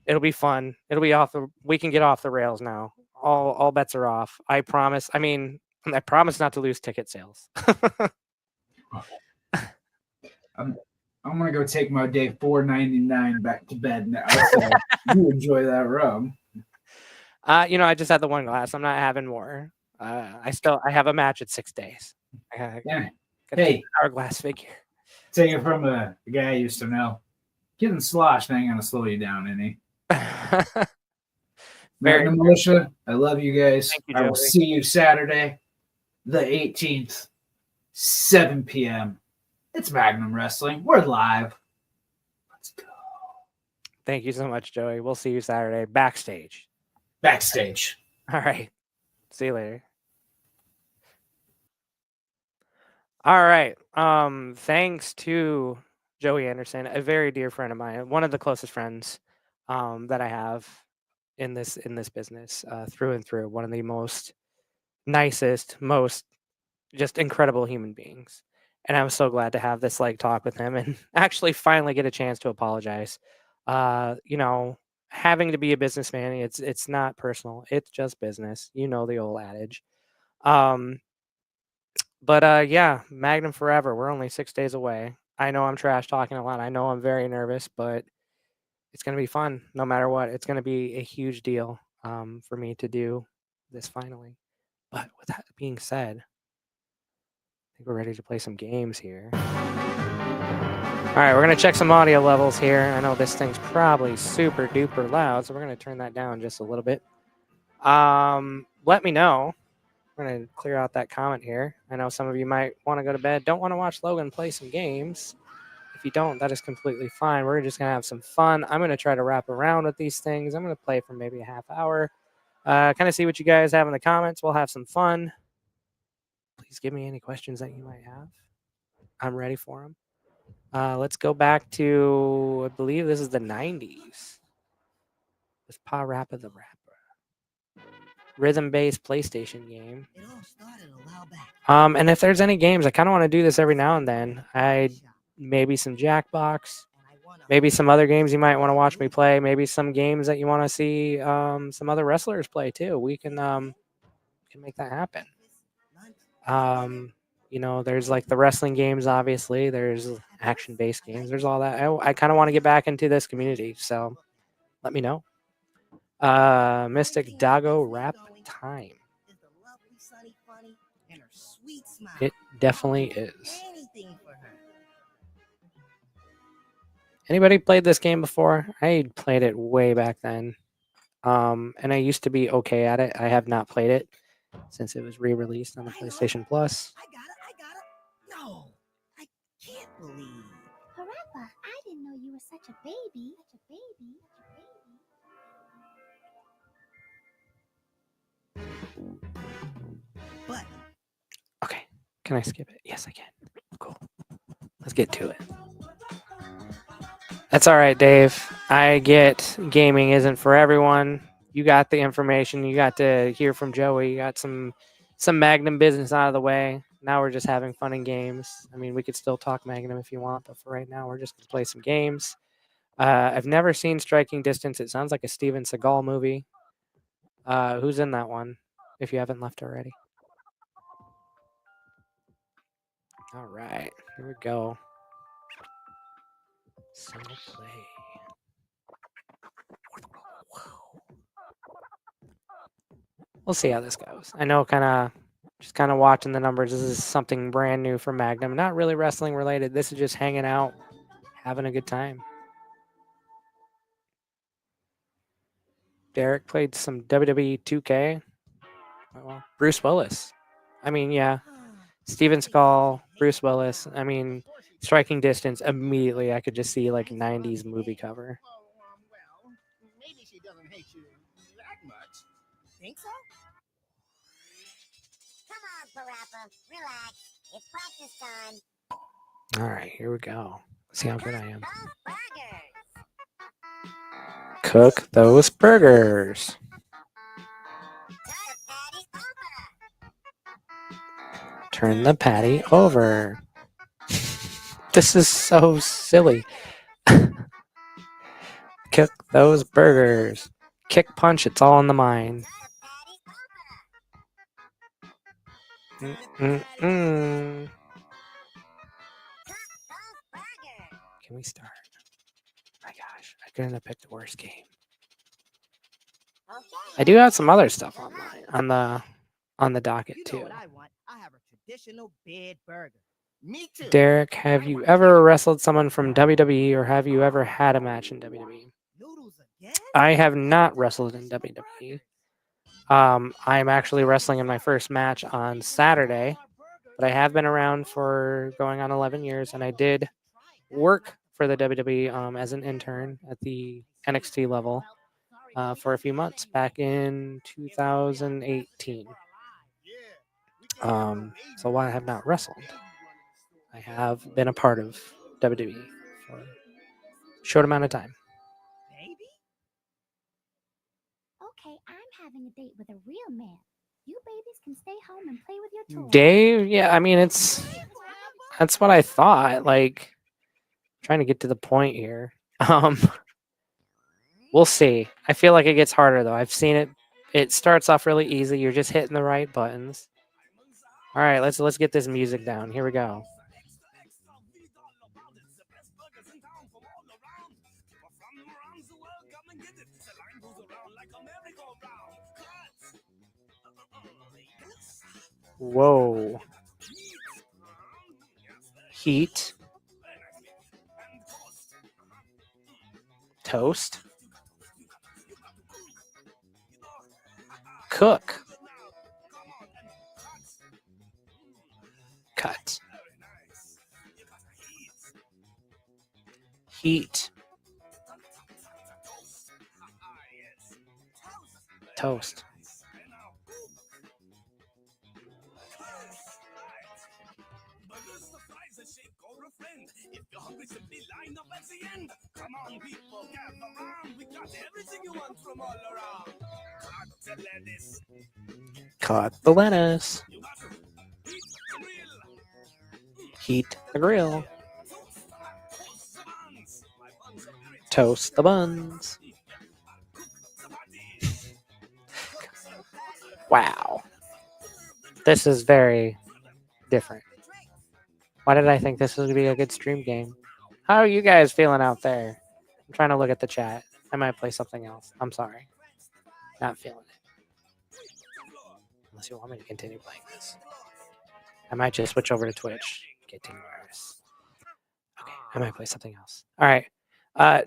It'll be fun. It'll be off the. We can get off the rails now. All bets are off. I promise. I mean, I promise not to lose ticket sales. I'm gonna go take my day $4.99 back to bed now. So you enjoy that rum. I just had the one glass. I'm not having more. I have a match at 6 days. Yeah. Got Hey, hourglass figure. take it from a guy I used to know. Getting sloshed ain't gonna slow you down any. Magnum Militia, I love you guys. Thank you, I will Joey. see you Saturday, the 18th, 7 p.m. It's Magnum Wrestling. We're live. Let's go. Thank you so much, Joey. We'll see you Saturday backstage. Backstage. All right. See you later. All right. Thanks to Joey Anderson, a very dear friend of mine, one of the closest friends that I have in this business, through and through. One of the most nicest, most just incredible human beings. And I'm so glad to have this talk with him and actually finally get a chance to apologize. Having to be a businessman, it's not personal. It's just business. You know the old adage. But yeah, Magnum Forever. We're only 6 days away. I know I'm trash talking a lot. I know I'm very nervous, but it's going to be fun no matter what. It's going to be a huge deal for me to do this finally. But with that being said, I think we're ready to play some games here. All right, we're going to check some audio levels here. I know this thing's probably super duper loud, so we're going to turn that down just a little bit. Let me know. We're going to clear out that comment here. I know some of you might want to go to bed, don't want to watch Logan play some games. If you don't, that is completely fine. We're just going to have some fun. I'm going to try to wrap around with these things. I'm going to play for maybe a half hour. Kind of see what you guys have in the comments. We'll have some fun. Please give me any questions that you might have. I'm ready for them. Let's go back to, I believe this is the 90s. With Pa Rappa the Rapper. Rhythm-based PlayStation game. It all started a while back. And if there's any games, I kind of want to do this every now and then. Maybe some Jackbox. Maybe some other games you might want to watch me play. Maybe some games that you want to see some other wrestlers play too. We can make that happen. There's the wrestling games, obviously. There's action-based games. There's all that. I kind of want to get back into this community, so let me know. Mystic Dago rap time. It definitely is. Anybody played this game before? I played it way back then. And I used to be okay at it. I have not played it since it was re-released on the PlayStation Plus. I got it. No, I can't believe. Parappa, I didn't know you were such a baby. But Okay. Can I skip it? Yes, I can. Cool. Let's get to it. That's all right, Dave. I get gaming isn't for everyone. You got the information. You got to hear from Joey. You got some Magnum business out of the way. Now we're just having fun in games. I mean, we could still talk Magnum if you want, but for right now, we're just going to play some games. I've never seen Striking Distance. It sounds like a Steven Seagal movie. Who's in that one, if you haven't left already? All right, here we go. Single play. We'll see how this goes. I know just watching the numbers. This is something brand new for Magnum. Not really wrestling related. This is just hanging out, having a good time. Derek played some WWE 2K. Well, Bruce Willis. I mean, yeah. Steven Seagal, Bruce Willis. I mean, Striking Distance. Immediately, I could just see 90s movie cover. Well, maybe she doesn't hate you that much. Think so? Come on, Parappa, relax. It's practice time. All right, here we go. Let's see how good I am. Cook those burgers. Cook those burgers. Turn the patty over. This is so silly. Cook those burgers. Kick punch, it's all in the mind. Mm-mm-mm. Can we start? My gosh, I couldn't have picked a worse game. I do have some other stuff on the docket You know too. what I want? I have a traditional bed burger. Me too. Derek, have you ever wrestled someone from WWE or have you ever had a match in WWE? Noodles again? I have not wrestled in WWE. I'm actually wrestling in my first match on Saturday, but I have been around for going on 11 years, and I did work for the WWE as an intern at the NXT level for a few months back in 2018. So while I have not wrestled, I have been a part of WWE for a short amount of time. Baby? Okay, I'm having a date with a real man. You babies can stay home and play with your toys. Dave, yeah, I mean that's what I thought. Like trying to get to the point here. We'll see. I feel like it gets harder though. I've seen it. It starts off really easy. You're just hitting the right buttons. All right, let's get this music down. Here we go. Whoa. Heat. Toast. Cook. Cut. Heat. Toast. Cut the lettuce. Heat the grill. Toast the buns. Wow. This is very different. Why did I think this was going to be a good stream game? How are you guys feeling out there? I'm trying to look at the chat. I might play something else. I'm sorry. Not feeling it. Unless you want me to continue playing this. I might just switch over to Twitch. Getting worse. Okay, I might play something else. All right.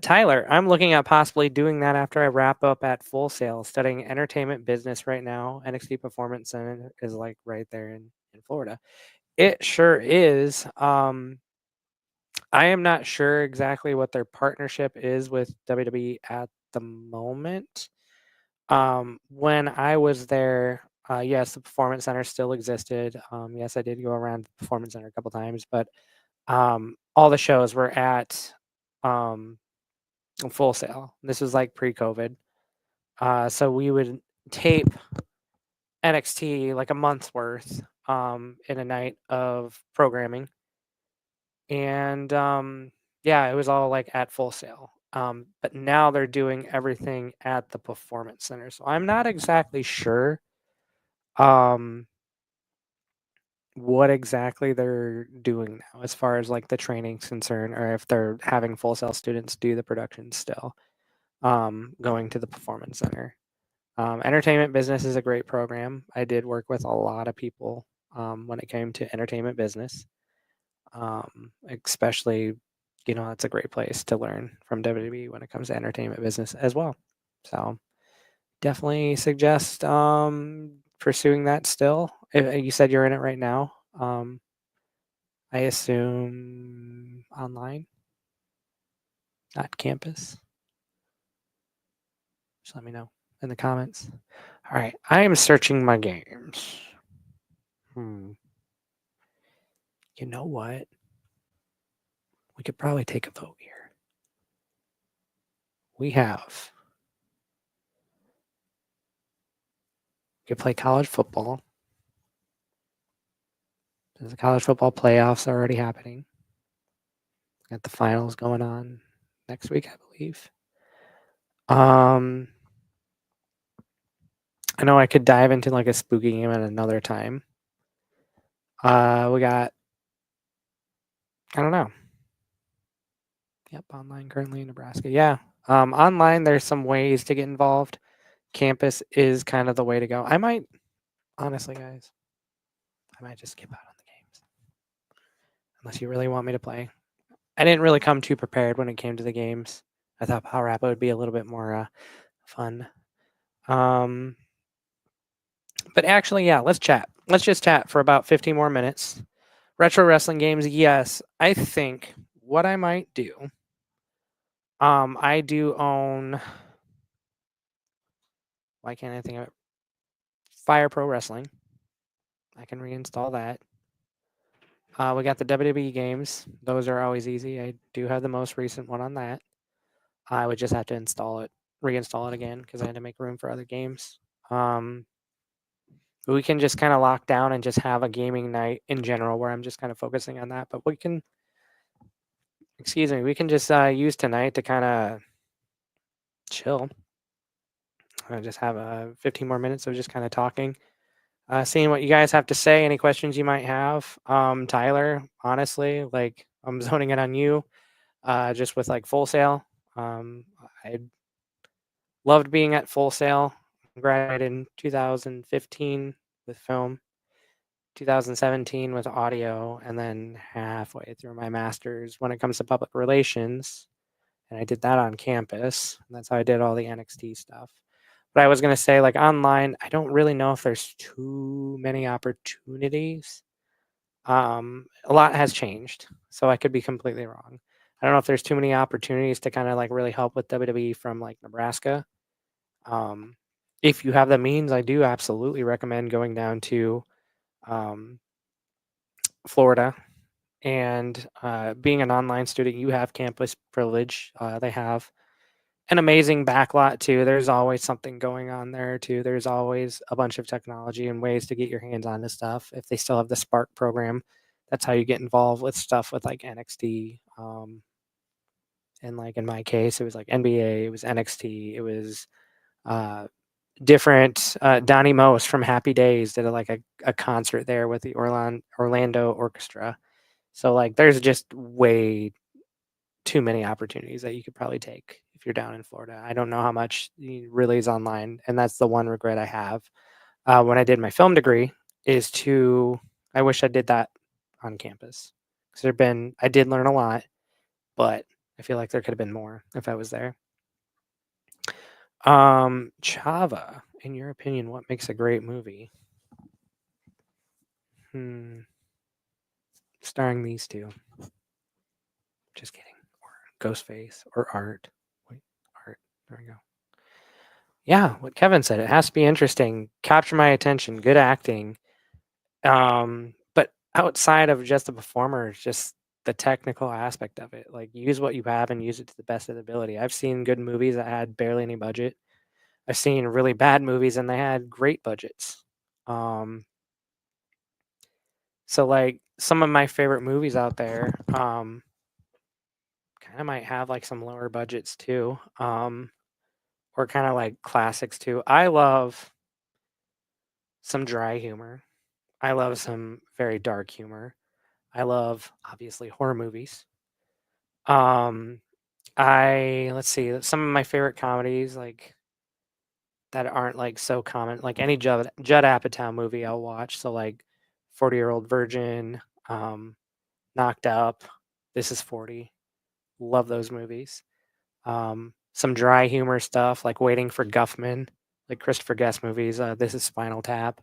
Tyler, I'm looking at possibly doing that after I wrap up at Full Sail, studying entertainment business right now. NXT Performance Center is like right there in Florida. It sure is. I am not sure exactly what their partnership is with WWE at the moment. When I was there, yes, the Performance Center still existed. Yes, I did go around the Performance Center a couple times, but all the shows were at Full Sail. This was like pre-COVID. So we would tape NXT like a month's worth in a night of programming. And yeah, it was all like at Full Sail. But now they're doing everything at the Performance Center. So I'm not exactly sure what exactly they're doing now as far as like the training's concerned, or if they're having Full Sail students do the production still, going to the Performance Center. Entertainment business is a great program. I did work with a lot of people when it came to entertainment business, especially, you know, it's a great place to learn from WWE when it comes to entertainment business as well. So definitely suggest pursuing that still. You said you're in it right now. I assume online, not campus. Just let me know in the comments. All right, I am searching my games. You know what? We could probably take a vote here. We could play college football. The college football playoffs are already happening. Got the finals going on next week, I believe. I know I could dive into like a spooky game at another time. We got, I don't know. Yep, online currently in Nebraska. Yeah. Online, there's some ways to get involved. Campus is kind of the way to go. I might, honestly, guys, I might just skip out on the games. Unless you really want me to play. I didn't really come too prepared when it came to the games. I thought Power Rap would be a little bit more fun. But actually, yeah, let's chat. Let's just chat for about 15 more minutes. Retro wrestling games, yes. I think what I might do, I do own, why can't I think of it? Fire Pro Wrestling. I can reinstall that. We got the WWE games. Those are always easy. I do have the most recent one on that. I would just have to reinstall it again because I had to make room for other games. We can just kind of lock down and just have a gaming night in general where I'm just kind of focusing on that. But we can just use tonight to kind of chill. I just have 15 more minutes of just kind of talking, seeing what you guys have to say, any questions you might have. Tyler, honestly, like I'm zoning it on you, just with like Full Sail. I loved being at Full Sail. Graduated in 2015 with film, 2017 with audio, and then halfway through my master's when it comes to public relations. And I did that on campus. And that's how I did all the NXT stuff. But I was going to say, like online, I don't really know if there's too many opportunities. A lot has changed, so I could be completely wrong. I don't know if there's too many opportunities to kind of like really help with WWE from like Nebraska. If you have the means, I do absolutely recommend going down to Florida. And being an online student, you have campus privilege. They have an amazing backlot too. There's always something going on there too. There's always a bunch of technology and ways to get your hands on this stuff. If they still have the Spark program, that's how you get involved with stuff with like NXT. And like in my case, it was like NBA, it was NXT, it was different. Donnie Most from Happy Days did like a concert there with the Orlando Orchestra. So like there's just way too many opportunities that you could probably take if you're down in Florida. I don't know how much really is online, and that's the one regret I have when I did my film degree is I wish I did that on campus because I did learn a lot, but I feel like there could have been more if I was there. Chava, in your opinion, what makes a great movie? Starring these two. Just kidding. Or Ghostface or Art. Wait, Art. There we go. Yeah, what Kevin said. It has to be interesting, capture my attention, good acting. But outside of just the performer, just the technical aspect of it. Like use what you have and use it to the best of the ability. I've seen good movies that had barely any budget. I've seen really bad movies and they had great budgets. So like some of my favorite movies out there, kind of might have like some lower budgets too. Or kind of like classics too. I love some dry humor. I love some very dark humor. I love obviously horror movies. Let's see, some of my favorite comedies like that aren't like so common, like any Judd Apatow movie I'll watch. So like 40-Year-Old Virgin, Knocked Up, This Is 40. Love those movies. Some dry humor stuff like Waiting for Guffman, like Christopher Guest movies. This Is Spinal Tap.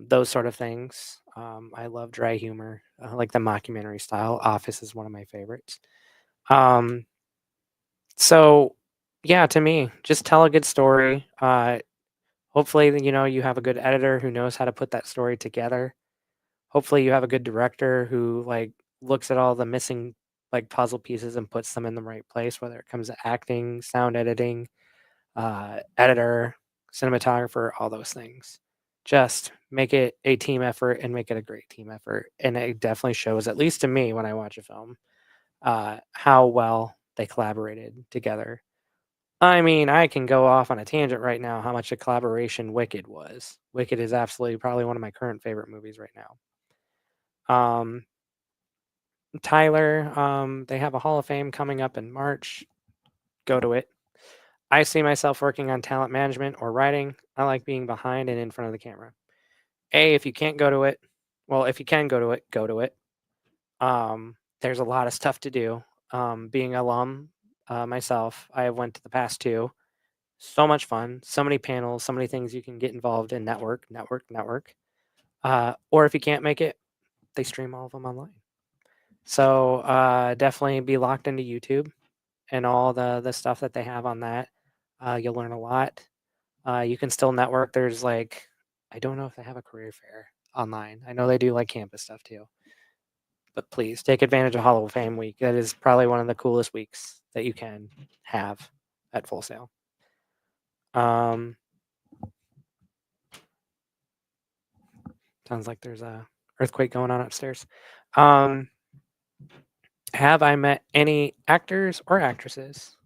Those sort of things. I love dry humor, like the mockumentary style. Office is one of my favorites. So, yeah, to me, just tell a good story. Hopefully, you have a good editor who knows how to put that story together. Hopefully, you have a good director who like looks at all the missing like puzzle pieces and puts them in the right place, whether it comes to acting, sound editing, editor, cinematographer, all those things. Just make it a team effort and make it a great team effort. And it definitely shows, at least to me when I watch a film, how well they collaborated together. I mean, I can go off on a tangent right now how much a collaboration Wicked was. Wicked is absolutely probably one of my current favorite movies right now. Tyler, they have a Hall of Fame coming up in March. Go to it. I see myself working on talent management or writing. I like being behind and in front of the camera. If you can't go to it, well, if you can go to it, go to it. There's a lot of stuff to do. Being alum myself, I went to the past two. So much fun, so many panels, so many things you can get involved in. Network. Or if you can't make it, they stream all of them online. So definitely be locked into YouTube and all the stuff that they have on that. You'll learn a lot. You can still network. There's like, I don't know if they have a career fair online. I know they do like campus stuff too. But please take advantage of Hall of Fame week. That is probably one of the coolest weeks that you can have at Full Sail. Sounds like there's a earthquake going on upstairs. Have I met any actors or actresses?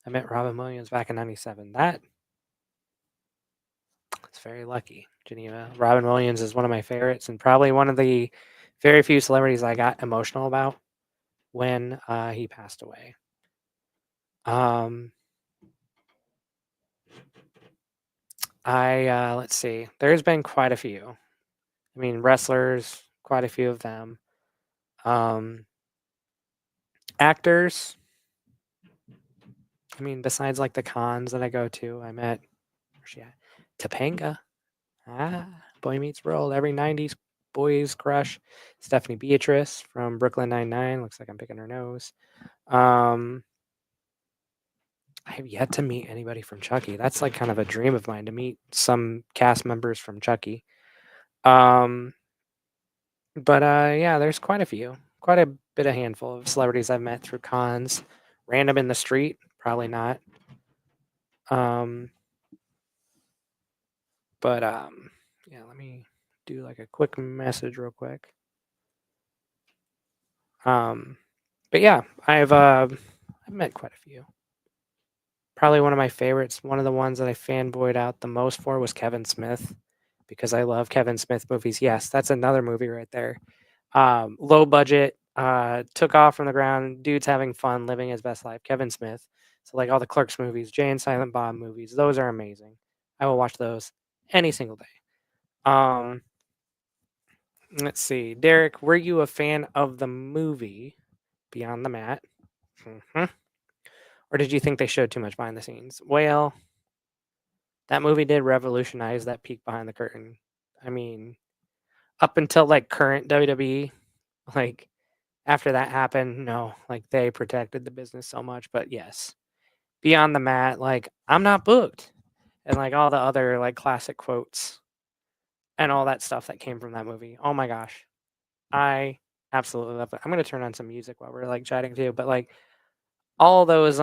I met Robin Williams back in '97. That's very lucky, Geneva. Robin Williams is one of my favorites and probably one of the very few celebrities I got emotional about when he passed away. Let's see. There's been quite a few. I mean, wrestlers, quite a few of them. Actors. I mean, besides like the cons that I go to, I met where's she at? Topanga. Boy Meets World. Every '90s boys crush. Stephanie Beatrice from Brooklyn Nine-Nine. Looks like I'm picking her nose. I have yet to meet anybody from Chucky. That's like kind of a dream of mine to meet some cast members from Chucky. Yeah, there's quite a few, quite a bit, a handful of celebrities I've met through cons. Random in the street, probably not. Yeah, let me do like a quick message real quick. But yeah, I've met quite a few. Probably one of my favorites, one of the ones that I fanboyed out the most for was Kevin Smith, because I love Kevin Smith movies. Yes, that's another movie right there. Low budget, took off from the ground. Dude's having fun, living his best life. Kevin Smith. So like all the Clerks movies, Jay and Silent Bob movies, those are amazing. I will watch those any single day. Let's see, Derek, were you a fan of the movie Beyond the Mat? Or did you think they showed too much behind the scenes? Well, that movie did revolutionize that peek behind the curtain. I mean, up until like current WWE, like after that happened, no, like they protected the business so much. But yes, Beyond the Mat, like I'm not booked, and like all the other like classic quotes and all that stuff that came from that movie. Oh my gosh, I absolutely love it. I'm gonna turn on some music while we're like chatting too, but like all those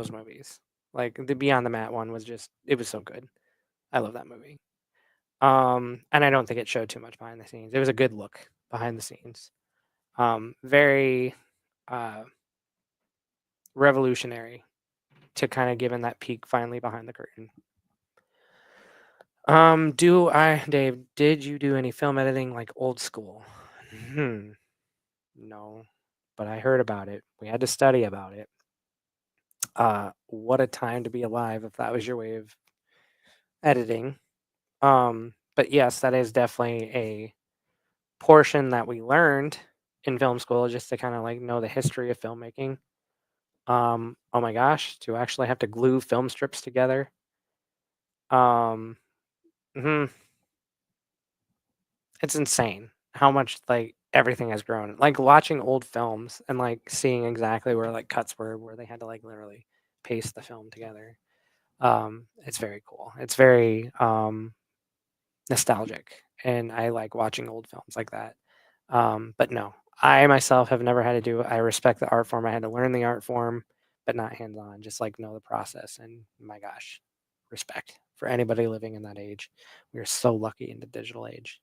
movies, like the Beyond the Mat one was just, it was so good. I love that movie. And I don't think it showed too much behind the scenes. It was a good look behind the scenes. Very revolutionary to kind of giving that peek finally behind the curtain. Dave, did you do any film editing like old school? No, but I heard about it. We had to study about it. What a time to be alive if that was your way of editing. But yes, that is definitely a portion that we learned in film school, just to kind of like know the history of filmmaking. Oh my gosh, to actually have to glue film strips together. It's insane how much like everything has grown. Like watching old films and like seeing exactly where like cuts were, where they had to like literally paste the film together. It's very cool. It's very nostalgic, and I like watching old films like that. But no, I myself have never had to do it. I respect the art form. I had to learn the art form, but not hands on, just like know the process. And my gosh, respect for anybody living in that age. We are so lucky in the digital age.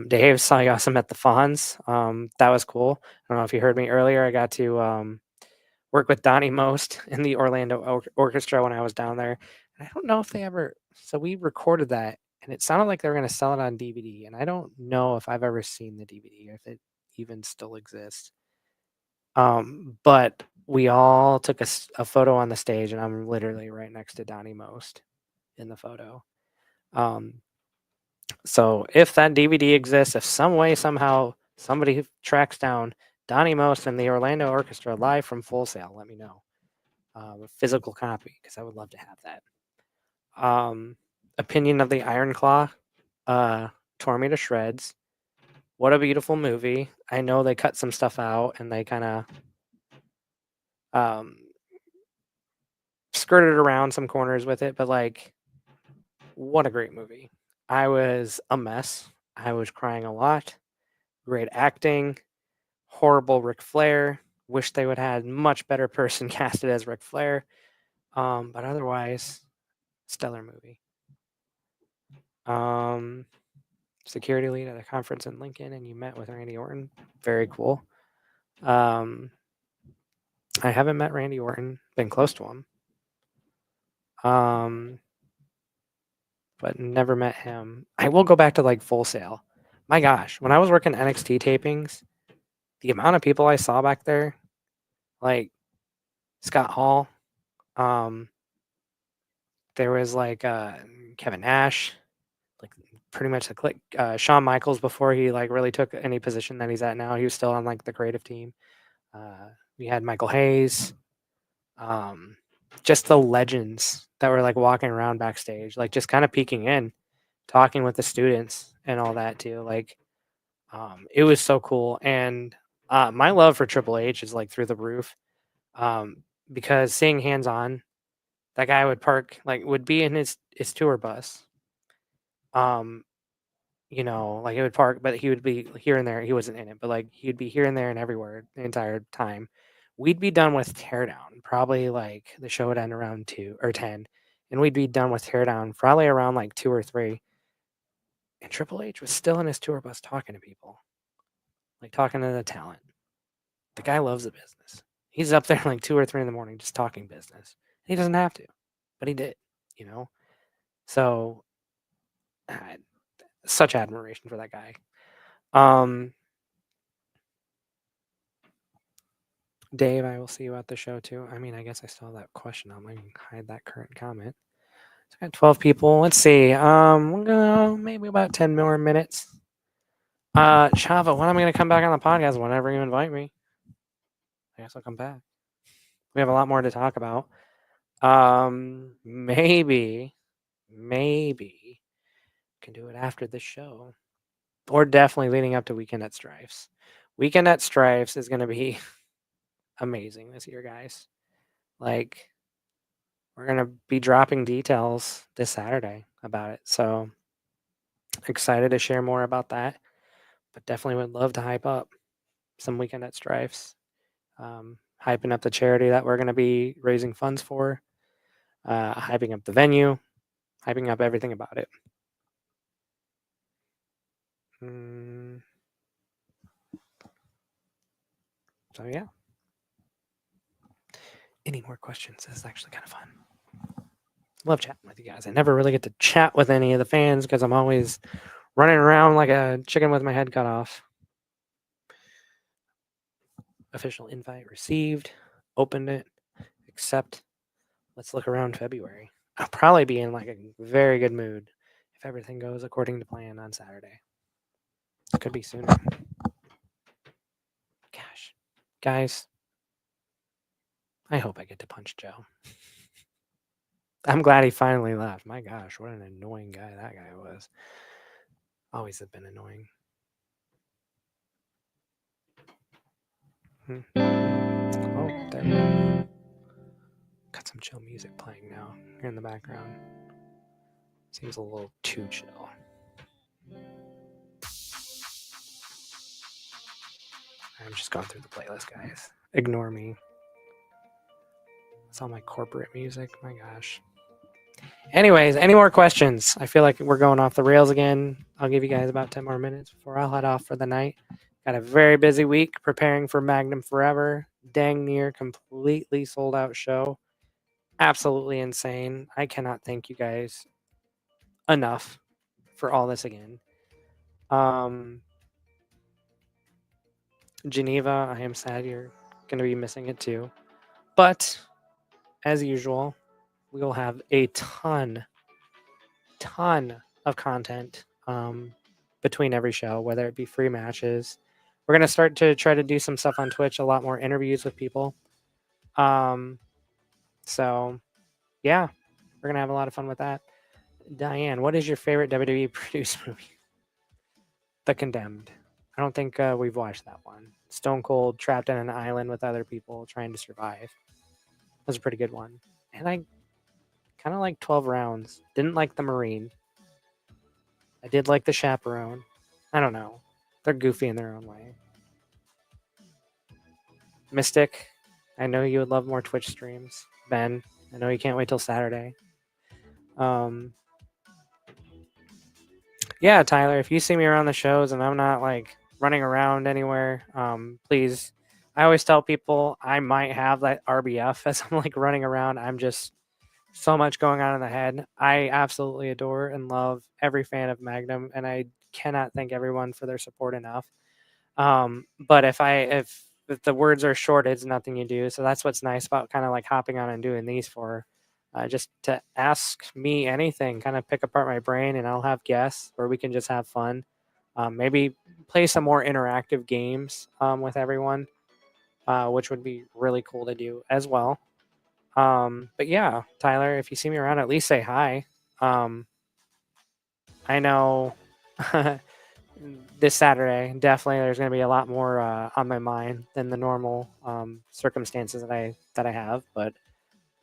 Dave, saw you also met the Fonz. That was cool. I don't know if you heard me earlier. I got to worked with Donnie Most in the Orlando Orchestra when I was down there. And I don't know if they ever. So we recorded that, and it sounded like they were going to sell it on DVD. And I don't know if I've ever seen the DVD or if it even still exists. But we all took a photo on the stage, and I'm literally right next to Donnie Most in the photo. So if that DVD exists, if some way, somehow, somebody tracks down Donnie Most and the Orlando Orchestra live from Full Sail, let me know. A physical copy, because I would love to have that. Opinion of the Iron Claw tore me to shreds. What a beautiful movie. I know they cut some stuff out and they kind of skirted around some corners with it, but like, what a great movie. I was a mess. I was crying a lot. Great acting. Horrible Ric Flair. Wish they would have had much better person casted as Ric Flair. But otherwise, stellar movie. Security lead at a conference in Lincoln, and you met with Randy Orton. Very cool. I haven't met Randy Orton. Been close to him. But never met him. I will go back to like Full Sail. My gosh, when I was working NXT tapings, the amount of people I saw back there, like Scott Hall, there was like Kevin Nash, like pretty much the click. Shawn Michaels, before he like really took any position that he's at now, he was still on like the creative team. We had Michael Hayes, just the legends that were like walking around backstage, like just kind of peeking in, talking with the students and all that too. Like, it was so cool. And my love for Triple H is like through the roof, because seeing hands on, that guy would be in his tour bus. You know, like it would park, but he would be here and there. He wasn't in it, but like he'd be here and there and everywhere the entire time. We'd be done with Teardown. Probably like the show would end around 2 or 10, and we'd be done with Teardown probably around like 2 or 3. And Triple H was still in his tour bus talking to people, like talking to the talent. The guy loves the business. He's up there like 2 or 3 in the morning just talking business. He doesn't have to, but he did, you know? So, such admiration for that guy. Dave, I will see you at the show too. I mean, I guess I still have that question. I'm going to hide that current comment. So I got 12 people. Let's see. We'll go maybe about 10 more minutes. Chava, when am I going to come back on the podcast? Whenever you invite me. I guess I'll come back. We have a lot more to talk about. Maybe can do it after the show, or definitely leading up to Weekend at Strifes. Weekend at Strifes is going to be amazing this year, guys. Like, we're going to be dropping details this Saturday about it. So excited to share more about that, but definitely would love to hype up some Weekend at Strifes. Hyping up the charity that we're going to be raising funds for, hyping up the venue, hyping up everything about it. So yeah. Any more questions? This is actually kind of fun. Love chatting with you guys. I never really get to chat with any of the fans because I'm always running around like a chicken with my head cut off. Official invite received. Opened it. Accept. Let's look around February. I'll probably be in like a very good mood if everything goes according to plan on Saturday. It could be sooner. Gosh. Guys, I hope I get to punch Joe. I'm glad he finally left. My gosh, what an annoying guy that guy was. Always have been annoying. Oh, there we go. Got some chill music playing now here in the background. Seems a little too chill. I'm just going through the playlist, guys. Ignore me. It's all my corporate music. My gosh. Anyways, any more questions? I feel like we're going off the rails again. I'll give you guys about 10 more minutes before I'll head off for the night. Got a very busy week preparing for Magnum Forever dang near completely sold out show. Absolutely insane. I cannot thank you guys enough for all this again. Geneva, I am sad you're going to be missing it too. But as usual, we will have a ton of content between every show, whether it be free matches. We're going to start to try to do some stuff on Twitch, a lot more interviews with people. So, yeah, we're going to have a lot of fun with that. Diane, what is your favorite WWE produced movie? The Condemned. I don't think we've watched that one. Stone Cold trapped on an island with other people trying to survive. That was a pretty good one. And I kind of like 12 Rounds. Didn't like the Marine. I did like the Chaperone. I don't know. They're goofy in their own way. Mystic, I know you would love more Twitch streams. Ben, I know you can't wait till Saturday. Yeah, Tyler, if you see me around the shows and I'm not like running around anywhere, please. I always tell people I might have that RBF as I'm like running around. I'm just so much going on in the head. I absolutely adore and love every fan of Magnum, and I cannot thank everyone for their support enough. But if the words are short, it's nothing you do. So that's what's nice about kind of like hopping on and doing these for. Just to ask me anything, kind of pick apart my brain, and I'll have guests where we can just have fun. Maybe play some more interactive games with everyone, which would be really cool to do as well. But yeah, Tyler, if you see me around, at least say hi. I know this Saturday, definitely there's going to be a lot more on my mind than the normal circumstances that I have. But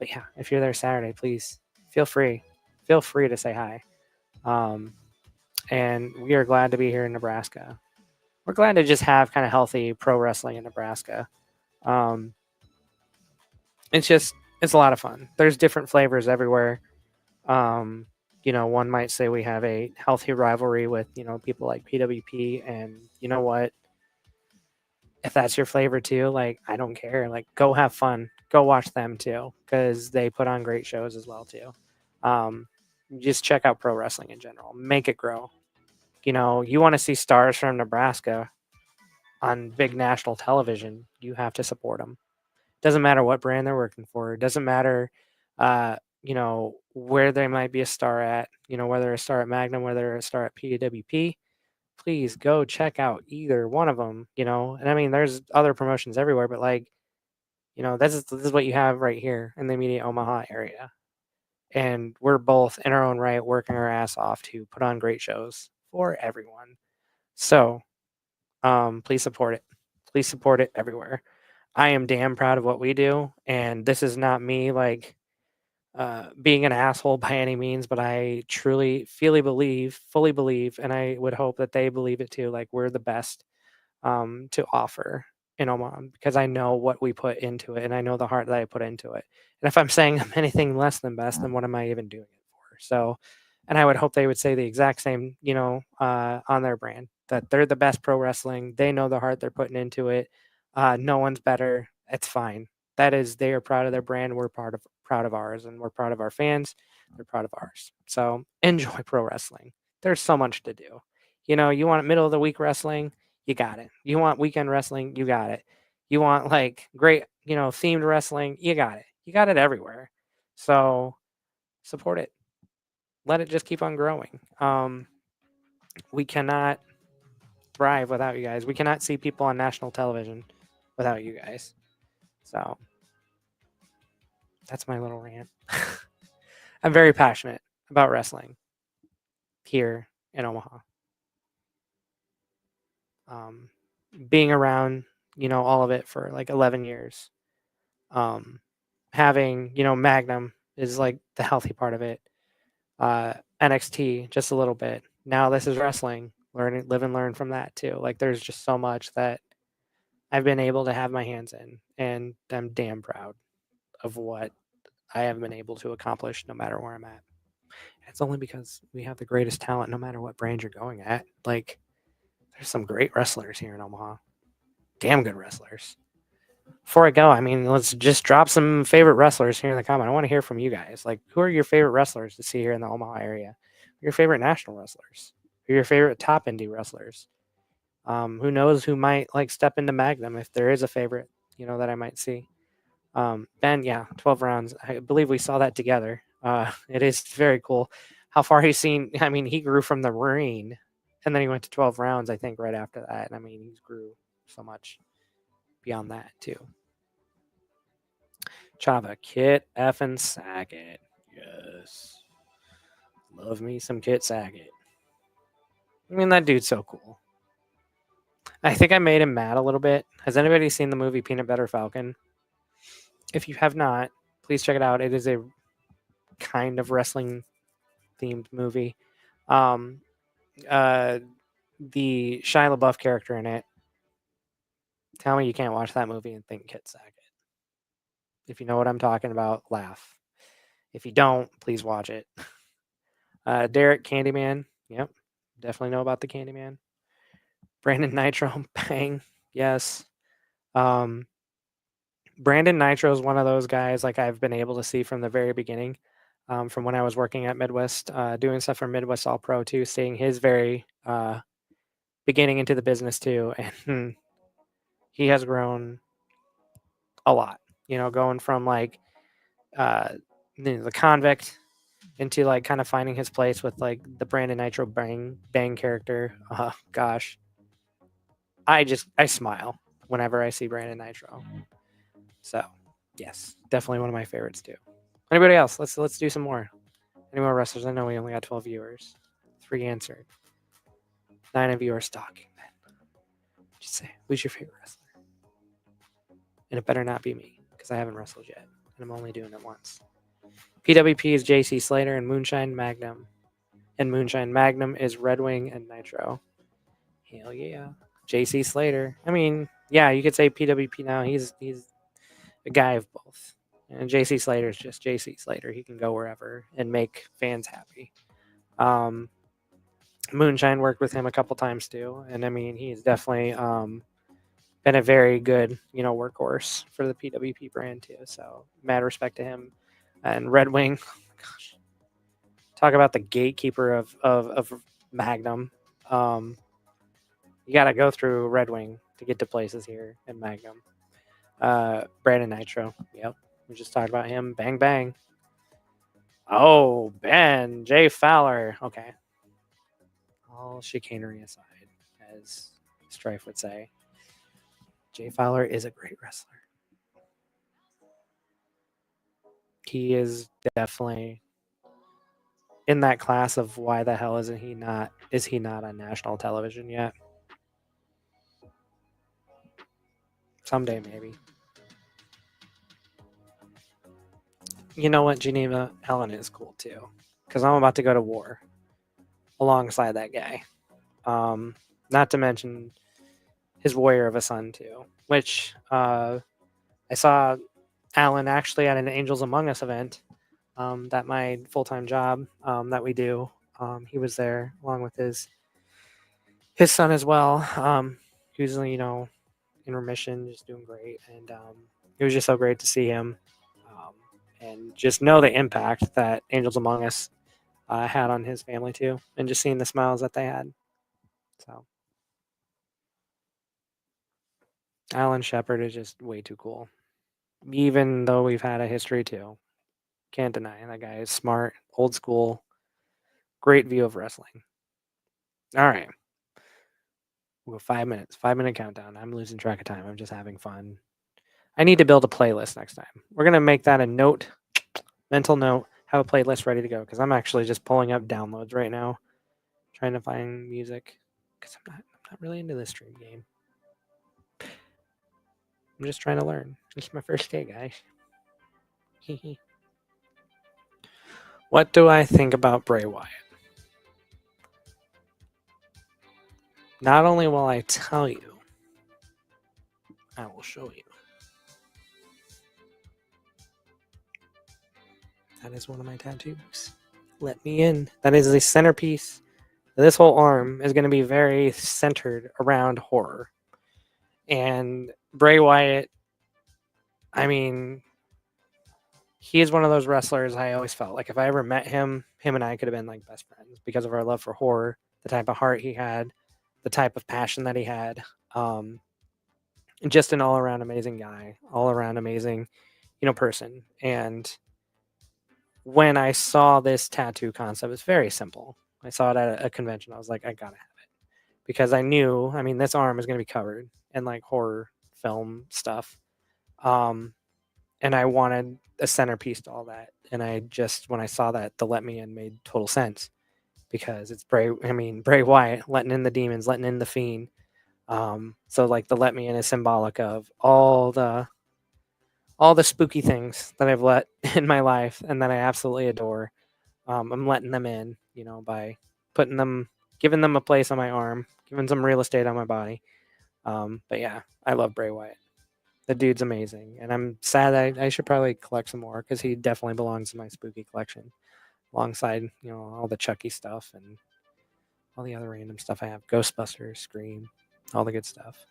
yeah, if you're there Saturday, please feel free to say hi. And we are glad to be here in Nebraska. We're glad to just have kind of healthy pro wrestling in Nebraska. It's a lot of fun. There's different flavors everywhere. One might say we have a healthy rivalry with, people like PWP, and you know what? If that's your flavor too, like, I don't care. Like, go have fun. Go watch them too, because they put on great shows as well too. Just check out pro wrestling in general. Make it grow. You want to see stars from Nebraska on big national television, you have to support them. Doesn't matter what brand they're working for. It doesn't matter, where they might be a star at, whether a star at Magnum, whether a star at PWP. Please go check out either one of them, And I mean, there's other promotions everywhere, but like, this is what you have right here in the immediate Omaha area. And we're both in our own right working our ass off to put on great shows for everyone. So, please support it. Please support it everywhere. I am damn proud of what we do, and this is not me like being an asshole by any means, but I truly, fully believe, and I would hope that they believe it too. Like, we're the best to offer in Omaha, because I know what we put into it, and I know the heart that I put into it. And if I'm saying I'm anything less than best, then what am I even doing it for? So, and I would hope they would say the exact same, on their brand, that they're the best pro wrestling. They know the heart they're putting into it. No one's better. It's fine. They are proud of their brand. We're proud of ours, and we're proud of our fans. They're proud of ours. So enjoy pro wrestling. There's so much to do. You want middle of the week wrestling, you got it. You want weekend wrestling, you got it. You want like great, themed wrestling, you got it. You got it everywhere. So support it. Let it just keep on growing. We cannot thrive without you guys. We cannot see people on national television without you guys. So that's my little rant. I'm very passionate about wrestling here in Omaha. Being around, all of it for like 11 years. Having, Magnum is like the healthy part of it. NXT just a little bit. Now this is wrestling. Live and learn from that too. Like, there's just so much that I've been able to have my hands in, and I'm damn proud of what I have been able to accomplish no matter where I'm at. It's only because we have the greatest talent no matter what brand you're going at. Like, there's some great wrestlers here in Omaha. Damn good wrestlers. before I go, I mean, let's just drop some favorite wrestlers here in the comment. I want to hear from you guys. Like, who are your favorite wrestlers to see here in the Omaha area? Your favorite national wrestlers? Who are your favorite top indie wrestlers? Who knows who might like step into Magnum if there is a favorite, that I might see. Ben, yeah, 12 rounds. I believe we saw that together. It is very cool how far he's seen. I mean, he grew from the Marine and then he went to 12 rounds, I think, right after that. And I mean, he grew so much beyond that, too. Chava, Kit effing Sackett. Yes. Love me some Kit Sackett. I mean, that dude's so cool. I think I made him mad a little bit. Has anybody seen the movie Peanut Butter Falcon? If you have not, please check it out. It is a kind of wrestling themed movie. The Shia LaBeouf character in it. Tell me you can't watch that movie and think Kit Sackett. If you know what I'm talking about, laugh. If you don't, please watch it. Derek Candyman. Yep. Definitely know about the Candyman. Brandon Nitro. Bang. Yes. Brandon Nitro is one of those guys like I've been able to see from the very beginning. From when I was working at Midwest, doing stuff for Midwest All Pro too, seeing his very beginning into the business too. And he has grown a lot, going from like the convict into like kind of finding his place with like the Brandon Nitro Bang character. Gosh, I smile whenever I see Brandon Nitro. So yes, definitely one of my favorites too. Anybody else? Let's do some more. Any more wrestlers? I know we only got 12 viewers. 3 answered. 9 of you are stalking then. Just say, who's your favorite wrestler? And it better not be me, because I haven't wrestled yet. And I'm only doing it once. PWP is JC Slater and Moonshine Magnum. And Moonshine Magnum is Red Wing and Nitro. Hell yeah. JC Slater. I mean, yeah, you could say PWP now. He's a guy of both. And JC Slater is just JC Slater. He can go wherever and make fans happy. Moonshine worked with him a couple times too. And I mean, he's definitely been a very good, workhorse for the PWP brand too. So mad respect to him. And Red Wing, gosh, talk about the gatekeeper of Magnum. You got to go through Red Wing to get to places here in Magnum. Brandon Nitro, yep, we just talked about him. Bang bang. Oh, Ben Jay Fowler. Okay, all chicanery aside, as Strife would say, Jay Fowler is a great wrestler. He is definitely in that class of why the hell is he not on national television yet? Someday, maybe. You know what? Geneva Helen is cool too, because I'm about to go to war alongside that guy. Not to mention his warrior of a son too, which I saw Alan actually at an Angels Among Us event. That my full-time job that we do. He was there along with his son as well. Who's in remission, just doing great, and it was just so great to see him, and just know the impact that Angels Among Us had on his family too, and just seeing the smiles that they had. So Alan Shepard is just way too cool, even though we've had a history too. Can't deny that guy is smart, old school, great view of wrestling. All right. We'll go 5 minutes. 5-minute countdown. I'm losing track of time. I'm just having fun. I need to build a playlist next time. We're going to make that a note, mental note, have a playlist ready to go, because I'm actually just pulling up downloads right now, trying to find music, because I'm not really into this stream game. I'm just trying to learn. It's my first day, guys. What do I think about Bray Wyatt? Not only will I tell you, I will show you. That is one of my tattoos. Let me in. That is the centerpiece. This whole arm is going to be very centered around horror. And Bray Wyatt I mean, he is one of those wrestlers I always felt like if I ever met him, him and I could have been like best friends because of our love for horror, the type of heart he had, the type of passion that he had. Just an all around amazing guy, all around amazing, person. And when I saw this tattoo concept, it's very simple. I saw it at a convention. I was like, I gotta have it because I knew, this arm is gonna be covered in like horror film stuff. And I wanted a centerpiece to all that. And when I saw that, the Let Me In made total sense because it's Bray Wyatt letting in the demons, letting in the fiend. So like the Let Me In is symbolic of all the spooky things that I've let in my life and that I absolutely adore. I'm letting them in, by giving them a place on my arm, giving some real estate on my body. But yeah, I love Bray Wyatt. The dude's amazing, and I'm sad I should probably collect some more because he definitely belongs in my spooky collection, alongside all the Chucky stuff and all the other random stuff I have. Ghostbusters, Scream, all the good stuff.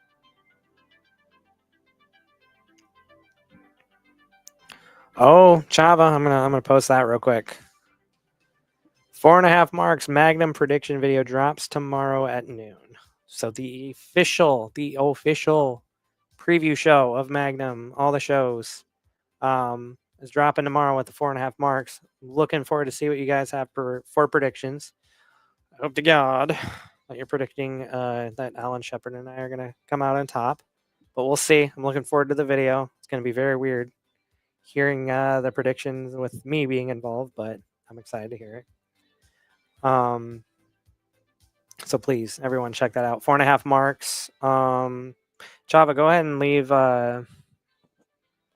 Oh, Chava, I'm gonna post that real quick. 4.5 marks Magnum prediction video drops tomorrow at noon. So the official preview show of Magnum, all the shows, is dropping tomorrow with the 4.5 marks. Looking forward to see what you guys have for predictions. I hope to God that you're predicting that Alan Shepard and I are gonna come out on top, but we'll see. I'm looking forward to the video. It's gonna be very weird hearing the predictions with me being involved, but I'm excited to hear it. So please, everyone, check that out. 4.5 marks. Chava, go ahead and leave on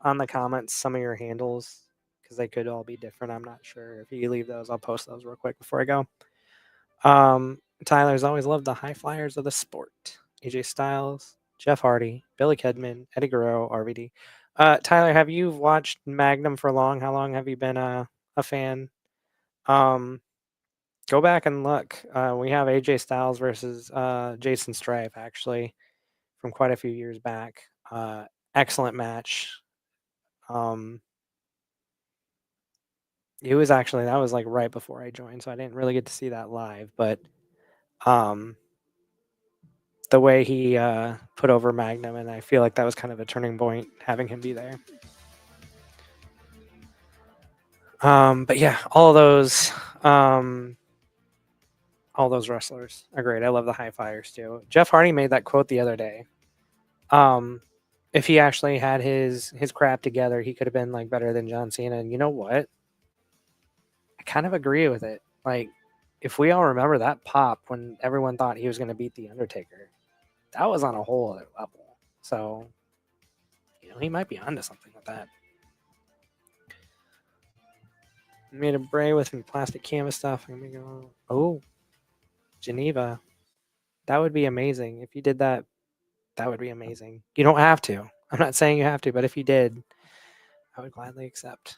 the comments some of your handles because they could all be different. I'm not sure. If you leave those, I'll post those real quick before I go. Tyler's always loved the high flyers of the sport. AJ Styles, Jeff Hardy, Billy Kidman, Eddie Guerrero, RVD. Tyler, have you watched Magnum for long? How long have you been a fan? Go back and look. We have AJ Styles versus Jason Strife, actually, from quite a few years back. Excellent match. It was that was like right before I joined, so I didn't really get to see that live. But the way he put over Magnum, and I feel like that was kind of a turning point having him be there. But yeah, all those wrestlers are great. I love the high flyers too. Jeff Hardy made that quote the other day. If he actually had his crap together, he could have been like better than John Cena. And you know what? I kind of agree with it. Like, if we all remember that pop when everyone thought he was going to beat The Undertaker, that was on a whole other level. So, he might be onto something with that. Made a Bray with some plastic canvas stuff. And we go, oh, Geneva. That would be amazing. If you did that, that would be amazing. You don't have to. I'm not saying you have to, but if you did, I would gladly accept.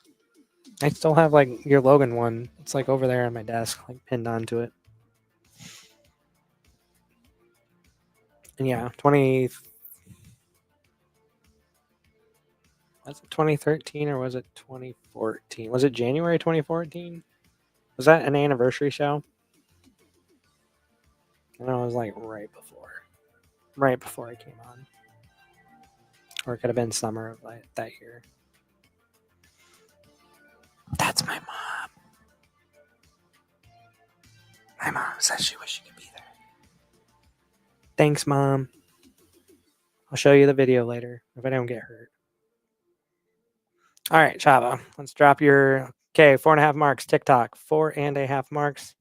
I still have like your Logan one. It's like over there on my desk, like pinned onto it. And yeah, 2013 or was it 2014? Was it January 2014? Was that an anniversary show? I know it was like right before I came on. Or it could have been summer of that year. That's my mom. My mom says she wishes she could be there. Thanks, Mom. I'll show you the video later if I don't get hurt. All right, Chava, let's drop your 4.5 marks. TikTok, 4.5 marks.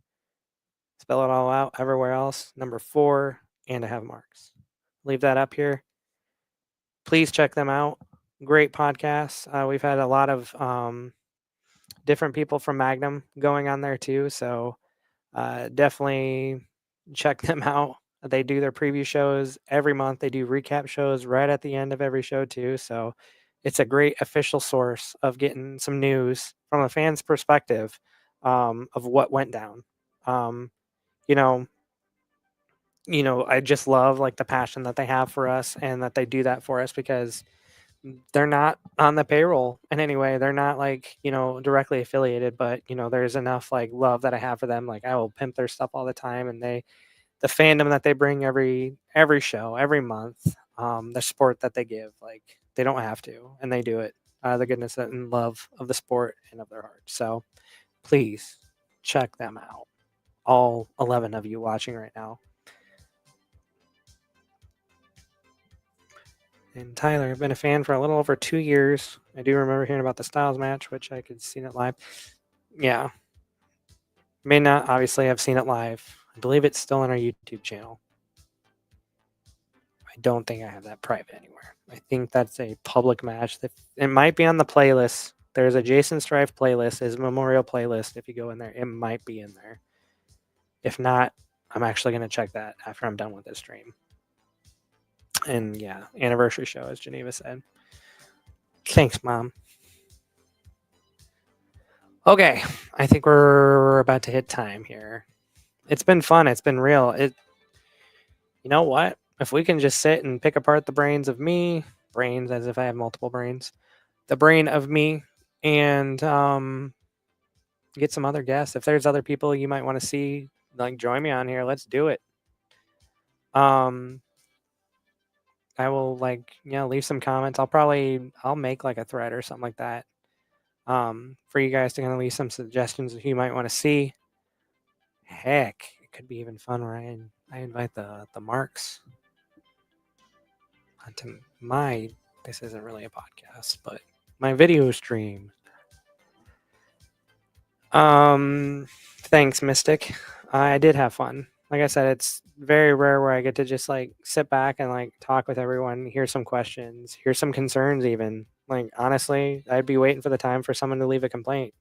Spell it all out everywhere else. Number 4.5 marks. Leave that up here. Please check them out. Great podcasts. We've had a lot of different people from Magnum going on there too. So definitely check them out. They do their preview shows every month. They do recap shows right at the end of every show too. So it's a great official source of getting some news from a fan's perspective of what went down. I just love like the passion that they have for us and that they do that for us because they're not on the payroll in any way. They're not like, directly affiliated, but there's enough like love that I have for them. Like I will pimp their stuff all the time, and the fandom that they bring every show, every month, the support that they give, like they don't have to, and they do it out of the goodness and love of the sport and of their heart. So please check them out. All 11 of you watching right now. And Tyler, I've been a fan for a little over 2 years. I do remember hearing about the Styles match, which I could see it live. Yeah. May not obviously have seen it live. I believe it's still on our YouTube channel. I don't think I have that private anywhere. I think that's a public match. It might be on the playlist. There's a Jason Strife playlist, his memorial playlist. If you go in there, it might be in there. If not, I'm actually going to check that after I'm done with this stream. And yeah, anniversary show, as Geneva said. Thanks, Mom. Okay, I think we're about to hit time here. It's been fun. It's been real. You know what? If we can just sit and pick apart the brains of me, brains as if I have multiple brains, the brain of me, and get some other guests. If there's other people you might want to see, like join me on here. Let's do it. I will leave some comments. I'll make like a thread or something like that. For you guys to kind of leave some suggestions of who you might want to see. Heck, it could be even fun where I invite the Marks onto my. This isn't really a podcast, but my video stream. Thanks, Mystic. I did have fun. Like I said, it's very rare where I get to just like sit back and like talk with everyone, hear some questions, hear some concerns even. Like honestly, I'd be waiting for the time for someone to leave a complaint.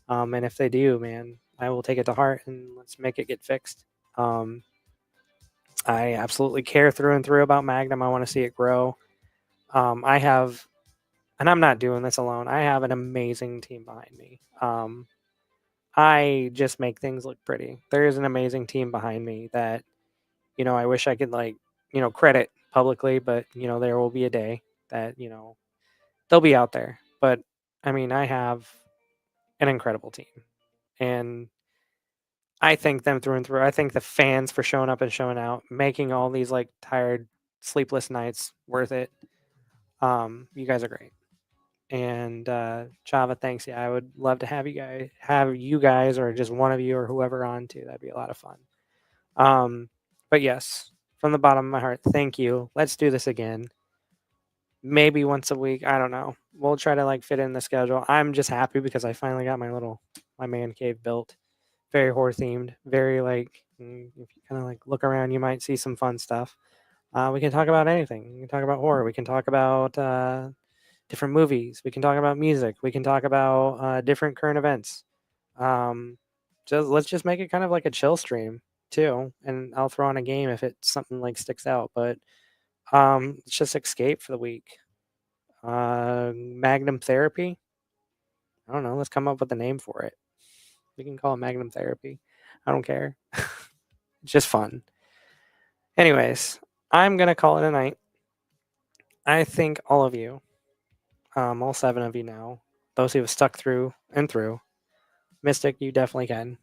And if they do, man, I will take it to heart and let's make it get fixed. I absolutely care through and through about Magnum. I want to see it grow. I have, and I'm not doing this alone. I have an amazing team behind me. I just make things look pretty. There is an amazing team behind me that, I wish I could credit publicly, but there will be a day that, they'll be out there. But I mean, I have an incredible team, and I thank them through and through. I thank the fans for showing up and showing out, making all these like tired, sleepless nights worth it. You guys are great. And Chava, thanks. Yeah, I would love to have you guys, or just one of you or whoever on too. That'd be a lot of fun. But yes, from the bottom of my heart, thank you. Let's do this again. Maybe once a week. I don't know. We'll try to like fit in the schedule. I'm just happy because I finally got my man cave built. Very horror themed. Very like, if you kind of like look around, you might see some fun stuff. We can talk about anything. We can talk about horror. We can talk about different movies. We can talk about music. We can talk about different current events. Let's just make it kind of like a chill stream too, and I'll throw on a game if it's something like sticks out. But let's just escape for the week. Magnum Therapy. I don't know. Let's come up with a name for it. We can call it Magnum Therapy. I don't care. It's just fun. Anyways, I'm gonna call it a night. I thank all of you, all 7 of you now, those who have stuck through and through. Mystic, you definitely can.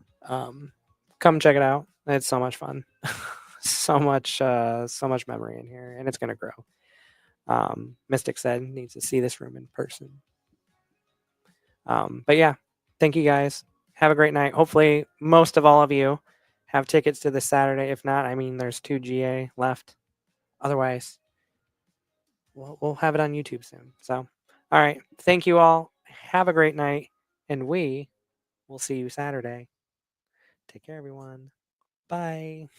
Come check it out. It's so much fun. so much memory in here, and it's gonna grow. Mystic said needs to see this room in person. But yeah, thank you guys. Have a great night. Hopefully, most of all of you have tickets to this Saturday. If not, I mean, there's 2 GA left. Otherwise, we'll have it on YouTube soon. So, all right. Thank you all. Have a great night, and we will see you Saturday. Take care, everyone. Bye.